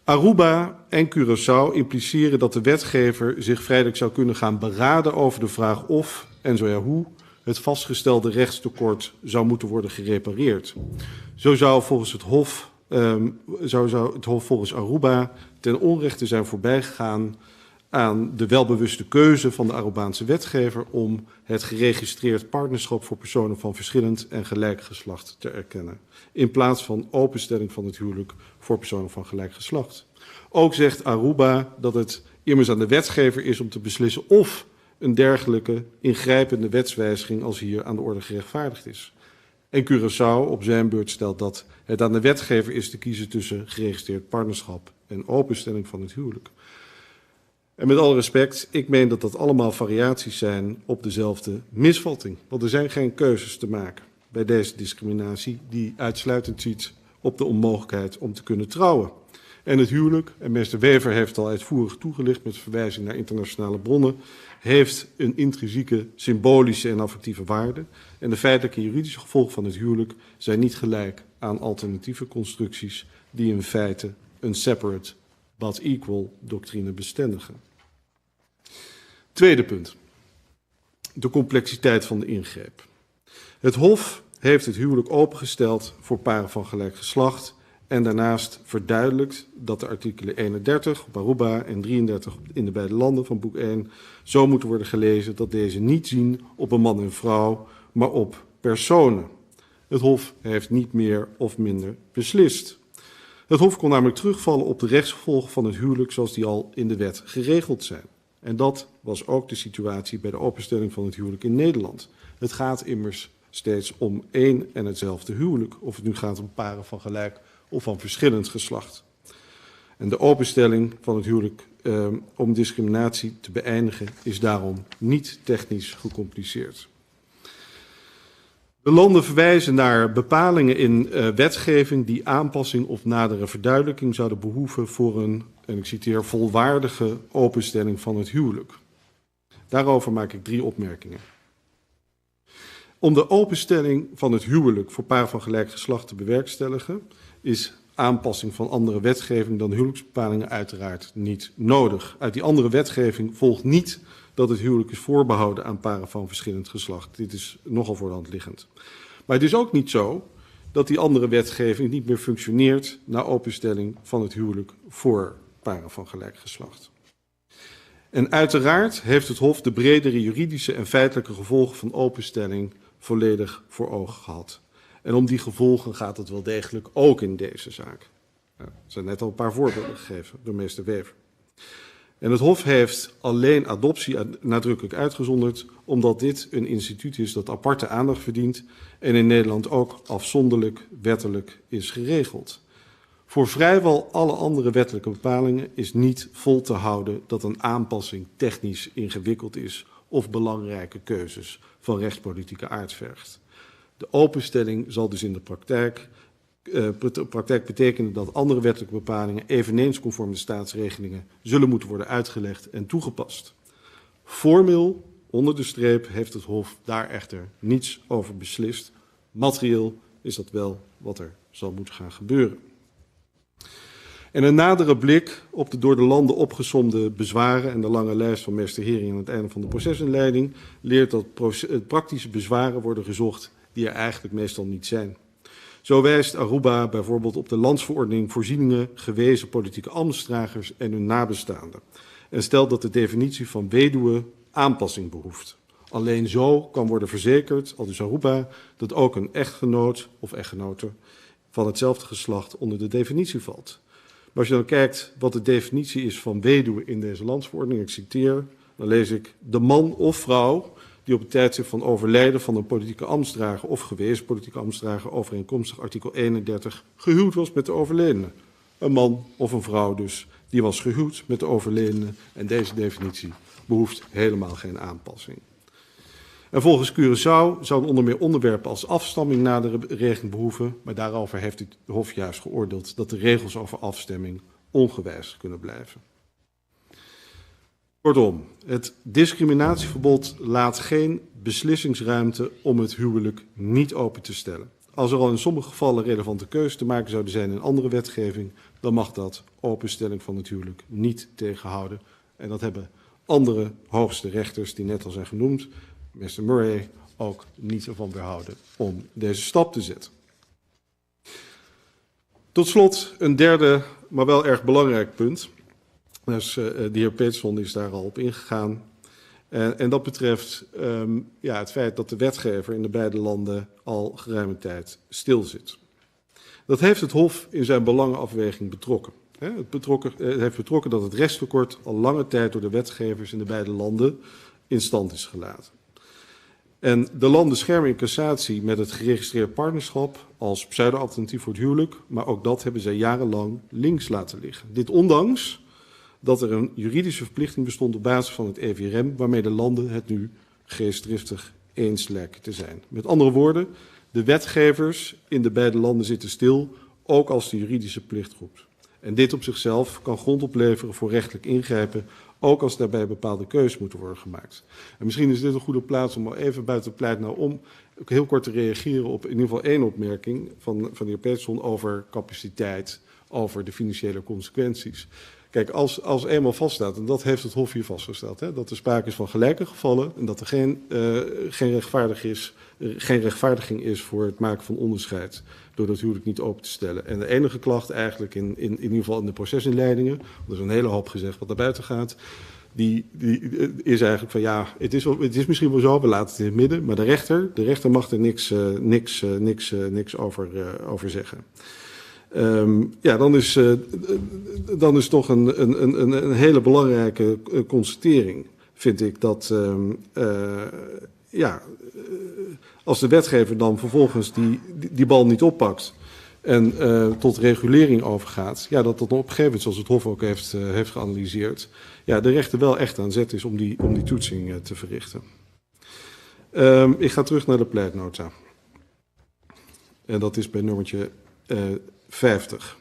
Aruba en Curaçao impliceren dat de wetgever zich vrijelijk zou kunnen gaan beraden over de vraag of, en zo ja hoe, het vastgestelde rechtstekort zou moeten worden gerepareerd. Zo zou het Hof volgens Aruba ten onrechte zijn voorbijgegaan aan de welbewuste keuze van de Arubaanse wetgever om het geregistreerd partnerschap voor personen van verschillend en gelijk geslacht te erkennen, in plaats van openstelling van het huwelijk voor personen van gelijk geslacht. Ook zegt Aruba dat het immers aan de wetgever is om te beslissen of een dergelijke ingrijpende wetswijziging als hier aan de orde gerechtvaardigd is. En Curaçao op zijn beurt stelt dat het aan de wetgever is te kiezen tussen geregistreerd partnerschap en openstelling van het huwelijk. En met alle respect, ik meen dat dat allemaal variaties zijn op dezelfde misvatting. Want er zijn geen keuzes te maken bij deze discriminatie die uitsluitend ziet op de onmogelijkheid om te kunnen trouwen. En het huwelijk, en meester Wever heeft al uitvoerig toegelicht met verwijzing naar internationale bronnen, heeft een intrinsieke symbolische en affectieve waarde. En de feitelijke en juridische gevolgen van het huwelijk zijn niet gelijk aan alternatieve constructies die in feite een separate but equal doctrine bestendigen. Tweede punt. De complexiteit van de ingreep. Het Hof heeft het huwelijk opengesteld voor paren van gelijk geslacht en daarnaast verduidelijkt dat de artikelen 31 op Aruba en 33 in de beide landen van boek 1 zo moeten worden gelezen dat deze niet zien op een man en vrouw, maar op personen. Het Hof heeft niet meer of minder beslist. Het Hof kon namelijk terugvallen op de rechtsgevolgen van het huwelijk zoals die al in de wet geregeld zijn. En dat was ook de situatie bij de openstelling van het huwelijk in Nederland. Het gaat immers steeds om één en hetzelfde huwelijk, of het nu gaat om paren van gelijk of van verschillend geslacht. En de openstelling van het huwelijk om discriminatie te beëindigen is daarom niet technisch gecompliceerd. De landen verwijzen naar bepalingen in wetgeving die aanpassing of nadere verduidelijking zouden behoeven voor een, en ik citeer, volwaardige openstelling van het huwelijk. Daarover maak ik 3 opmerkingen. Om de openstelling van het huwelijk voor paren van gelijk geslacht te bewerkstelligen, is aanpassing van andere wetgeving dan huwelijksbepalingen uiteraard niet nodig. Uit die andere wetgeving volgt niet dat het huwelijk is voorbehouden aan paren van verschillend geslacht. Dit is nogal voor de hand liggend. Maar het is ook niet zo dat die andere wetgeving niet meer functioneert na openstelling van het huwelijk voor paren van gelijk geslacht. En uiteraard heeft het Hof de bredere juridische en feitelijke gevolgen van openstelling volledig voor ogen gehad. En om die gevolgen gaat het wel degelijk ook in deze zaak. Er zijn net al een paar voorbeelden gegeven door meester Wever. En het Hof heeft alleen adoptie nadrukkelijk uitgezonderd, omdat dit een instituut is dat aparte aandacht verdient en in Nederland ook afzonderlijk wettelijk is geregeld. Voor vrijwel alle andere wettelijke bepalingen is niet vol te houden dat een aanpassing technisch ingewikkeld is of belangrijke keuzes van rechtspolitieke aard vergt. De openstelling zal dus in de praktijk betekenen dat andere wettelijke bepalingen eveneens conform de staatsregelingen zullen moeten worden uitgelegd en toegepast. Formeel, onder de streep, heeft het Hof daar echter niets over beslist. Materieel is dat wel wat er zal moeten gaan gebeuren. En een nadere blik op de door de landen opgesomde bezwaren en de lange lijst van meester Hering aan het einde van de procesinleiding leert dat praktische bezwaren worden gezocht die er eigenlijk meestal niet zijn. Zo wijst Aruba bijvoorbeeld op de landsverordening voorzieningen gewezen politieke ambtsdragers en hun nabestaanden. En stelt dat de definitie van weduwe aanpassing behoeft. Alleen zo kan worden verzekerd, aldus Aruba, dat ook een echtgenoot of echtgenote van hetzelfde geslacht onder de definitie valt. Maar als je dan kijkt wat de definitie is van weduwe in deze landsverordening, ik citeer, dan lees ik de man of vrouw die op het tijdstip van overlijden van een politieke ambtsdrager of gewezen politieke ambtsdrager overeenkomstig artikel 31 gehuwd was met de overledene. Een man of een vrouw dus, die was gehuwd met de overledene en deze definitie behoeft helemaal geen aanpassing. En volgens Curaçao zouden onder meer onderwerpen als afstamming nadere regeling behoeven, maar daarover heeft het Hof juist geoordeeld dat de regels over afstemming ongewijzigd kunnen blijven. Kortom, het discriminatieverbod laat geen beslissingsruimte om het huwelijk niet open te stellen. Als er al in sommige gevallen relevante keuzes te maken zouden zijn in andere wetgeving, dan mag dat openstelling van het huwelijk niet tegenhouden. En dat hebben andere hoogste rechters, die net al zijn genoemd, meester Murray, ook niet ervan weerhouden om deze stap te zetten. Tot slot een derde, maar wel erg belangrijk punt. Dus, de heer Peterson is daar al op ingegaan. En dat betreft het feit dat de wetgever in de beide landen al geruime tijd stilzit. Dat heeft het Hof in zijn belangenafweging betrokken. Het heeft betrokken dat het rechtstekort al lange tijd door de wetgevers in de beide landen in stand is gelaten. En de landen schermen in cassatie met het geregistreerd partnerschap als pseudo-alternatief voor het huwelijk, maar ook dat hebben zij jarenlang links laten liggen. Dit ondanks dat er een juridische verplichting bestond op basis van het EVRM, waarmee de landen het nu geestdriftig eens lijken te zijn. Met andere woorden, de wetgevers in de beide landen zitten stil, ook als de juridische plicht roept. En dit op zichzelf kan grond opleveren voor rechtelijk ingrijpen, ook als daarbij bepaalde keuzes moeten worden gemaakt. En misschien is dit een goede plaats om al even buiten de pleit nou om ook heel kort te reageren op in ieder geval één opmerking van de heer Peterson over capaciteit, over de financiële consequenties. Kijk, als eenmaal vaststaat, en dat heeft het Hof hier vastgesteld, hè, dat er sprake is van gelijke gevallen en dat er geen rechtvaardiging is voor het maken van onderscheid door dat huwelijk niet open te stellen. En de enige klacht eigenlijk in ieder geval in de procesinleidingen, er is een hele hoop gezegd wat naar buiten gaat, die is eigenlijk van ja, het is misschien wel zo, we laten het in het midden, maar de rechter mag er niks over zeggen. Ja, dan is toch een hele belangrijke constatering, vind ik, dat als de wetgever dan vervolgens die bal niet oppakt en tot regulering overgaat, ja, dat op een gegeven moment, zoals het Hof ook heeft geanalyseerd, ja, de rechter wel echt aan zet is om die toetsing te verrichten. Ik ga terug naar de pleitnota. En dat is bij nummertje 50.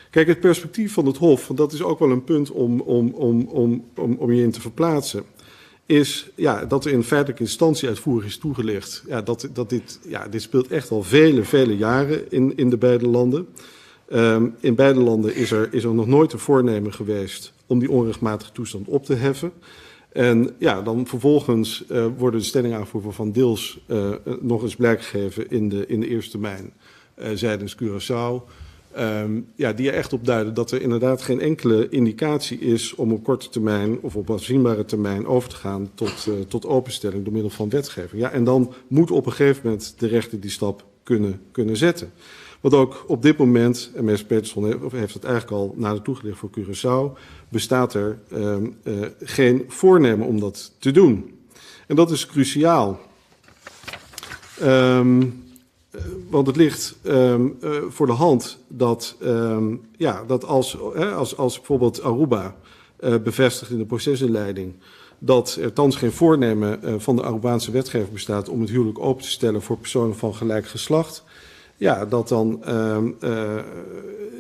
Kijk, het perspectief van het Hof, want dat is ook wel een punt om je in te verplaatsen, is ja, dat er in feitelijke instantie uitvoerig is toegelicht. Ja, dit speelt echt al vele jaren in de beide landen. In beide landen is er nog nooit een voornemen geweest om die onrechtmatige toestand op te heffen. En ja, dan vervolgens worden de stellingen aangevoerd van deels nog eens blijk gegeven in de eerste termijn zijdens Curaçao. Die er echt op duiden dat er inderdaad geen enkele indicatie is om op korte termijn of op aanzienbare termijn over te gaan tot openstelling door middel van wetgeving. Ja, en dan moet op een gegeven moment de rechter die stap kunnen zetten. Want ook op dit moment, en meneer Peterson heeft het eigenlijk al nader toegelicht voor Curaçao, bestaat er geen voornemen om dat te doen. En dat is cruciaal. Want het ligt voor de hand dat als bijvoorbeeld Aruba bevestigt in de procesinleiding dat er thans geen voornemen van de Arubaanse wetgever bestaat om het huwelijk open te stellen voor personen van gelijk geslacht, ja, dat dan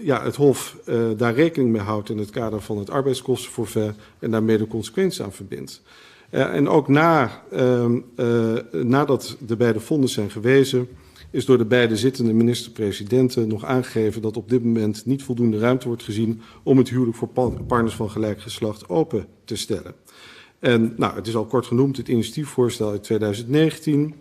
het Hof daar rekening mee houdt in het kader van het arbeidskostenforfait en daarmee de consequenties aan verbindt. En ook nadat de beide vonnissen zijn gewezen, is door de beide zittende minister-presidenten nog aangegeven dat op dit moment niet voldoende ruimte wordt gezien om het huwelijk voor partners van gelijk geslacht open te stellen. En nou, het is al kort genoemd, het initiatiefvoorstel uit 2019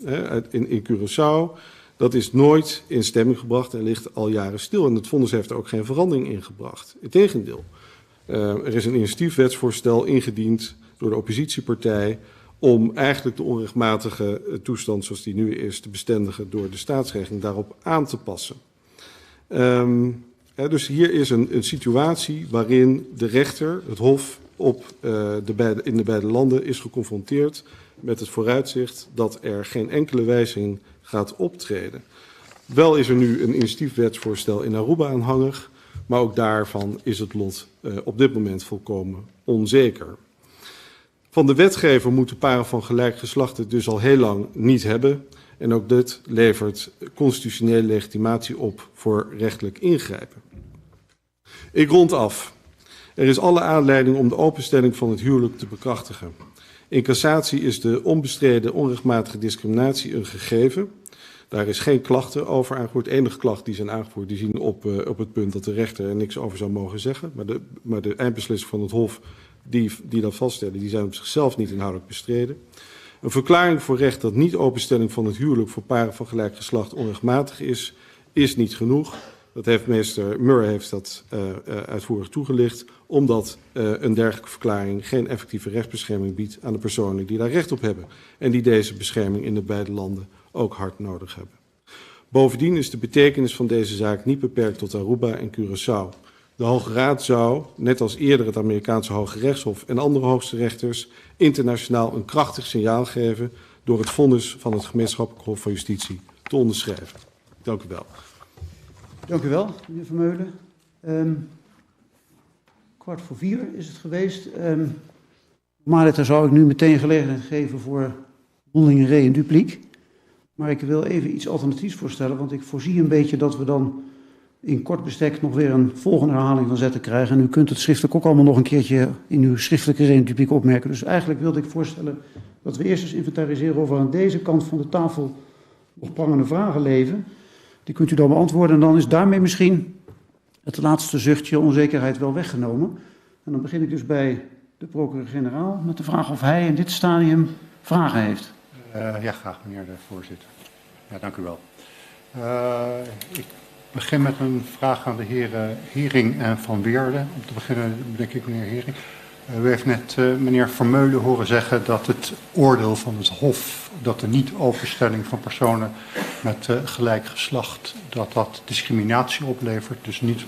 in Curaçao, dat is nooit in stemming gebracht en ligt al jaren stil. En het vonnis heeft er ook geen verandering in gebracht. Integendeel, er is een initiatiefwetsvoorstel ingediend door de oppositiepartij om eigenlijk de onrechtmatige toestand zoals die nu is te bestendigen door de staatsregeling daarop aan te passen. Dus hier is een situatie waarin de rechter, het Hof, in de beide landen is geconfronteerd met het vooruitzicht dat er geen enkele wijziging gaat optreden. Wel is er nu een initiatiefwetsvoorstel in Aruba aanhangig, maar ook daarvan is het lot op dit moment volkomen onzeker. Van de wetgever moeten paren van gelijk geslacht het dus al heel lang niet hebben. En ook dit levert constitutionele legitimatie op voor rechtelijk ingrijpen. Ik rond af. Er is alle aanleiding om de openstelling van het huwelijk te bekrachtigen. In cassatie is de onbestreden onrechtmatige discriminatie een gegeven. Daar is geen klachten over aangevoerd. Enige klachten die zijn aangevoerd, die zien op het punt dat de rechter er niks over zou mogen zeggen. Maar de eindbeslissing van het Hof die dat vaststellen, die zijn op zichzelf niet inhoudelijk bestreden. Een verklaring voor recht dat niet openstelling van het huwelijk voor paren van gelijk geslacht onrechtmatig is niet genoeg. Dat heeft meester Murray heeft dat uitvoerig toegelicht, omdat een dergelijke verklaring geen effectieve rechtsbescherming biedt aan de personen die daar recht op hebben en die deze bescherming in de beide landen ook hard nodig hebben. Bovendien is de betekenis van deze zaak niet beperkt tot Aruba en Curaçao. De Hoge Raad zou, net als eerder het Amerikaanse Hoge Rechtshof en andere hoogste rechters, internationaal een krachtig signaal geven door het vonnis van het Gemeenschappelijk Hof van Justitie te onderschrijven. Dank u wel. Dank u wel, meneer Vermeulen. 3:15 is het geweest. Normaliter zou ik nu meteen gelegenheid geven voor mondelinge re en dupliek. Maar ik wil even iets alternatiefs voorstellen, want ik voorzie een beetje dat we dan in kort bestek nog weer een volgende herhaling van zetten krijgen. En u kunt het schriftelijk ook allemaal nog een keertje in uw schriftelijke redenpubliek opmerken. Dus eigenlijk wilde ik voorstellen dat we eerst eens inventariseren of er aan deze kant van de tafel nog prangende vragen leven. Die kunt u dan beantwoorden en dan is daarmee misschien het laatste zuchtje onzekerheid wel weggenomen. En dan begin ik dus bij de procureur-generaal met de vraag of hij in dit stadium vragen heeft. Ja, graag, meneer de voorzitter. Ja, dank u wel. Ik begin met een vraag aan de heren Hering en Van Weerde. Om te beginnen, denk ik, meneer Hering. U heeft net meneer Vermeulen horen zeggen dat het oordeel van het Hof, dat de niet-openstelling van personen met gelijk geslacht, dat discriminatie oplevert, dus niet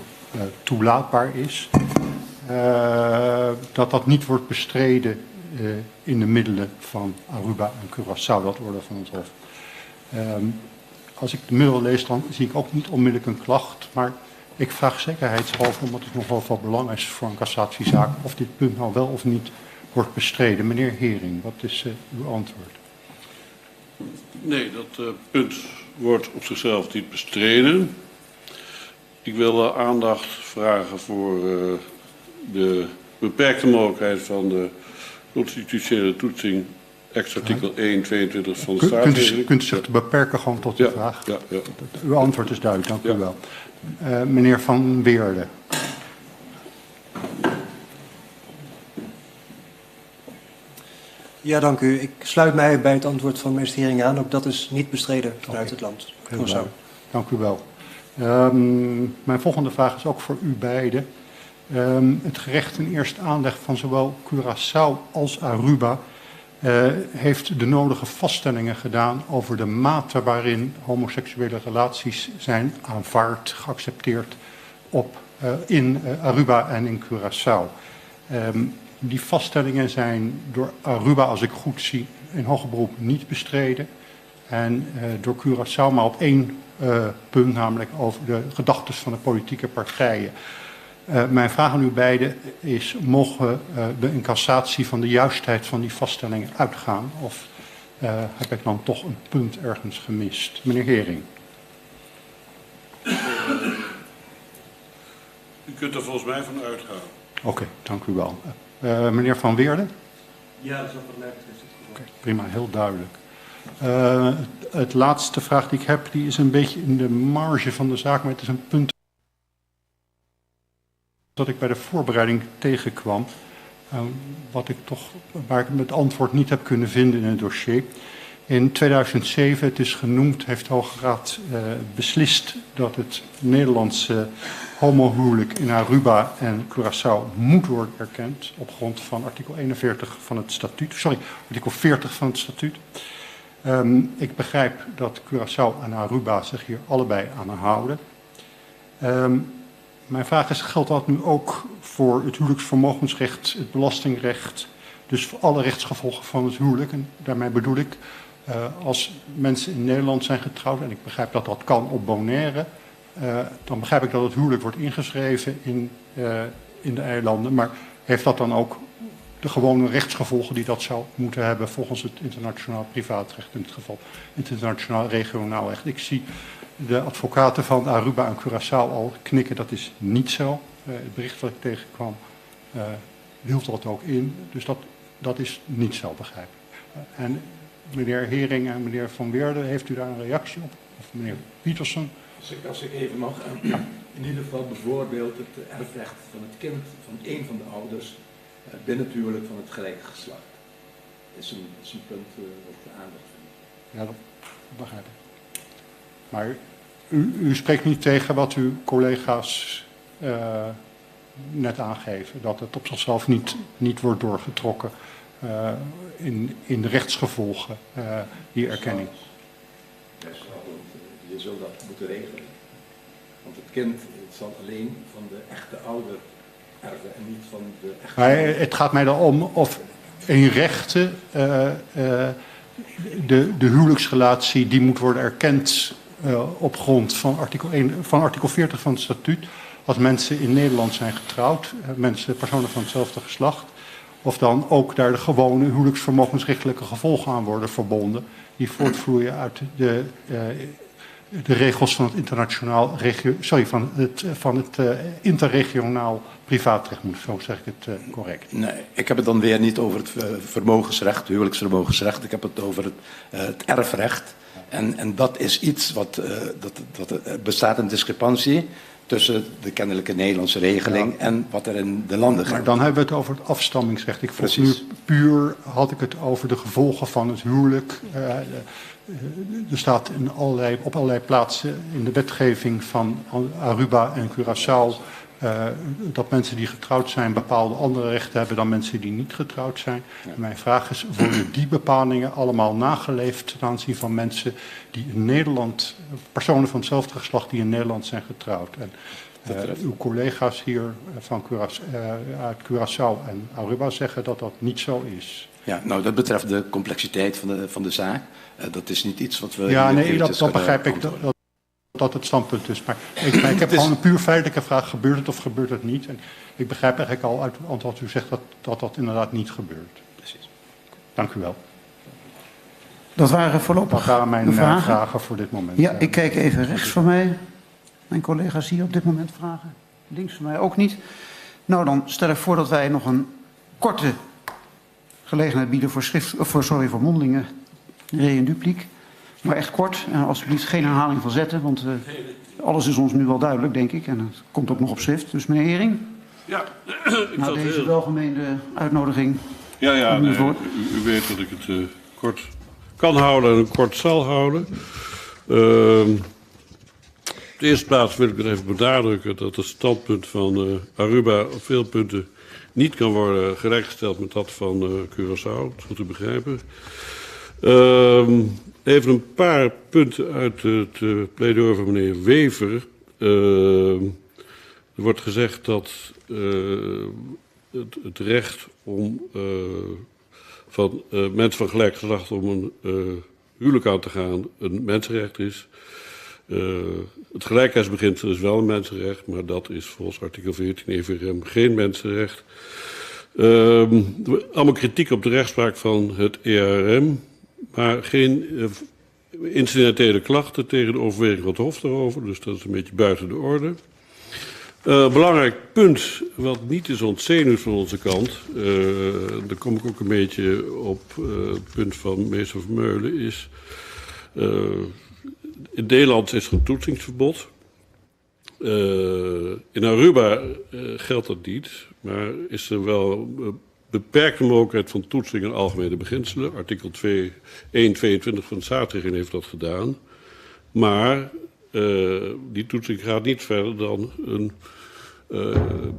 toelaatbaar is. Dat niet wordt bestreden in de middelen van Aruba en Curaçao, dat oordeel van het Hof. Als ik de middel lees, dan zie ik ook niet onmiddellijk een klacht, maar ik vraag zekerheidshalve, omdat het nogal van belang is voor een cassatiezaak, of dit punt nou wel of niet wordt bestreden. Meneer Hering, wat is uw antwoord? Nee, dat punt wordt op zichzelf niet bestreden. Ik wil aandacht vragen voor de beperkte mogelijkheid van de constitutionele toetsing, ex-artikel 122 van de staatsregeling. Kunt u zich beperken gewoon tot de vraag? Ja. Uw antwoord is duidelijk, dank u wel. Meneer Van Weerde. Ja, dank u. Ik sluit mij bij het antwoord van meester Hering aan. Ook dat is niet bestreden vanuit het land. Dank u wel. Mijn volgende vraag is ook voor u beiden. Het gerecht in eerste aanleg van zowel Curaçao als Aruba heeft de nodige vaststellingen gedaan over de mate waarin homoseksuele relaties zijn aanvaard, geaccepteerd in Aruba en in Curaçao. Die vaststellingen zijn door Aruba, als ik goed zie, in hoger beroep niet bestreden. En door Curaçao maar op één punt, namelijk over de gedachten van de politieke partijen. Mijn vraag aan u beiden is, mogen we in cassatie van de juistheid van die vaststellingen uitgaan? Of heb ik dan toch een punt ergens gemist? Meneer Hering. U kunt er volgens mij van uitgaan. Oké, dank u wel. Meneer Van Weerde? Ja, dat is ook wat mij betreft het geval. Oké, prima, heel duidelijk. Het laatste vraag die ik heb, die is een beetje in de marge van de zaak, maar het is een punt dat ik bij de voorbereiding tegenkwam, waar ik het antwoord niet heb kunnen vinden in het dossier. In 2007, het is genoemd, heeft de Hoge Raad beslist dat het Nederlandse homohuwelijk in Aruba en Curaçao moet worden erkend op grond van artikel 41 van het statuut, artikel 40 van het statuut. Ik begrijp dat Curaçao en Aruba zich hier allebei aan houden. Mijn vraag is, geldt dat nu ook voor het huwelijksvermogensrecht, het belastingrecht, dus voor alle rechtsgevolgen van het huwelijk? En daarmee bedoel ik, als mensen in Nederland zijn getrouwd, en ik begrijp dat dat kan op Bonaire, dan begrijp ik dat het huwelijk wordt ingeschreven in de eilanden, maar heeft dat dan ook de gewone rechtsgevolgen die dat zou moeten hebben volgens het internationaal privaatrecht, in dit geval internationaal regionaal recht? Ik zie de advocaten van Aruba en Curaçao al knikken, dat is niet zo. Het bericht dat ik tegenkwam hield dat ook in, dus dat is niet zo, begrijp ik. En meneer Hering en meneer Van Weerde, heeft u daar een reactie op? Of meneer Pietersen? Als ik even mag, in ieder geval bijvoorbeeld het erfrecht van het kind van een van de ouders binnen het huwelijk van het gelijke geslacht. Is een punt wat de aandacht vindt. Ja, dat begrijp ik. Maar u spreekt niet tegen wat uw collega's net aangeven, dat het op zichzelf niet wordt doorgetrokken in de rechtsgevolgen, die erkenning. Je zult dat moeten regelen. Want het kind zal alleen van de echte ouder erven en niet van de echte... Maar het gaat mij dan om of in rechten de huwelijksrelatie die moet worden erkend op grond van artikel 40 van het statuut. Als mensen in Nederland zijn getrouwd, personen van hetzelfde geslacht, of dan ook daar de gewone huwelijksvermogensrechtelijke gevolgen aan worden verbonden, die voortvloeien uit de regels van het interregionaal privaatrecht moet. Zo zeg ik het correct. Nee, ik heb het dan weer niet over het vermogensrecht, huwelijksvermogensrecht. Ik heb het over het erfrecht. En dat is iets wat bestaat een discrepantie tussen de kennelijke Nederlandse regeling en wat er in de landen Maar geldt. dan hebben we het over het afstammingsrecht. Ik vroeg nu Precies. puur, had ik het over de gevolgen van het huwelijk. Er staat op allerlei plaatsen in de wetgeving van Aruba en Curaçao dat mensen die getrouwd zijn bepaalde andere rechten hebben dan mensen die niet getrouwd zijn. Ja. Mijn vraag is, worden die bepalingen allemaal nageleefd ten aanzien van mensen die in Nederland, personen van hetzelfde geslacht die in Nederland zijn getrouwd? En uw collega's hier van uit Curaçao en Aruba zeggen dat dat niet zo is. Ja, nou dat betreft de complexiteit van de zaak. Dat is niet iets wat we... Ja, nee, dat begrijp ik dat het standpunt is. Maar ik heb gewoon een puur feitelijke vraag, gebeurt het of gebeurt het niet? En ik begrijp eigenlijk al uit het antwoord u zegt dat inderdaad niet gebeurt. Precies. Dank u wel. Dat waren voorlopig Dat waren mijn vragen. vragen voor dit moment. Ja, ik kijk even rechts van mij. Mijn collega's hier op dit moment vragen. Links van mij ook niet. Nou, dan stel ik voor dat wij nog een korte gelegenheid bieden voor mondelinge re- en dupliek. Maar echt kort. En alsjeblieft geen herhaling van zetten, want alles is ons nu wel duidelijk, denk ik. En het komt ook nog op schrift. Dus meneer Hering. Ja, Na deze welgemeende uitnodiging. Ja, nee, u weet dat ik het kort kan houden en kort zal houden. Op de eerste plaats wil ik nog even benadrukken dat het standpunt van Aruba op veel punten niet kan worden gelijkgesteld met dat van Curaçao, zo te begrijpen. Even een paar punten uit het pleidooi van meneer Wever. Er wordt gezegd dat het recht om van mensen van gelijk geslacht om een huwelijk aan te gaan een mensenrecht is. Het gelijkheidsbeginsel is wel een mensenrecht, maar dat is volgens artikel 14 EVRM geen mensenrecht. Allemaal kritiek op de rechtspraak van het ERM, maar geen incidentele klachten tegen de overweging van het Hof daarover, dus dat is een beetje buiten de orde. Belangrijk punt, wat niet is ontzenuwd van onze kant, daar kom ik ook een beetje op het punt van meester Vermeulen, is in Nederland is er een toetsingsverbod. In Aruba geldt dat niet, maar is er wel beperkte mogelijkheid van toetsing en algemene beginselen. Artikel 122 van de staatsregeling heeft dat gedaan. Maar die toetsing gaat niet verder dan een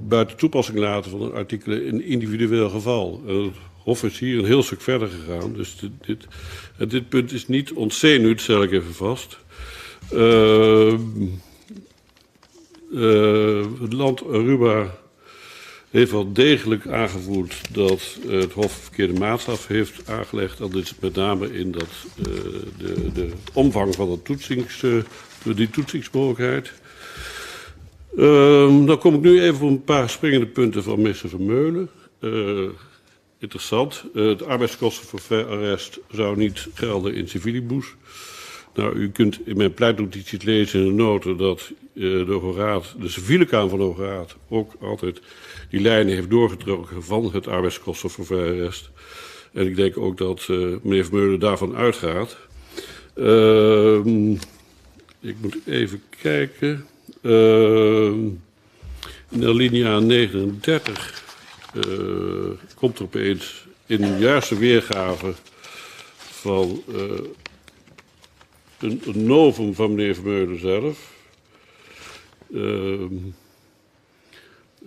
buiten toepassing laten van een artikel in een individueel geval. Het Hof is hier een heel stuk verder gegaan. Dus dit punt is niet ontzenuwd, stel ik even vast. Het land Aruba heeft wel degelijk aangevoerd dat het Hof verkeerde maatstaf heeft aangelegd. Dat is met name in dat, de omvang van die toetsingsmogelijkheid. Dan kom ik nu even op een paar springende punten van minister Vermeulen. Interessant. Het arbeidskostenforfaitarrest zou niet gelden in civilibus. Nou, u kunt in mijn pleitnotities lezen in de noten dat de civiele kamer van de Hoge Raad ook altijd die lijnen heeft doorgetrokken van het arbeidskostenforfaitarrest. En ik denk ook dat meneer Vermeulen daarvan uitgaat. Ik moet even kijken. In de alinea 39 komt er opeens in een juiste weergave van een novum van meneer Vermeulen zelf.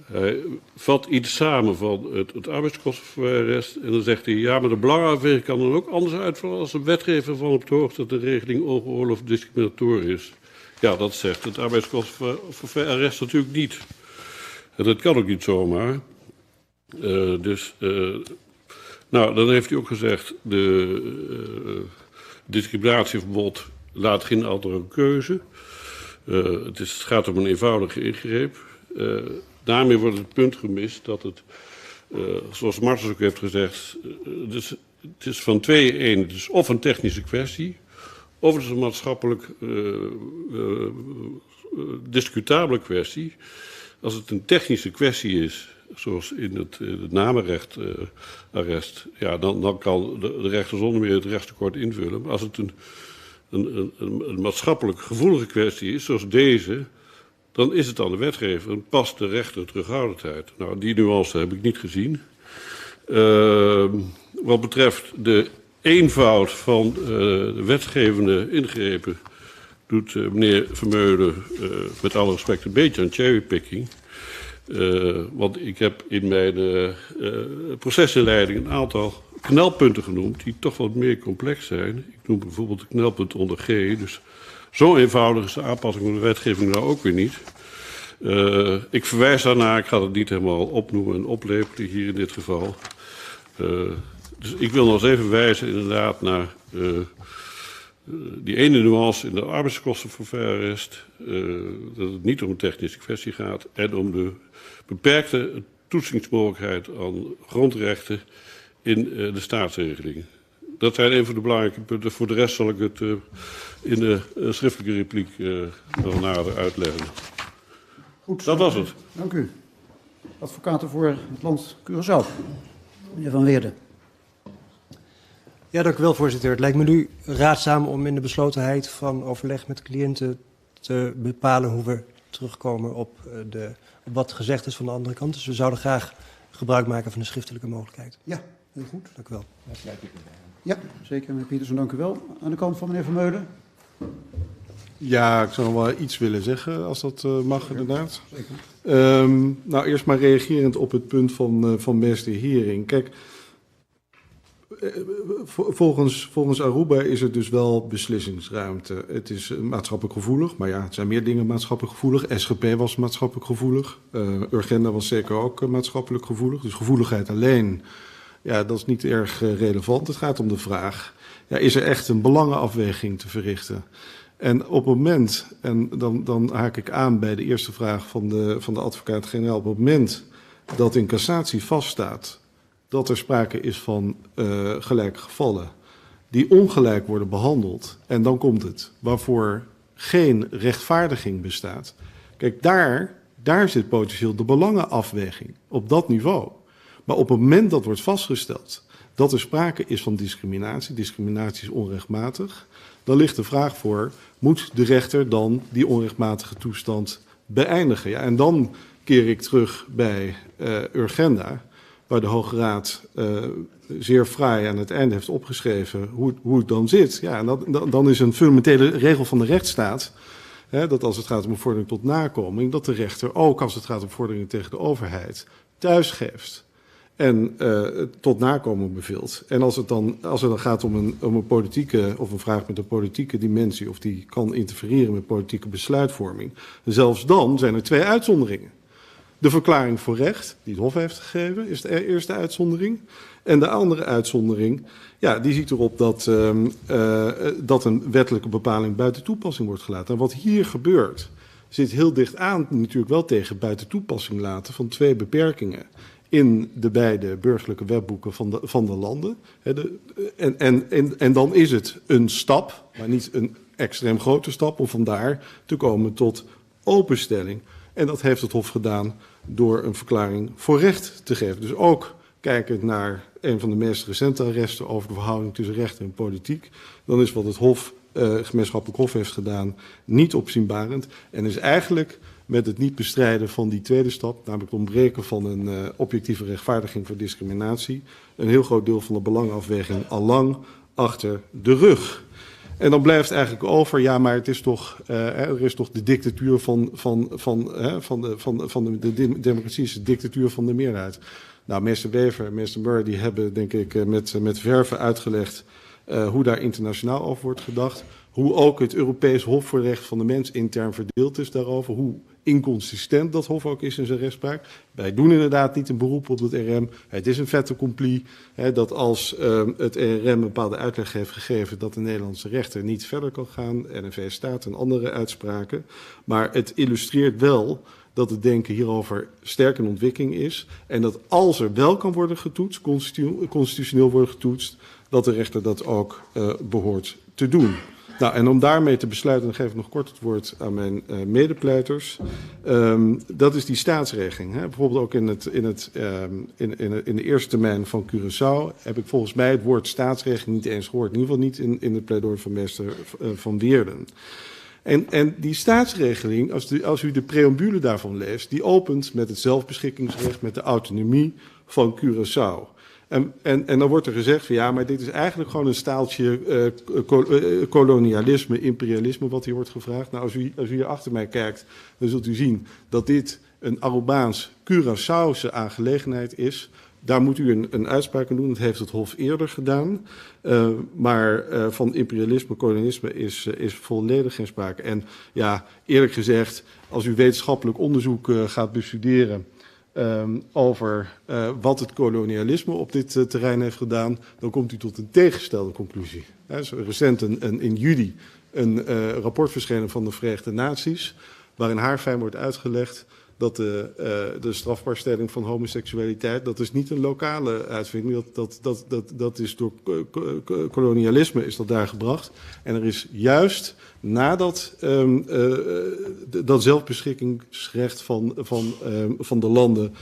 Hij vat iets samen van het arbeidskostenforfaitarrest en dan zegt hij, ja, maar de belangenafweging kan dan ook anders uitvallen als de wetgever van op de hoogte dat de regeling ongeoorloofd discriminatorisch is. Ja, dat zegt het arbeidskostenforfaitarrest natuurlijk niet. En dat kan ook niet zomaar. Nou, dan heeft hij ook gezegd, de discriminatieverbod laat geen andere keuze. Het gaat om een eenvoudige ingreep. Daarmee wordt het punt gemist dat het, zoals Martens ook heeft gezegd, het is van twee in één. Het is of een technische kwestie, Overigens een maatschappelijk discutabele kwestie. Als het een technische kwestie is, zoals in het namenrechtarrest, ja, dan kan de rechter zonder meer het rechtstekort invullen. Maar als het een maatschappelijk gevoelige kwestie is, zoals deze, dan is het aan de wetgever en past de rechter terughoudendheid. Nou, die nuance heb ik niet gezien. Wat betreft de eenvoud van de wetgevende ingrepen doet meneer Vermeulen met alle respect een beetje aan cherrypicking. Want ik heb in mijn procesinleiding een aantal knelpunten genoemd die toch wat meer complex zijn. Ik noem bijvoorbeeld het knelpunt onder G. Dus zo eenvoudig is de aanpassing van de wetgeving nou ook weer niet. Ik verwijs daarnaar, ik ga het niet helemaal opnoemen en oplepelen hier in dit geval. Dus ik wil nog eens even wijzen inderdaad naar die ene nuance in de arbeidskosten voor verarrest. Dat het niet om een technische kwestie gaat en om de beperkte toetsingsmogelijkheid aan grondrechten in de staatsregelingen. Dat zijn een van de belangrijke punten. Voor de rest zal ik het in de schriftelijke repliek nog nader uitleggen. Goed, dat was het. Dank u. Advocaten voor het land Curaçao. Meneer Van Weerden. Ja, dank u wel, voorzitter. Het lijkt me nu raadzaam om in de beslotenheid van overleg met cliënten te bepalen hoe we terugkomen op wat gezegd is van de andere kant. Dus we zouden graag gebruik maken van de schriftelijke mogelijkheid. Ja, heel goed. Dank u wel. Ja, zeker, meneer Pietersen, dank u wel. Aan de kant van meneer Vermeulen. Ja, ik zou nog wel iets willen zeggen, als dat mag, inderdaad. Zeker. Nou, eerst maar reagerend op het punt van meester Hering. Kijk, volgens Aruba is er dus wel beslissingsruimte. Het is maatschappelijk gevoelig, maar ja, het zijn meer dingen maatschappelijk gevoelig. SGP was maatschappelijk gevoelig. Urgenda was zeker ook maatschappelijk gevoelig. Dus gevoeligheid alleen, ja, dat is niet erg relevant. Het gaat om de vraag, ja, is er echt een belangenafweging te verrichten? En op het moment, en dan haak ik aan bij de eerste vraag van de advocaat-generaal, op het moment dat in cassatie vaststaat dat er sprake is van gelijke gevallen die ongelijk worden behandeld, en dan komt het, waarvoor geen rechtvaardiging bestaat. Kijk, daar zit potentieel de belangenafweging, op dat niveau. Maar op het moment dat wordt vastgesteld dat er sprake is van discriminatie, discriminatie is onrechtmatig, dan ligt de vraag voor, moet de rechter dan die onrechtmatige toestand beëindigen? Ja, en dan keer ik terug bij Urgenda, waar de Hoge Raad zeer fraai aan het einde heeft opgeschreven hoe het dan zit. Ja, en dan is een fundamentele regel van de rechtsstaat, dat als het gaat om een vordering tot nakoming, dat de rechter ook als het gaat om vorderingen tegen de overheid thuisgeeft en tot nakomen beveelt. En als het dan gaat om een politieke of een vraag met een politieke dimensie, of die kan interfereren met politieke besluitvorming, zelfs dan zijn er 2 uitzonderingen. De verklaring voor recht, die het Hof heeft gegeven, is de eerste uitzondering. En de andere uitzondering, ja, die ziet erop dat een wettelijke bepaling buiten toepassing wordt gelaten. En wat hier gebeurt, zit heel dicht aan natuurlijk wel tegen buiten toepassing laten van 2 beperkingen in de beide burgerlijke wetboeken van de landen. En dan is het een stap, maar niet een extreem grote stap, om vandaar te komen tot openstelling. En dat heeft het Hof gedaan door een verklaring voor recht te geven. Dus ook kijkend naar een van de meest recente arresten over de verhouding tussen recht en politiek, dan is wat het Hof, gemeenschappelijk Hof heeft gedaan, niet opzienbarend. En is eigenlijk met het niet bestrijden van die tweede stap, namelijk het ontbreken van een objectieve rechtvaardiging voor discriminatie, een heel groot deel van de belangenafweging allang achter de rug. En dan blijft eigenlijk over, ja, maar het is toch, er is toch de dictatuur van de democratie, is de dictatuur van de meerderheid. Nou, meester Wever en meester Murray, die hebben, denk ik, met verve uitgelegd hoe daar internationaal over wordt gedacht. Hoe ook het Europees Hof voor de Rechten van de Mens intern verdeeld is daarover. Hoe inconsistent dat Hof ook is in zijn rechtspraak. Wij doen inderdaad niet een beroep op het RM. Het is een fait accompli dat als het RM een bepaalde uitleg heeft gegeven dat de Nederlandse rechter niet verder kan gaan, NV Staat en andere uitspraken. Maar het illustreert wel dat het denken hierover sterk in ontwikkeling is. En dat als er wel kan worden getoetst, constitutioneel worden getoetst, dat de rechter dat ook behoort te doen. Nou, en om daarmee te besluiten, dan geef ik nog kort het woord aan mijn medepleiters. Dat is die staatsregeling. Hè. Bijvoorbeeld ook in de eerste termijn van Curaçao heb ik volgens mij het woord staatsregeling niet eens gehoord. In ieder geval niet in het pleidooi van meester Van Weerden. En die staatsregeling, als u de preambule daarvan leest, die opent met het zelfbeschikkingsrecht, met de autonomie van Curaçao. En dan wordt er gezegd van ja, maar dit is eigenlijk gewoon een staaltje kolonialisme, imperialisme wat hier wordt gevraagd. Nou, als u hier achter mij kijkt, dan zult u zien dat dit een Arubaans-Curaçaose aangelegenheid is. Daar moet u een uitspraak aan doen, dat heeft het Hof eerder gedaan. Maar van imperialisme, kolonialisme is volledig geen sprake. En ja, eerlijk gezegd, als u wetenschappelijk onderzoek gaat bestuderen over wat het kolonialisme op dit terrein heeft gedaan, dan komt u tot een tegengestelde conclusie. Er is recent in juli een rapport verschenen van de Verenigde Naties, waarin haarfijn wordt uitgelegd dat de strafbaarstelling van homoseksualiteit, dat is niet een lokale uitvinding, dat is door kolonialisme is dat daar gebracht. En er is juist nadat dat zelfbeschikkingsrecht van de landen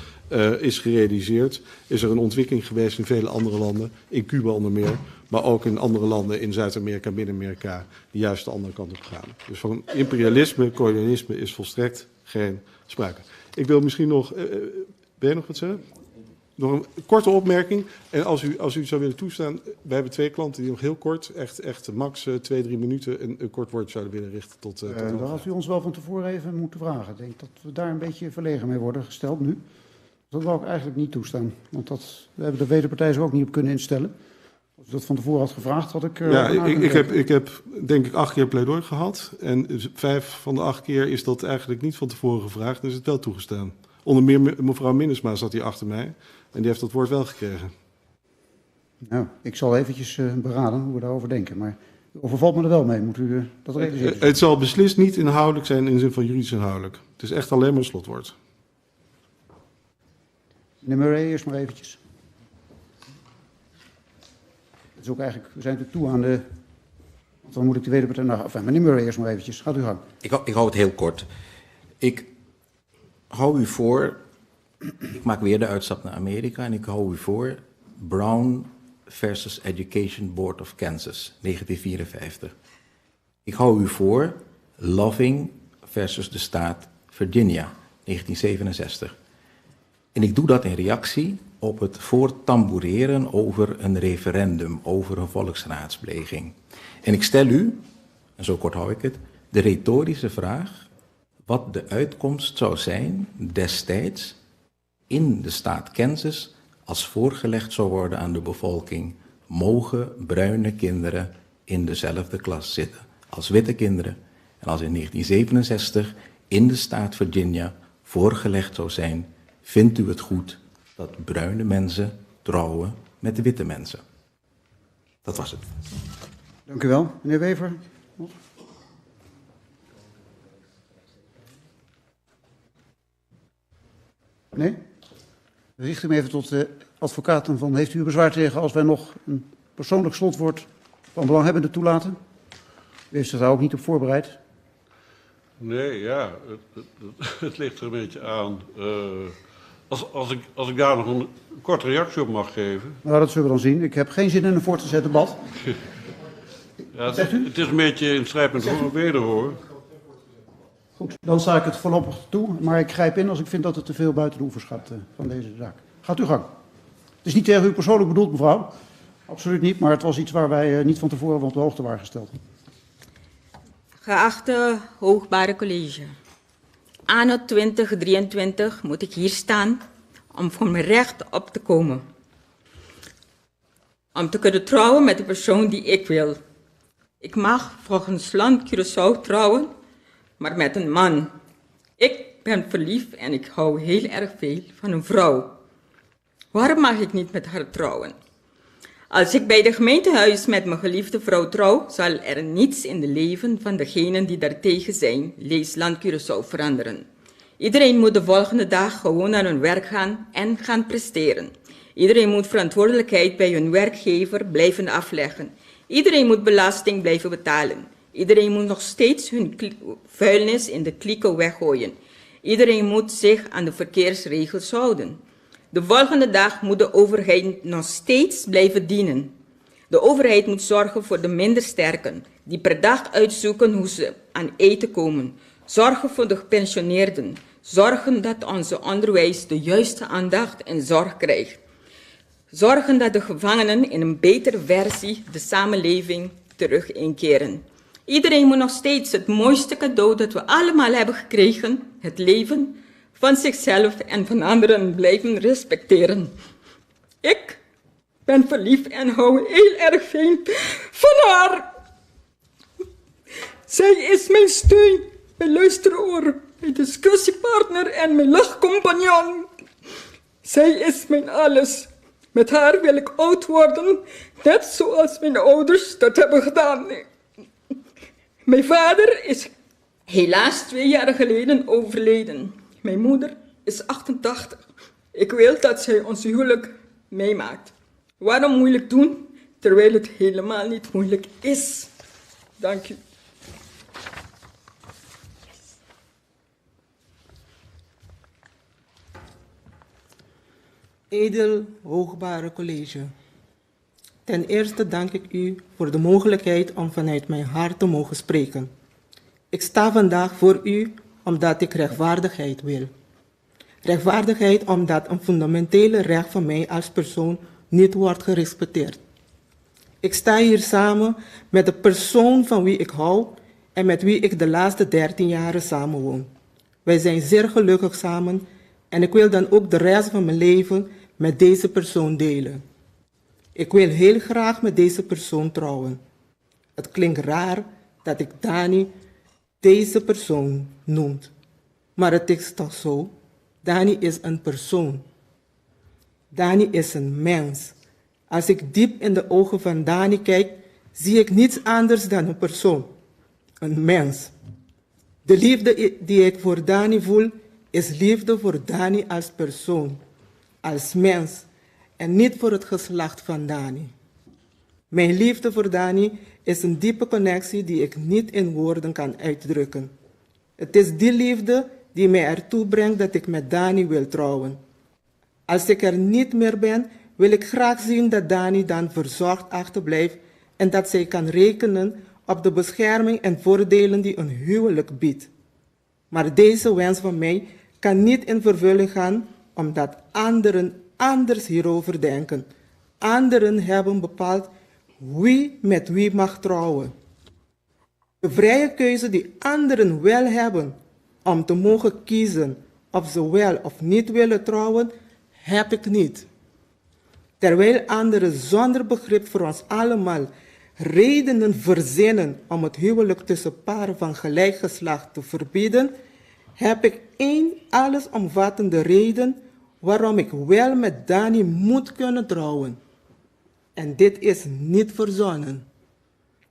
is gerealiseerd, is er een ontwikkeling geweest in vele andere landen, in Cuba onder meer, maar ook in andere landen in Zuid-Amerika, Midden-Amerika, die juist de andere kant op gaan. Dus van imperialisme, kolonialisme is volstrekt geen sprake. Ik wil misschien nog, ben je nog wat zeggen? Nog een korte opmerking. En als u het zou willen toestaan, wij hebben 2 klanten die nog heel kort, echt max 2-3 minuten, een kort woord zouden willen richten tot dan had u ons wel van tevoren even moeten vragen. Ik denk dat we daar een beetje verlegen mee worden gesteld nu. Dat wou ik eigenlijk niet toestaan. Want we hebben de wederpartij zich ook niet op kunnen instellen. Als u dat van tevoren had gevraagd, had ik... Ik heb denk ik 8 keer pleidooi gehad. En 5 van de 8 keer is dat eigenlijk niet van tevoren gevraagd. Dus het wel toegestaan. Onder meer mevrouw Minnesma zat hier achter mij. En die heeft dat woord wel gekregen. Nou, ik zal eventjes beraden hoe we daarover denken. Maar u overvalt me er wel mee. Moet u dat realiseren? Het zal beslist niet inhoudelijk zijn in de zin van juridisch inhoudelijk. Het is echt alleen maar een slotwoord. Meneer Murray, eerst maar eventjes. Het is ook eigenlijk, we zijn natuurlijk toe aan de... Want dan moet ik de wederpartij... Nou, meneer Murray, eerst maar eventjes. Gaat u gang. Ik hou het heel kort. Ik hou u voor... Ik maak weer de uitstap naar Amerika en ik hou u voor Brown versus Education Board of Kansas, 1954. Ik hou u voor Loving versus de staat Virginia, 1967. En ik doe dat in reactie op het voortamboureren over een referendum, over een volksraadspleging. En ik stel u, en zo kort hou ik het, de retorische vraag wat de uitkomst zou zijn destijds in de staat Kansas als voorgelegd zou worden aan de bevolking, mogen bruine kinderen in dezelfde klas zitten als witte kinderen. En als in 1967 in de staat Virginia voorgelegd zou zijn, vindt u het goed dat bruine mensen trouwen met de witte mensen? Dat was het. Dank u wel. Meneer Wever. Nee? Richt u me even tot de advocaten van, heeft u bezwaar tegen als wij nog een persoonlijk slotwoord van belanghebbenden toelaten? U heeft zich daar ook niet op voorbereid. Nee, ja, het ligt er een beetje aan. Als ik daar nog een korte reactie op mag geven. Nou, dat zullen we dan zien. Ik heb geen zin in een voortgezet debat. Ja, het is een beetje in strijd met de wederhoor. Goed, dan sta ik het voorlopig toe. Maar ik grijp in als ik vind dat het te veel buiten de oevers gaat van deze zaak. Gaat uw gang. Het is niet tegen u persoonlijk bedoeld, mevrouw. Absoluut niet, maar het was iets waar wij niet van tevoren op de hoogte waren gesteld. Geachte hoogbare college. Anno 2023 moet ik hier staan om voor mijn recht op te komen. Om te kunnen trouwen met de persoon die ik wil. Ik mag volgens land Curaçao trouwen, maar met een man. Ik ben verliefd en ik hou heel erg veel van een vrouw. Waarom mag ik niet met haar trouwen? Als ik bij de gemeentehuis met mijn geliefde vrouw trouw, zal er niets in de leven van degenen die daartegen zijn, lees land Curaçao, veranderen. Iedereen moet de volgende dag gewoon naar hun werk gaan en gaan presteren. Iedereen moet verantwoordelijkheid bij hun werkgever blijven afleggen. Iedereen moet belasting blijven betalen. Iedereen moet nog steeds hun vuilnis in de kliko weggooien. Iedereen moet zich aan de verkeersregels houden. De volgende dag moet de overheid nog steeds blijven dienen. De overheid moet zorgen voor de minder sterken, die per dag uitzoeken hoe ze aan eten komen. Zorgen voor de gepensioneerden. Zorgen dat onze onderwijs de juiste aandacht en zorg krijgt. Zorgen dat de gevangenen in een betere versie de samenleving terug inkeren. Iedereen moet nog steeds het mooiste cadeau dat we allemaal hebben gekregen, het leven, van zichzelf en van anderen blijven respecteren. Ik ben verliefd en hou heel erg veel van haar. Zij is mijn steun, mijn luisteroor, mijn discussiepartner en mijn lachcompagnon. Zij is mijn alles. Met haar wil ik oud worden, net zoals mijn ouders dat hebben gedaan. Mijn vader is helaas 2 jaar geleden overleden. Mijn moeder is 88. Ik wil dat zij ons huwelijk meemaakt. Waarom moeilijk doen, terwijl het helemaal niet moeilijk is? Dank u. Edel Hoogbare College. Ten eerste dank ik u voor de mogelijkheid om vanuit mijn hart te mogen spreken. Ik sta vandaag voor u omdat ik rechtvaardigheid wil. Rechtvaardigheid omdat een fundamentele recht van mij als persoon niet wordt gerespecteerd. Ik sta hier samen met de persoon van wie ik hou en met wie ik de laatste 13 jaren samenwoon. Wij zijn zeer gelukkig samen en ik wil dan ook de rest van mijn leven met deze persoon delen. Ik wil heel graag met deze persoon trouwen. Het klinkt raar dat ik Dani deze persoon noemt, maar het is toch zo. Dani is een persoon. Dani is een mens. Als ik diep in de ogen van Dani kijk, zie ik niets anders dan een persoon. Een mens. De liefde die ik voor Dani voel, is liefde voor Dani als persoon, als mens en niet voor het geslacht van Dani. Mijn liefde voor Dani is een diepe connectie die ik niet in woorden kan uitdrukken. Het is die liefde die mij ertoe brengt dat ik met Dani wil trouwen. Als ik er niet meer ben, wil ik graag zien dat Dani dan verzorgd achterblijft en dat zij kan rekenen op de bescherming en voordelen die een huwelijk biedt. Maar deze wens van mij kan niet in vervulling gaan omdat anderen anders hierover denken. Anderen hebben bepaald wie met wie mag trouwen. De vrije keuze die anderen wel hebben om te mogen kiezen of ze wel of niet willen trouwen, heb ik niet. Terwijl anderen zonder begrip voor ons allemaal redenen verzinnen om het huwelijk tussen paren van gelijk geslacht te verbieden, heb ik één allesomvattende reden waarom ik wel met Dani moet kunnen trouwen. En dit is niet verzonnen,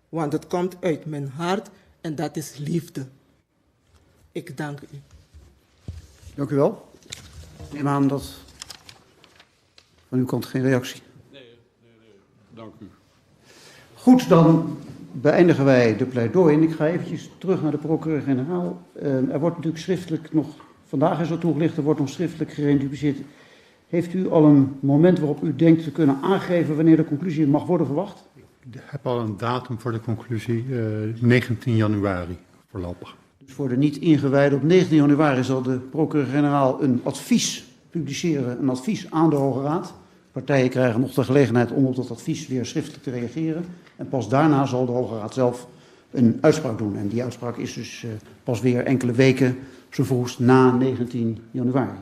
want het komt uit mijn hart en dat is liefde. Ik dank u. Dank u wel. Ik neem aan dat van uw kant geen reactie. Nee, dank u. Goed, dan beëindigen wij de pleidooi. En ik ga eventjes terug naar de procureur-generaal. Er wordt natuurlijk schriftelijk nog, vandaag is er toegelicht, er wordt nog schriftelijk gereïndiviseerd. Heeft u al een moment waarop u denkt te kunnen aangeven wanneer de conclusie mag worden verwacht? Ik heb al een datum voor de conclusie, 19 januari voorlopig. Dus voor de niet-ingewijden, op 19 januari zal de procureur-generaal een advies publiceren, een advies aan de Hoge Raad. Partijen krijgen nog de gelegenheid om op dat advies weer schriftelijk te reageren. En pas daarna zal de Hoge Raad zelf een uitspraak doen. En die uitspraak is dus pas weer enkele weken, zo vroegst na 19 januari.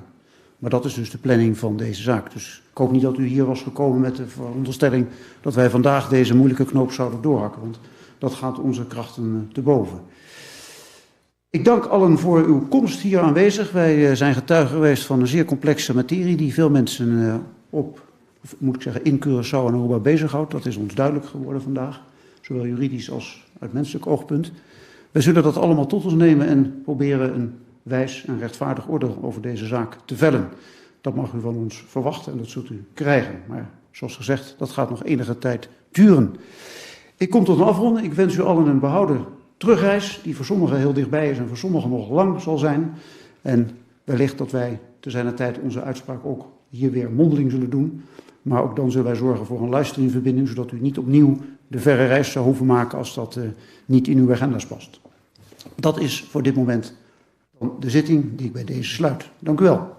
Maar dat is dus de planning van deze zaak. Dus ik hoop niet dat u hier was gekomen met de veronderstelling dat wij vandaag deze moeilijke knoop zouden doorhakken. Want dat gaat onze krachten te boven. Ik dank allen voor uw komst hier aanwezig. Wij zijn getuigen geweest van een zeer complexe materie die veel mensen in Curaçao en Aruba bezighoudt. Dat is ons duidelijk geworden vandaag, zowel juridisch als uit menselijk oogpunt. Wij zullen dat allemaal tot ons nemen en proberen een wijs en rechtvaardig oordeel over deze zaak te vellen. Dat mag u van ons verwachten en dat zult u krijgen. Maar zoals gezegd, dat gaat nog enige tijd duren. Ik kom tot een afronding. Ik wens u allen een behouden terugreis, die voor sommigen heel dichtbij is en voor sommigen nog lang zal zijn. En wellicht dat wij te zijner tijd onze uitspraak ook hier weer mondeling zullen doen. Maar ook dan zullen wij zorgen voor een livestreamverbinding, zodat u niet opnieuw de verre reis zou hoeven maken als dat niet in uw agenda's past. Dat is voor dit moment de zitting die ik bij deze sluit. Dank u wel.